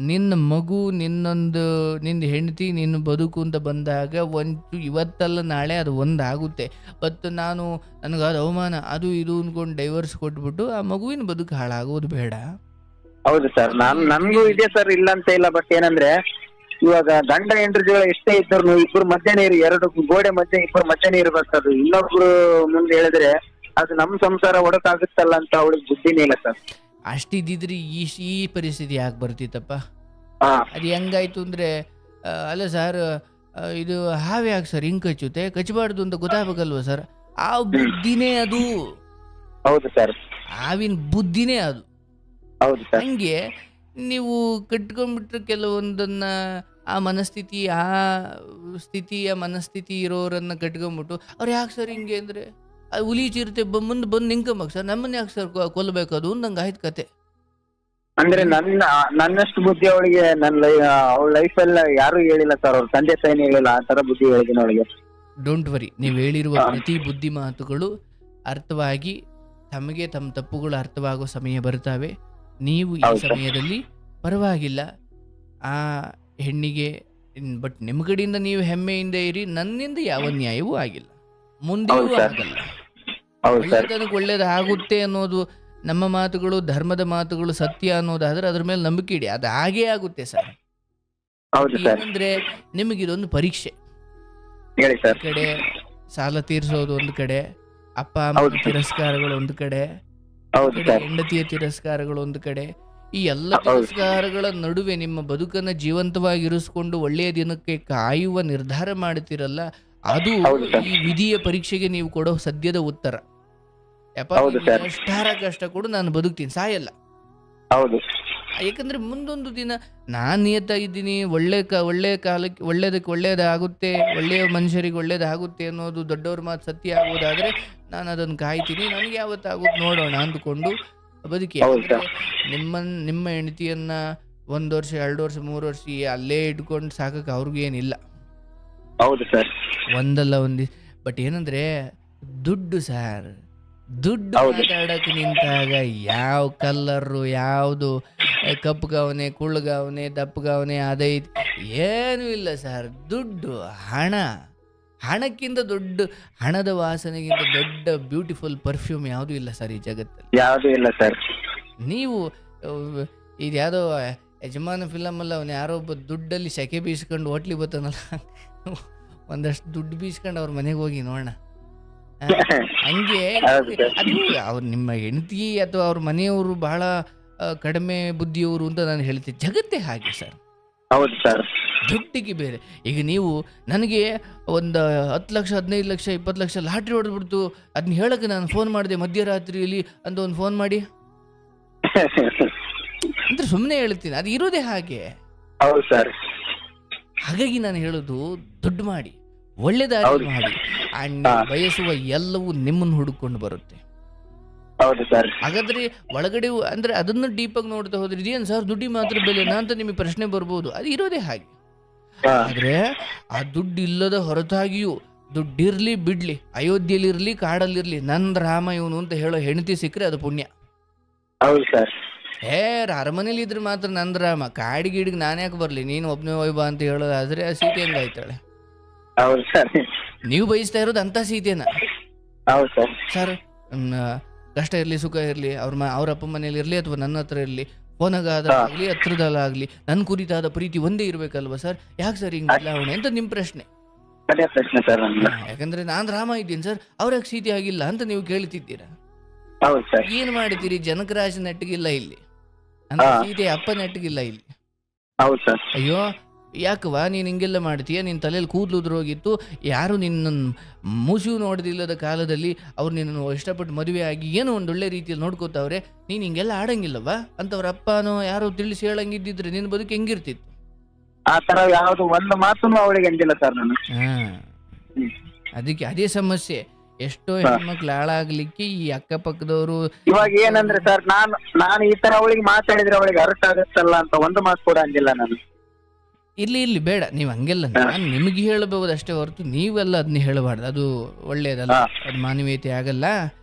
ನಿನ್ನ ಮಗು, ನಿನ್ನ ಹೆಂಡತಿ, ನಿನ್ನ ಬದುಕು ಅಂತ ಬಂದಾಗ ಇವತ್ತಲ್ಲ ನಾಳೆ ಅದು ಒಂದಾಗುತ್ತೆ. ಬಟ್ ನನಗೆ ಅದು ಅವಮಾನ ಅದು ಇದು ಅಂದ್ಕೊಂಡು ಡೈವರ್ಸ್ ಕೊಟ್ಬಿಟ್ಟು ಆ ಮಗುವಿನ ಬದುಕು ಹಾಳಾಗೋದು ಬೇಡ. ಹೌದು ಸರ್, ನನ್ಗೂ ಇದೆ ಸರ್, ಇಲ್ಲ ಅಂತ ಇಲ್ಲ. ಬಟ್ ಏನಂದ್ರೆ ಇವಾಗ ಗಂಡ ಹೆಂಡ್ರ ಎಷ್ಟೇ ಇದ್ರು ಇಬ್ಬರು ಮಧ್ಯಾಹ್ನ 2 ಗೋಡೆ ಮಧ್ಯೆ ಇಬ್ಬರು ಮಧ್ಯಾಹ್ನ ಇರ್ಬೇಕು. ಅದು ಇನ್ನೊಬ್ರು ಮುಂದೆ ಹೇಳಿದ್ರೆ ಅದು ನಮ್ಮ ಸಂಸಾರ ಒಡಕಾಗುತ್ತಲ್ಲ ಅಂತ ಅವಳಿಗೆ ಬುದ್ಧಿನೇ ಇಲ್ಲ ಸರ್. ಅಷ್ಟಿದ್ದಿದ್ರೆ ಈ ಪರಿಸ್ಥಿತಿ ಯಾಕೆ ಬರ್ತಿತ್ತಪ್ಪ? ಅದು ಹೆಂಗಾಯ್ತು ಅಂದರೆ, ಅಲ್ಲ ಸರ್, ಇದು ಹಾವು ಯಾಕೆ ಸರ್ ಹಿಂಗೆ ಕಚ್ಚುತ್ತೆ, ಕಚ್ಚಬಾರ್ದು ಅಂತ ಗೊತ್ತಾಗಬೇಕಲ್ವ ಸರ್? ಆ ಬುದ್ಧಿನೇ ಅದು. ಹೌದು ಸರ್, ಹಾವಿನ ಬುದ್ಧಿನೇ ಅದು. ಹೌದು ಸರ್. ಹಂಗೆ ನೀವು ಕಟ್ಕೊಂಡ್ಬಿಟ್ರೆ ಕೆಲವೊಂದನ್ನ ಆ ಮನಸ್ಥಿತಿ ಇರೋರನ್ನ ಕಟ್ಕೊಂಡ್ಬಿಟ್ಟು ಅವ್ರು ಯಾಕೆ ಸರ್ ಹಿಂಗೆ ಅಂದರೆ, ಅದು ಹುಲಿ ಚಿರತೆ ಮುಂದೆ ಬಂದು ನಿಂಕಂಬಕ್ ಸರ್, ನಮ್ಮನ್ನ ಯಾಕೆ ಸರ್ ಕೊಲ್ಲಬೇಕು ಅದು ನಂಗೆ ಆಯ್ತು ಕತೆ. ಅಂದ್ರೆ ನನ್ನಷ್ಟು ಬುದ್ಧಿ ಅವಳಿಗೆ ಅವಳ ಲೈಫ್ ಎಲ್ಲ ಯಾರು ಹೇಳಿಲ್ಲ ಸರ್, ಅವ್ರ ತಂದೆ ತಾಯಿನೇ ಹೇಳಿಲ್ಲ. ಆ ತರ ಬುದ್ಧಿ ಹೇಳಿದ್ದೀನಿ ಅವಳಿಗೆ. ಡೋಂಟ್ ವರಿ, ನೀವು ಹೇಳಿರುವ ಪ್ರತಿ ಬುದ್ಧಿ ಮಾತುಗಳು ಅರ್ಥವಾಗಿ ತಮಗೆ ತಮ್ಮ ತಪ್ಪುಗಳು ಅರ್ಥವಾಗೋ ಸಮಯ ಬರ್ತವೆ. ನೀವು ಈ ಸಮಯದಲ್ಲಿ ಪರವಾಗಿಲ್ಲ, ಆ ಹೆಣ್ಣಿಗೆ ಬಟ್ ನಿಮ್ಮ ಕಡೆಯಿಂದ ನೀವು ಹೆಮ್ಮೆಯಿಂದ ಇರಿ. ನನ್ನಿಂದ ಯಾವ ನ್ಯಾಯವೂ ಆಗಿಲ್ಲ, ಮುಂದೆಯೂ ಆಗಲ್ಲ. ಒಳ್ಳೆತನಕ್ಕೆ ಒಳ್ಳೇದಾಗುತ್ತೆ ಅನ್ನೋದು ನಮ್ಮ ಮಾತುಗಳು, ಧರ್ಮದ ಮಾತುಗಳು ಸತ್ಯ ಅನ್ನೋದಾದ್ರೆ ಅದ್ರ ಮೇಲೆ ನಂಬಿಕೆ ಇಡಿ, ಅದು ಹಾಗೇ ಆಗುತ್ತೆ ಸರ್. ಏನಂದ್ರೆ ನಿಮಗಿದೊಂದು ಪರೀಕ್ಷೆ. ಈ ಕಡೆ ಸಾಲ ತೀರಿಸೋದು ಒಂದು ಕಡೆ, ಅಪ್ಪ ಅಮ್ಮ ತಿರಸ್ಕಾರಗಳು ಒಂದು ಕಡೆ, ಹೆಂಡತಿಯ ತಿರಸ್ಕಾರಗಳು ಒಂದು ಕಡೆ. ಈ ಎಲ್ಲ ತಿರಸ್ಕಾರಗಳ ನಡುವೆ ನಿಮ್ಮ ಬದುಕನ್ನ ಜೀವಂತವಾಗಿರಿಸಿಕೊಂಡು ಒಳ್ಳೆಯ ದಿನಕ್ಕೆ ಕಾಯುವ ನಿರ್ಧಾರ ಮಾಡ್ತಿರಲ್ಲ, ಅದು ಈ ವಿಧಿಯ ಪರೀಕ್ಷೆಗೆ ನೀವು ಕೊಡೋ ಸದ್ಯದ ಉತ್ತರ. ಎಷ್ಟಾರ ಕಷ್ಟ ಕೊಡು, ನಾನು ಬದುಕ್ತೀನಿ, ಸಾಯಲ್ಲ. ಯಾಕಂದ್ರೆ ಮುಂದೊಂದು ದಿನ ನಾನು ನಿಯತ್ತಾಗಿದ್ದೀನಿ, ಒಳ್ಳೆ ಕಾಲಕ್ಕೆ ಒಳ್ಳೇದಾಗುತ್ತೆ, ಒಳ್ಳೆಯ ಮನುಷ್ಯರಿಗೆ ಒಳ್ಳೇದಾಗುತ್ತೆ ಅನ್ನೋದು ದೊಡ್ಡವ್ರ ಮಾತು ಸತ್ಯ ಆಗೋದಾದ್ರೆ ನಾನು ಅದನ್ನು ಕಾಯ್ತೀನಿ, ನನಗೆ ಯಾವತ್ತಾಗುತ್ತೆ ನೋಡೋಣ ಅಂದ್ಕೊಂಡು ಬದುಕಿ. ನಿಮ್ಮ ಹೆಂಡತಿಯನ್ನ 1 ವರ್ಷ 2 ವರ್ಷ 3 ವರ್ಷ ಅಲ್ಲೇ ಇಟ್ಕೊಂಡು ಸಾಕಕ್ಕೆ ಅವ್ರಿಗೇನಿಲ್ಲ. ಹೌದು ಸರ್, ಒಂದಲ್ಲ ಒಂದು. ಬಟ್ ಏನಂದ್ರೆ ದುಡ್ಡು ಸರ್, ದುಡ್ಡು ಮಾತಾಡಕ್ಕೆ ನಿಂತಾಗ ಯಾವ ಕಲ್ಲರು, ಯಾವುದು ಕಪ್ಪುಗವನೆ, ಕುಳ್ಳಗವನೆ, ದಪ್ಪಗವನೆ, ಅದೈತಿ ಏನೂ ಇಲ್ಲ ಸರ್. ದುಡ್ಡು, ಹಣಕ್ಕಿಂತ ದೊಡ್ಡ, ಹಣದ ವಾಸನೆಗಿಂತ ದೊಡ್ಡ ಬ್ಯೂಟಿಫುಲ್ ಪರ್ಫ್ಯೂಮ್ ಯಾವುದೂ ಇಲ್ಲ ಸರ್ ಈ ಜಗತ್ತಲ್ಲಿ, ಯಾವುದೂ ಇಲ್ಲ ಸರ್. ನೀವು ಇದು ಯಾವುದೋ ಯಜಮಾನ ಫಿಲಮ್ ಅಲ್ಲ, ಅವನು ಯಾರೋ ಒಬ್ಬ ದುಡ್ಡಲ್ಲಿ ಸೆಕೆ ಬೀಸ್ಕೊಂಡು ಹೋಟ್ಲಿಗೆ ಬರ್ತಾನಲ್ಲ, ಒಂದಷ್ಟು ದುಡ್ಡು ಬೀಸ್ಕೊಂಡು ಅವ್ರ ಮನೆಗೆ ಹೋಗಿ ನೋಡೋಣ. ಹಂಗೆ ಅದು ಅವ್ರು ನಿಮ್ಮ ಹೆಂಡತಿ ಅಥವಾ ಅವ್ರ ಮನೆಯವರು ಬಹಳ ಕಡಿಮೆ ಬುದ್ಧಿಯವರು ಅಂತ ನಾನು ಹೇಳ್ತೀನಿ. ಜಗತ್ತೇ ಹಾಗೆ ಸರ್. ಹೌದು ಸರ್, ದುಡ್ಡಿಗೆ ಬೇರೆ. ಈಗ ನೀವು ನನಗೆ ಒಂದು 10 ಲಕ್ಷ 15 ಲಕ್ಷ 20 ಲಕ್ಷ ಲಾಟ್ರಿ ಹೊಡೆದ್ಬಿಡ್ತು, ಅದನ್ನ ಹೇಳಕ್ಕೆ ನಾನು ಫೋನ್ ಮಾಡಿದೆ ಮಧ್ಯರಾತ್ರಿಯಲ್ಲಿ ಅಂತ ಒಂದು ಫೋನ್ ಮಾಡಿ ಅಂದ್ರೆ ಸುಮ್ಮನೆ ಹೇಳ್ತೀನಿ, ಅದು ಇರೋದೇ ಹಾಗೆ. ಹೌದು ಸರ್. ಹಾಗಾಗಿ ನಾನು ಹೇಳೋದು, ದುಡ್ಡು ಮಾಡಿ, ಒಳ್ಳೆದಾಗಿ ಮಾಡಿ, ಬಯಸುವ ಎಲ್ಲವೂ ನಿಮ್ಮನ್ನು ಹುಡುಕೊಂಡು ಬರುತ್ತೆ. ಹೌದು ಸರ್. ಹಾಗಾದ್ರೆ ಒಳಗಡೆ ಅಂದ್ರೆ ಅದನ್ನು ಡೀಪಾಗಿ ನೋಡ್ತಾ ಹೋದ್ರೆ ಇದೇನು ಸರ್ ದುಡ್ಡಿ ಮಾತ್ರ ಬೆಲೆನಾ ಅಂತ ನಿಮಗೆ ಪ್ರಶ್ನೆ ಬರ್ಬೋದು. ಅದು ಇರೋದೇ ಹಾಗೆ. ಆದ್ರೆ ಆ ದುಡ್ಡು ಇಲ್ಲದ ಹೊರತಾಗಿಯೂ ದುಡ್ಡಿರ್ಲಿ ಬಿಡ್ಲಿ, ಅಯೋಧ್ಯೆಯಲ್ಲಿರ್ಲಿ ಕಾಡಲ್ಲಿರ್ಲಿ, ನಂದ್ ರಾಮ ಇವನು ಅಂತ ಹೇಳೋ ಹೆಂಡತಿ ಸಿಕ್ಕರೆ ಅದು ಪುಣ್ಯ. ಹೌದು ಸರ್. ಅರಮನೇಲಿ ಇದ್ರೆ ಮಾತ್ರ ನಂದ್ ರಾಮ, ಕಾಡಿಗಿಡಿಗೆ ನಾನು ಯಾಕೆ ಬರ್ಲಿ, ನೀನು ಒಬ್ಬನೇ ವೈಭವ ಅಂತ ಹೇಳೋದಾದ್ರೆ ಆ ಸೀತೆ ಹೆಂಗಾಯ್ತಾಳೆ? ಹೌದು ಸರ್. ನೀವು ಬಯಸ್ತಾ ಇರೋದು ಅಂತ ಸೀತೆನ? ಹೌದು ಸರ್. ಸರ್ ಕಷ್ಟ ಇರಲಿ ಸುಖ ಇರಲಿ, ಅವ್ರ ಅಪ್ಪ ಮನೇಲಿ ಇರಲಿ ಅಥವಾ ನನ್ನ ಹತ್ರ ಇರಲಿ, ಫೋನಾಗಲಿ ಹತ್ರದಲ್ಲಾಗ್ಲಿ, ನನ್ನ ಕುರಿತಾದ ಪ್ರೀತಿ ಒಂದೇ ಇರ್ಬೇಕಲ್ವಾ ಸರ್? ಯಾಕೆ ಸರ್ ಹಿಂಗೆ ಬದಲಾವಣೆ ಅಂತ ನಿಮ್ಮ ಪ್ರಶ್ನೆ. ಯಾಕಂದ್ರೆ ನಾನ್ ರಾಮ ಇದ್ದೀನಿ ಸರ್, ಅವ್ರಾಗ ಸೀತೆ ಆಗಿಲ್ಲ ಅಂತ ನೀವು ಕೇಳ್ತಿದ್ದೀರಾ. ಏನ್ ಮಾಡಿದ್ದೀರಿ? ಜನಕರಾಜ ನೆಟ್ಟಿಗಿಲ್ಲ ಇಲ್ಲಿ, ಸೀತೆ ಅಪ್ಪ ನೆಟ್ಟಿಗಿಲ್ಲ ಇಲ್ಲಿ. ಅಯ್ಯೋ ಯಾಕವಾ ನೀನು ಹಿಂಗೆಲ್ಲ ಮಾಡ್ತೀಯ? ನಿನ್ನ ತಲೆಯಲ್ಲಿ ಕೂದಲು ಉದುರೋಗಿತ್ತು, ಯಾರು ನಿನ್ನ ಮೂಸು ನೋಡದಿಲ್ಲದ ಕಾಲದಲ್ಲಿ ಅವ್ರು ನಿನ್ನನ್ನು ಇಷ್ಟಪಟ್ಟು ಮದುವೆ ಆಗಿ ಏನೋ ಒಂದು ಒಳ್ಳೆ ರೀತಿಯಲ್ಲಿ ನೋಡ್ಕೋತಾವ್ರೆ, ನೀನು ಹಿಂಗೆಲ್ಲ ಆಡಂಗಿಲ್ಲವಾ ಅಂತವ್ರ ಅಪ್ಪನೋ ಯಾರೋ ತಿಳಿಸಿ ಹೇಳಂಗಿದ್ದಿದ್ರೆ ನಿನ್ನ ಬದುಕು ಹೆಂಗಿರ್ತಿತ್ತು? ಆ ತರ ಯಾವುದು ಒಂದು ಮಾತನ್ನು ಅವಳಿಗೆ ಅಂದಿಲ್ಲ ಸರ್ ನಾನು. ಅದಕ್ಕೆ ಅದೇ ಸಮಸ್ಯೆ. ಎಷ್ಟೋ ಹೆಣ್ಮಕ್ಳು ಹಾಳಾಗ್ಲಿಕ್ಕೆ ಈ ಅಕ್ಕಪಕ್ಕದವರು. ಇವಾಗ ಏನಂದ್ರೆ ಸರ್, ನಾನು ಈ ತರ ಅವಳಿಗೆ ಮಾತಾಡಿದ್ರೆ ಅವಳಿಗೆ ಅರ್ಥ ಆಗುತ್ತಲ್ಲ ಅಂತ ಒಂದು ಮಾತು ಕೂಡ ಅಂದಿಲ್ಲ ನಾನು. ಇಲ್ಲಿ ಬೇಡ, ನೀವು ಹಂಗೆಲ್ಲ ನಾನು ನಿಮಗೆ ಹೇಳಬಹುದು ಅಷ್ಟೇ ಹೊರತು ನೀವೆಲ್ಲ ಅದನ್ನ ಹೇಳಬಾರ್ದು, ಅದು ಒಳ್ಳೇದಲ್ಲ, ಅದು ಮಾನವೀಯತೆ ಆಗಲ್ಲ.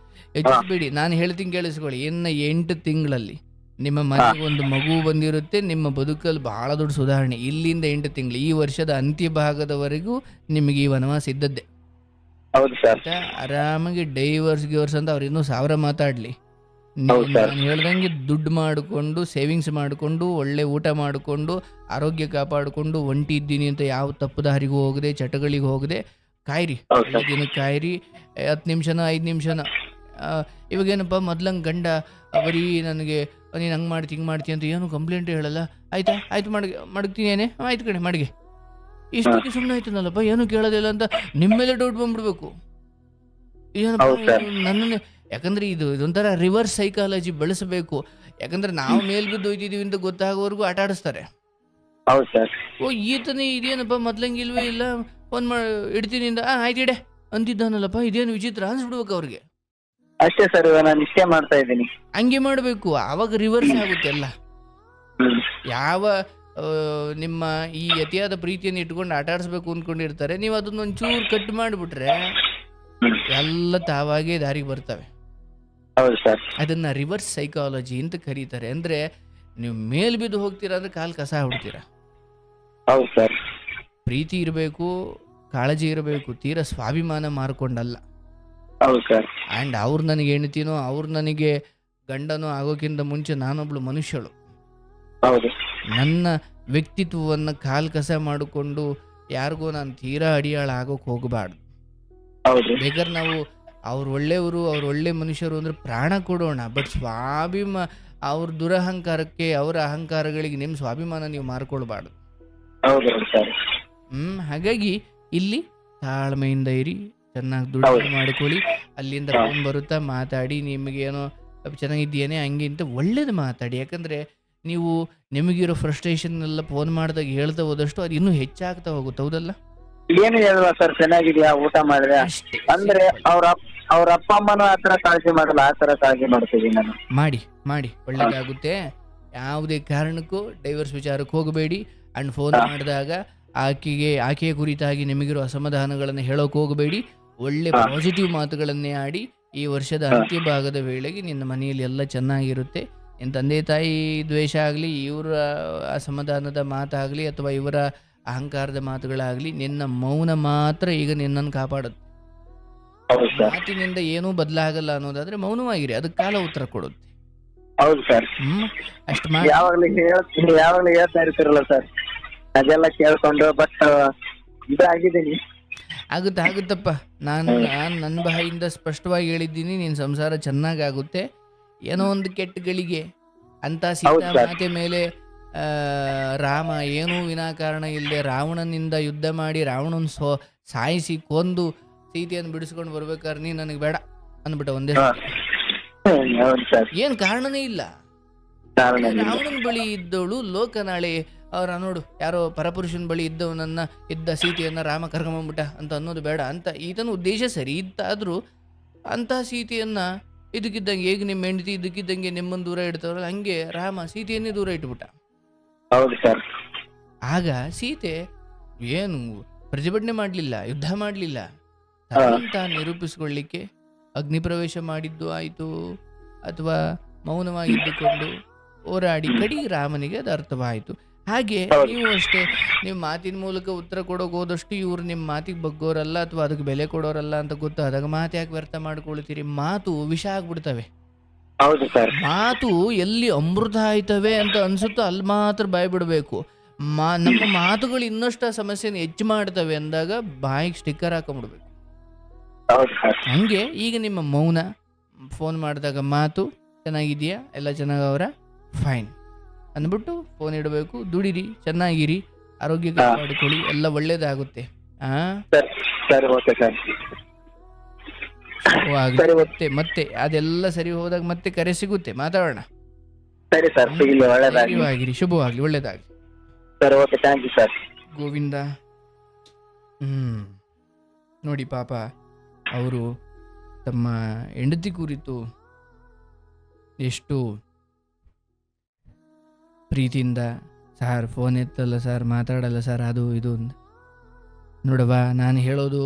ಹೆಚ್ಚಿಸ್ಬೇಡಿ. ನಾನು ಹೇಳ್ತೀನಿ ಕೇಳಿಸ್ಕೊಳ್ಳಿ, ಇನ್ನು 8 ತಿಂಗಳಲ್ಲಿ ನಿಮ್ಮ ಮನೆಗೆ ಒಂದು ಮಗು ಬಂದಿರುತ್ತೆ, ನಿಮ್ಮ ಬದುಕಲ್ಲಿ ಬಹಳ ದೊಡ್ಡ ಸುಧಾರಣೆ. ಇಲ್ಲಿಂದ 8 ತಿಂಗಳು, ಈ ವರ್ಷದ ಅಂತ್ಯ ಭಾಗದವರೆಗೂ ನಿಮಗೆ ಈ ವನವಾಸ ಇದ್ದದ್ದೇ. ಹೌದು ಸರ್. ಆರಾಮಾಗಿ ಡೈವರ್ಸ್ ಅಂತ ಅವ್ರು ಇನ್ನೂ 1000 ಮಾತಾಡ್ಲಿ, ನಾನು ಹೇಳ್ದಂಗೆ ದುಡ್ಡು ಮಾಡಿಕೊಂಡು ಸೇವಿಂಗ್ಸ್ ಮಾಡಿಕೊಂಡು ಒಳ್ಳೆ ಊಟ ಮಾಡಿಕೊಂಡು ಆರೋಗ್ಯ ಕಾಪಾಡಿಕೊಂಡು ಒಂಟಿ ಇದ್ದೀನಿ ಅಂತ ಯಾವ ತಪ್ಪು ದಾರಿಗೂ ಹೋಗದೆ ಚಟಗಳಿಗೆ ಹೋಗದೆ ಕಾಯಿರಿ. ದಿನಕ್ಕೆ ಕಾಯಿರಿ, 10 ನಿಮಿಷನ 5 ನಿಮಿಷನ. ಇವಾಗೇನಪ್ಪ ಮೊದ್ಲಂಗೆ ಗಂಡ ಬರೀ ನನಗೆ ನೀನು ಹಂಗೆ ಮಾಡ್ತಿ ಹಿಂಗೆ ಮಾಡ್ತಿ ಅಂತ ಏನು ಕಂಪ್ಲೇಂಟ್ ಹೇಳಲ್ಲ. ಆಯ್ತು ಮಡಗ್ತೀನಿ ಏನೇ, ಆಯ್ತು ಕಡೆ ಮಡಿಗೆ, ಇಷ್ಟಕ್ಕೆ ಸುಮ್ಮನೆ ಆಯ್ತನಲ್ಲಪ್ಪ, ಏನು ಕೇಳೋದಿಲ್ಲ ಅಂತ ನಿಮ್ಮ ಮೇಲೆ ಡೌಟ್ ಬಂದ್ಬಿಡ್ಬೇಕು. ಏನಪ್ಪ ನನ್ನನ್ನೇ, ಯಾಕಂದ್ರೆ ಇದೊಂಥರ ರಿವರ್ಸ್ ಸೈಕಾಲಜಿ ಬೆಳೆಸಬೇಕು. ಯಾಕಂದ್ರೆ ನಾವು ಮೇಲ್ ಬಿದ್ದು ಹೋಯ್ತಿದೀವಿ ಅಂತ ಗೊತ್ತಾಗೋವರೆಗೂ ಆಟ ಆಡಿಸ್ತಾರೆ. ಓ ಈತನೇ ಇದೇನಪ್ಪ ಮೊದ್ಲಂಗೆ ಇಲ್ವೇ ಇಲ್ಲ, ಫೋನ್ ಇಡ್ತೀನಿ ಇಂದ ಆಯ್ತು ಇಡೆ ಅಂತಿದ್ದಾನಲ್ಲಪ್ಪ, ಇದೇನು ವಿಚಿತ್ರ ಅನ್ಸ್ಬಿಡ್ಬೇಕು ಅವ್ರಿಗೆ. ಅಷ್ಟೇ ಸರ್, ನಾನು ಇಷ್ಟೇ ಮಾಡ್ತಾ ಇದ್ದೀನಿ. ಹಂಗೆ ಮಾಡಬೇಕು, ಆವಾಗ ರಿವರ್ಸ್ ಆಗುತ್ತೆ ಎಲ್ಲ. ಯಾವ ನಿಮ್ಮ ಈ ಅತಿಯಾದ ಪ್ರೀತಿಯನ್ನು ಇಟ್ಕೊಂಡು ಆಟ ಆಡಿಸ್ಬೇಕು ಅಂದ್ಕೊಂಡಿರ್ತಾರೆ, ನೀವು ಅದನ್ನ ಒಂಚೂರು ಕಟ್ ಮಾಡಿಬಿಟ್ರೆ ಎಲ್ಲ ತಾವಾಗೇ ದಾರಿಗೆ ಬರ್ತವೆ. ಅದನ್ನ ರಿವರ್ಸ್ ಸೈಕಾಲಜಿ ಅಂತ ಕರೀತಾರೆ. ಅಂದ್ರೆ ನೀವು ಮೇಲ್ ಬಿದ್ದು ಹೋಗ್ತೀರಾ ಅಂದ್ರೆ ಕಾಲ್ ಕಸ ಹೊಡ್ತೀರಾ. ಪ್ರೀತಿ ಇರಬೇಕು, ಕಾಳಜಿ ಇರಬೇಕು, ತೀರಾ ಸ್ವಾಭಿಮಾನ ಮಾರ್ಕೊಂಡಲ್ಲ. ಅಂಡ್ ಅವ್ರು ನನಗೆ ಹೆಣ್ತಿನೋ ಅವ್ರು ನನಗೆ ಗಂಡನೋ ಆಗೋಕ್ಕಿಂತ ಮುಂಚೆ ನಾನೊಬ್ಳು ಮನುಷ್ಯಳು. ನನ್ನ ವ್ಯಕ್ತಿತ್ವವನ್ನು ಕಾಲ್ ಕಸ ಮಾಡಿಕೊಂಡು ಯಾರಿಗೋ ನಾನು ತೀರಾ ಅಡಿಯಾಳ ಆಗೋಕ್ ಹೋಗಬಾರ್ದು. ಬೇಕಾದ್ರೆ ನಾವು ಅವ್ರು ಒಳ್ಳೆಯವರು, ಅವ್ರು ಒಳ್ಳೆ ಮನುಷ್ಯರು ಅಂದ್ರೆ ಪ್ರಾಣ ಕೊಡೋಣ, ಬಟ್ ಅವ್ರ ದುರಹಂಕಾರಕ್ಕೆ, ಅವರ ಅಹಂಕಾರಗಳಿಗೆ ನಿಮ್ಮ ಸ್ವಾಭಿಮಾನ ನೀವು ಮಾರ್ಕೊಳ್ಬಾರ್ದು. ಹಾಗಾಗಿ ಇಲ್ಲಿ ತಾಳ್ಮೆಯಿಂದ ಇರಿ, ಚೆನ್ನಾಗಿ ದುಡ್ಡು ಮಾಡ್ಕೊಳ್ಳಿ. ಅಲ್ಲಿಂದ ಫೋನ್ ಬರುತ್ತಾ ಮಾತಾಡಿ, ನಿಮಗೇನೋ ಚೆನ್ನಾಗಿದ್ದೇನೆ ಹಂಗೆ ಅಂತ ಒಳ್ಳೇದು ಮಾತಾಡಿ. ಯಾಕಂದ್ರೆ ನೀವು ನಿಮಗಿರೋ ಫ್ರಸ್ಟ್ರೇಷನ್ ಎಲ್ಲ ಫೋನ್ ಮಾಡಿದಾಗ ಹೇಳ್ತಾ ಹೋದಷ್ಟು ಅದು ಇನ್ನೂ ಹೆಚ್ಚಾಗ್ತಾ ಹೋಗುತ್ತೆ. ಹೌದಲ್ಲ? ಏನು ಹೇಳುವ ಸರ್, ಚೆನ್ನಾಗಿದ್ಯಾ, ಊಟ ಮಾಡಿದ್ರೆ ಅಂದ್ರೆ ಅವ್ರ ಅಪ್ಪ ಅಮ್ಮನೂ ಆತರ ಕಾಳಜಿ ಮಾಡಲ್ಲ, ಆತರ ಕಾಳಜಿ ಮಾಡ್ತೀವಿ ನಾನು. ಮಾಡಿ ಒಳ್ಳೇದಾಗುತ್ತೆ. ಯಾವುದೇ ಕಾರಣಕ್ಕೂ ಡೈವರ್ಸ್ ವಿಚಾರಕ್ಕೆ ಹೋಗಬೇಡಿ. ಅಂಡ್ ಫೋನ್ ಮಾಡಿದಾಗ ಆಕೆಯ ಕುರಿತಾಗಿ ನಿಮಗಿರೋ ಅಸಮಾಧಾನಗಳನ್ನು ಹೇಳೋಕೆ ಹೋಗಬೇಡಿ. ಒಳ್ಳೆ ಪಾಸಿಟಿವ್ ಮಾತುಗಳನ್ನೇ ಆಡಿ. ಈ ವರ್ಷದ ಅಂತ್ಯ ಭಾಗದ ವೇಳೆಗೆ ನಿನ್ನ ಮನೆಯಲ್ಲಿ ಎಲ್ಲ ಚೆನ್ನಾಗಿರುತ್ತೆ. ನಿನ್ನ ತಂದೆ ತಾಯಿ ದ್ವೇಷ ಆಗಲಿ, ಇವರ ಅಸಮಾಧಾನದ ಮಾತಾಗಲಿ ಅಥವಾ ಇವರ ಅಹಂಕಾರದ ಮಾತುಗಳಾಗಲಿ, ನಿನ್ನ ಮೌನ ಮಾತ್ರ ಈಗ ನಿನ್ನನ್ನು ಕಾಪಾಡುತ್ತೆ. ಮಾತಿನಿಂದ ಏನೂ ಬದಲಾಗಲ್ಲ ಅನ್ನೋದಾದ್ರೆ ಮೌನವಾಗಿರಿ, ಅದಕ್ಕೆ ಕಾಲ ಉತ್ತರ ಕೊಡುತ್ತೆ. ಹೌದು ಸರ್. ಅಷ್ಟು ಮಾಡಿ. ಯಾವಾಗಲೂ ಹೇಳ್ತಾ ಇರ್ತಿರಲ್ಲ ಸರ್, ಅದೆಲ್ಲ ಕೇಳ್ಕೊಂಡು ಬಟ್ ಇದಾಗಿದ್ದೀನಿ. ಆಗುತ್ತಪ್ಪ. ನಾನು ನನ್ನ ಬಾಯಿಂದ ಸ್ಪಷ್ಟವಾಗಿ ಹೇಳಿದ್ದೀನಿ, ನಿನ್ನ ಸಂಸಾರ ಚೆನ್ನಾಗಾಗುತ್ತೆ. ಏನೋ ಒಂದು ಕೆಟ್ಟಗಳಿಗೆ ಅಂತ ಸೀತಾ ಮಾತೆ ಮೇಲೆ ರಾಮ ಏನೂ ವಿನಾಕಾರಣ ಇಲ್ಲದೆ ರಾವಣನಿಂದ ಯುದ್ಧ ಮಾಡಿ ರಾವಣನ ಸಾಯಿಸಿ ಕೊಂದು ಸೀತೆಯನ್ನು ಬಿಡಿಸ್ಕೊಂಡು ಬರ್ಬೇಕಾದ್ರೆ ನೀ ನನಗೆ ಬೇಡ ಅಂದ್ಬಿಟ್ಟ ಒಂದೇ. ಏನ್ ಕಾರಣನೇ ಇಲ್ಲ. ರಾವಣನ ಬಳಿ ಇದ್ದವಳು ಲೋಕನಾಳೆ ಅವ್ರ ನೋಡು ಯಾರೋ ಪರಪುರುಷನ ಬಳಿ ಇದ್ದ ಸೀತೆಯನ್ನ ರಾಮ ಕರ್ಕೊಂಬಂದ್ಬಿಟ್ಟ ಅಂತ ಅನ್ನೋದು ಬೇಡ ಅಂತ ಈತನ ಉದ್ದೇಶ ಸರಿ ಇತ್ತಾದ್ರೂ ಅಂತ ಸೀತೆಯನ್ನ ಇದಕ್ಕಿದ್ದಂಗೆ ಹೇಗೆ ನಿಮ್ಮ ಹೆಂಡತಿ ಇದಕ್ಕಿದ್ದಂಗೆ ನಿಮ್ಮನ್ನು ದೂರ ಇಡ್ತಾವ್ರಲ್ಲ ಹಂಗೆ ರಾಮ ಸೀತೆಯನ್ನೇ ದೂರ ಇಟ್ಬಿಟ್ಟ. ಆಗ ಸೀತೆ ಏನು ಪ್ರತಿಭಟನೆ ಮಾಡಲಿಲ್ಲ, ಯುದ್ಧ ಮಾಡಲಿಲ್ಲ, ತಾನು ನಿರೂಪಿಸಿಕೊಳ್ಳಿಕ್ಕೆ ಅಗ್ನಿ ಪ್ರವೇಶ ಮಾಡಿದ್ದು ಆಯಿತು ಅಥವಾ ಮೌನವಾಗಿದ್ದುಕೊಂಡು ಹೋರಾಡಿ ಕಡಿ ರಾಮನಿಗೆ ಅದು ಅರ್ಥವಾಯಿತು. ಹಾಗೆ ನೀವು ಅಷ್ಟೇ, ನೀವು ಮಾತಿನ ಮೂಲಕ ಉತ್ತರ ಕೊಡೋಕೆ ಹೋದಷ್ಟು ಇವ್ರು ನಿಮ್ಮ ಮಾತಿಗೆ ಬಗ್ಗೋರಲ್ಲ ಅಥವಾ ಅದಕ್ಕೆ ಬೆಲೆ ಕೊಡೋರಲ್ಲ ಅಂತ ಗೊತ್ತಾದಾಗ ಮಾತು ಯಾಕೆ ವ್ಯರ್ಥ ಮಾಡ್ಕೊಳ್ತೀರಿ? ಮಾತು ವಿಷ ಆಗ್ಬಿಡ್ತವೆ. ಮಾತು ಎಲ್ಲಿ ಅಮೃತ ಆಯ್ತವೆ ಅಂತ ಅನ್ಸುತ್ತೋ ಅಲ್ಲಿ ಮಾತ್ರ ಬಾಯಿ ಬಿಡಬೇಕು. ನಮ್ಮ ಮಾತುಗಳು ಇನ್ನಷ್ಟು ಆ ಸಮಸ್ಯೆನ ಹೆಚ್ಚು ಮಾಡ್ತವೆ ಅಂದಾಗ ಬಾಯಿಗೆ ಸ್ಟಿಕ್ಕರ್ ಹಾಕೊಂಡ್ಬಿಡ್ಬೇಕು. ಹಂಗೆ ಈಗ ನಿಮ್ಮ ಮೌನ, ಫೋನ್ ಮಾಡಿದಾಗ ಮಾತು ಚೆನ್ನಾಗಿದೆಯಾ, ಎಲ್ಲ ಚೆನ್ನಾಗವ್ರ, ಫೈನ್ ಅಂದ್ಬಿಟ್ಟು ಫೋನ್ ಇಡಬೇಕು. ದುಡಿರಿ, ಚೆನ್ನಾಗಿರಿ, ಆರೋಗ್ಯ ಕಾಪಾಡಿಕೊಳ್ಳಿ, ಎಲ್ಲ ಒಳ್ಳೇದಾಗುತ್ತೆ. ಮತ್ತೆ ಅದೆಲ್ಲ ಸರಿ ಹೋದಾಗ ಮತ್ತೆ ಕರೆ ಸಿಗುತ್ತೆ, ಮಾತಾಡೋಣ. ಶುಭವಾಗಿರಿ, ಶುಭವಾಗ್ಲಿ, ಒಳ್ಳೇದಾಗ್ಲಿ. ಗೋವಿಂದ. ನೋಡಿ ಪಾಪ ಅವರು ತಮ್ಮ ಹೆಂಡತಿ ಕುರಿತು ಎಷ್ಟು ಪ್ರೀತಿಯಿಂದ ಸಾರ್ ಫೋನ್ ಎತ್ತಲ್ಲ ಸರ್, ಮಾತಾಡಲ್ಲ ಸರ್, ಅದು ಇದು ಅಂತ. ನೋಡವ್ವ, ನಾನು ಹೇಳೋದು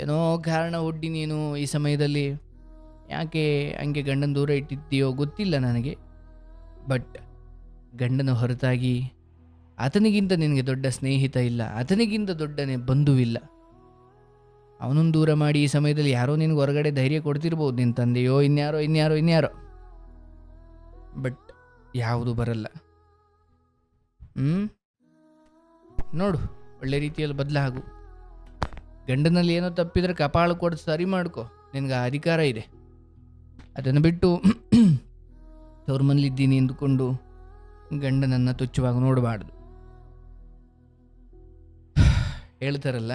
ಏನೋ ಕಾರಣ ಒಡ್ಡಿ ನೀನು ಈ ಸಮಯದಲ್ಲಿ ಯಾಕೆ ಹಂಗೆ ಗಂಡನ ದೂರ ಇಟ್ಟಿದ್ದೀಯೋ ಗೊತ್ತಿಲ್ಲ ನನಗೆ. ಬಟ್ ಗಂಡನ ಹೊರತಾಗಿ ಆತನಿಗಿಂತ ನಿನಗೆ ದೊಡ್ಡ ಸ್ನೇಹಿತ ಇಲ್ಲ, ಆತನಿಗಿಂತ ದೊಡ್ಡನೇ ಬಂಧುವಿಲ್ಲ. ಅವನನ್ನು ದೂರ ಮಾಡಿ ಈ ಸಮಯದಲ್ಲಿ ಯಾರೋ ನಿನಗೆ ಹೊರಗಡೆ ಧೈರ್ಯ ಕೊಡ್ತಿರ್ಬೋದು, ನಿನ್ನ ತಂದೆಯೋ ಇನ್ಯಾರೋ. ಬಟ್ ಯಾವುದು ಬರಲ್ಲ. ನೋಡು, ಒಳ್ಳೆ ರೀತಿಯಲ್ಲಿ ಬದಲಾಗು. ಗಂಡನಲ್ಲಿ ಏನೋ ತಪ್ಪಿದ್ರೆ ಕಪಾಳು ಕೊಟ್ಟು ಸರಿ ಮಾಡ್ಕೊ, ನಿನಗೆ ಅಧಿಕಾರ ಇದೆ. ಅದನ್ನು ಬಿಟ್ಟು ತವ್ರ ಮನೇಲಿದ್ದೀನಿ ಅಂದ್ಕೊಂಡು ಗಂಡನನ್ನು ತುಚ್ಛವಾಗಿ ನೋಡಬಾರ್ದು. ಹೇಳ್ತಾರಲ್ಲ,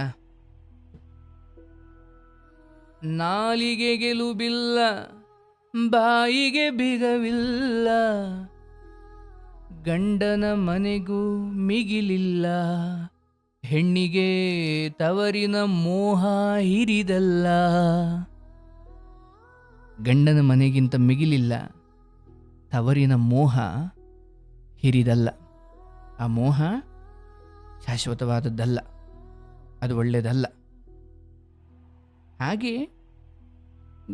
ನಾಲಿಗೆ ಗೆಲುಬಿಲ್ಲ, ಬಾಯಿಗೆ ಬಿಗವಿಲ್ಲ, ಗಂಡನ ಮನೆಗೂ ಮಿಗಿಲಿಲ್ಲ, ಹೆಣ್ಣಿಗೆ ತವರಿನ ಮೋಹ ಹಿರಿದಲ್ಲ. ಗಂಡನ ಮನೆಗಿಂತ ಮಿಗಿಲಿಲ್ಲ, ತವರಿನ ಮೋಹ ಹಿರಿದಲ್ಲ. ಆ ಮೋಹ ಶಾಶ್ವತವಾದದ್ದಲ್ಲ, ಅದು ಒಳ್ಳೆಯದಲ್ಲ. ಹಾಗೆ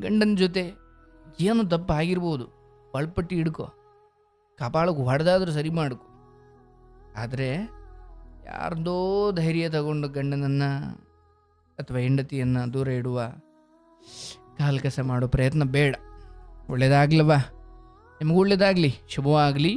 ಗಂಡನ ಜೊತೆ ಏನು ತಪ್ಪ ಆಗಿರ್ಬೋದು, ಪಳ್ಪಟ್ಟಿ ಹಿಡ್ಕೊ, ಕಪಾಳಕ್ಕೆ ಹೊಡೆದಾದ್ರೂ ಸರಿ ಮಾಡ್ಕೊ. ಆದರೆ ಯಾರ್ದೋ ಧೈರ್ಯ ತಗೊಂಡು ಗಂಡನನ್ನು ಅಥವಾ ಹೆಂಡತಿಯನ್ನು ದೂರ ಇಡುವ ಕಾಲ್ ಕಸ ಮಾಡೋ ಪ್ರಯತ್ನ ಬೇಡ. ಒಳ್ಳೆಯದಾಗ್ಲವಾ, ನಿಮಗೂ ಒಳ್ಳೆಯದಾಗಲಿ, ಶುಭವಾಗಲಿ.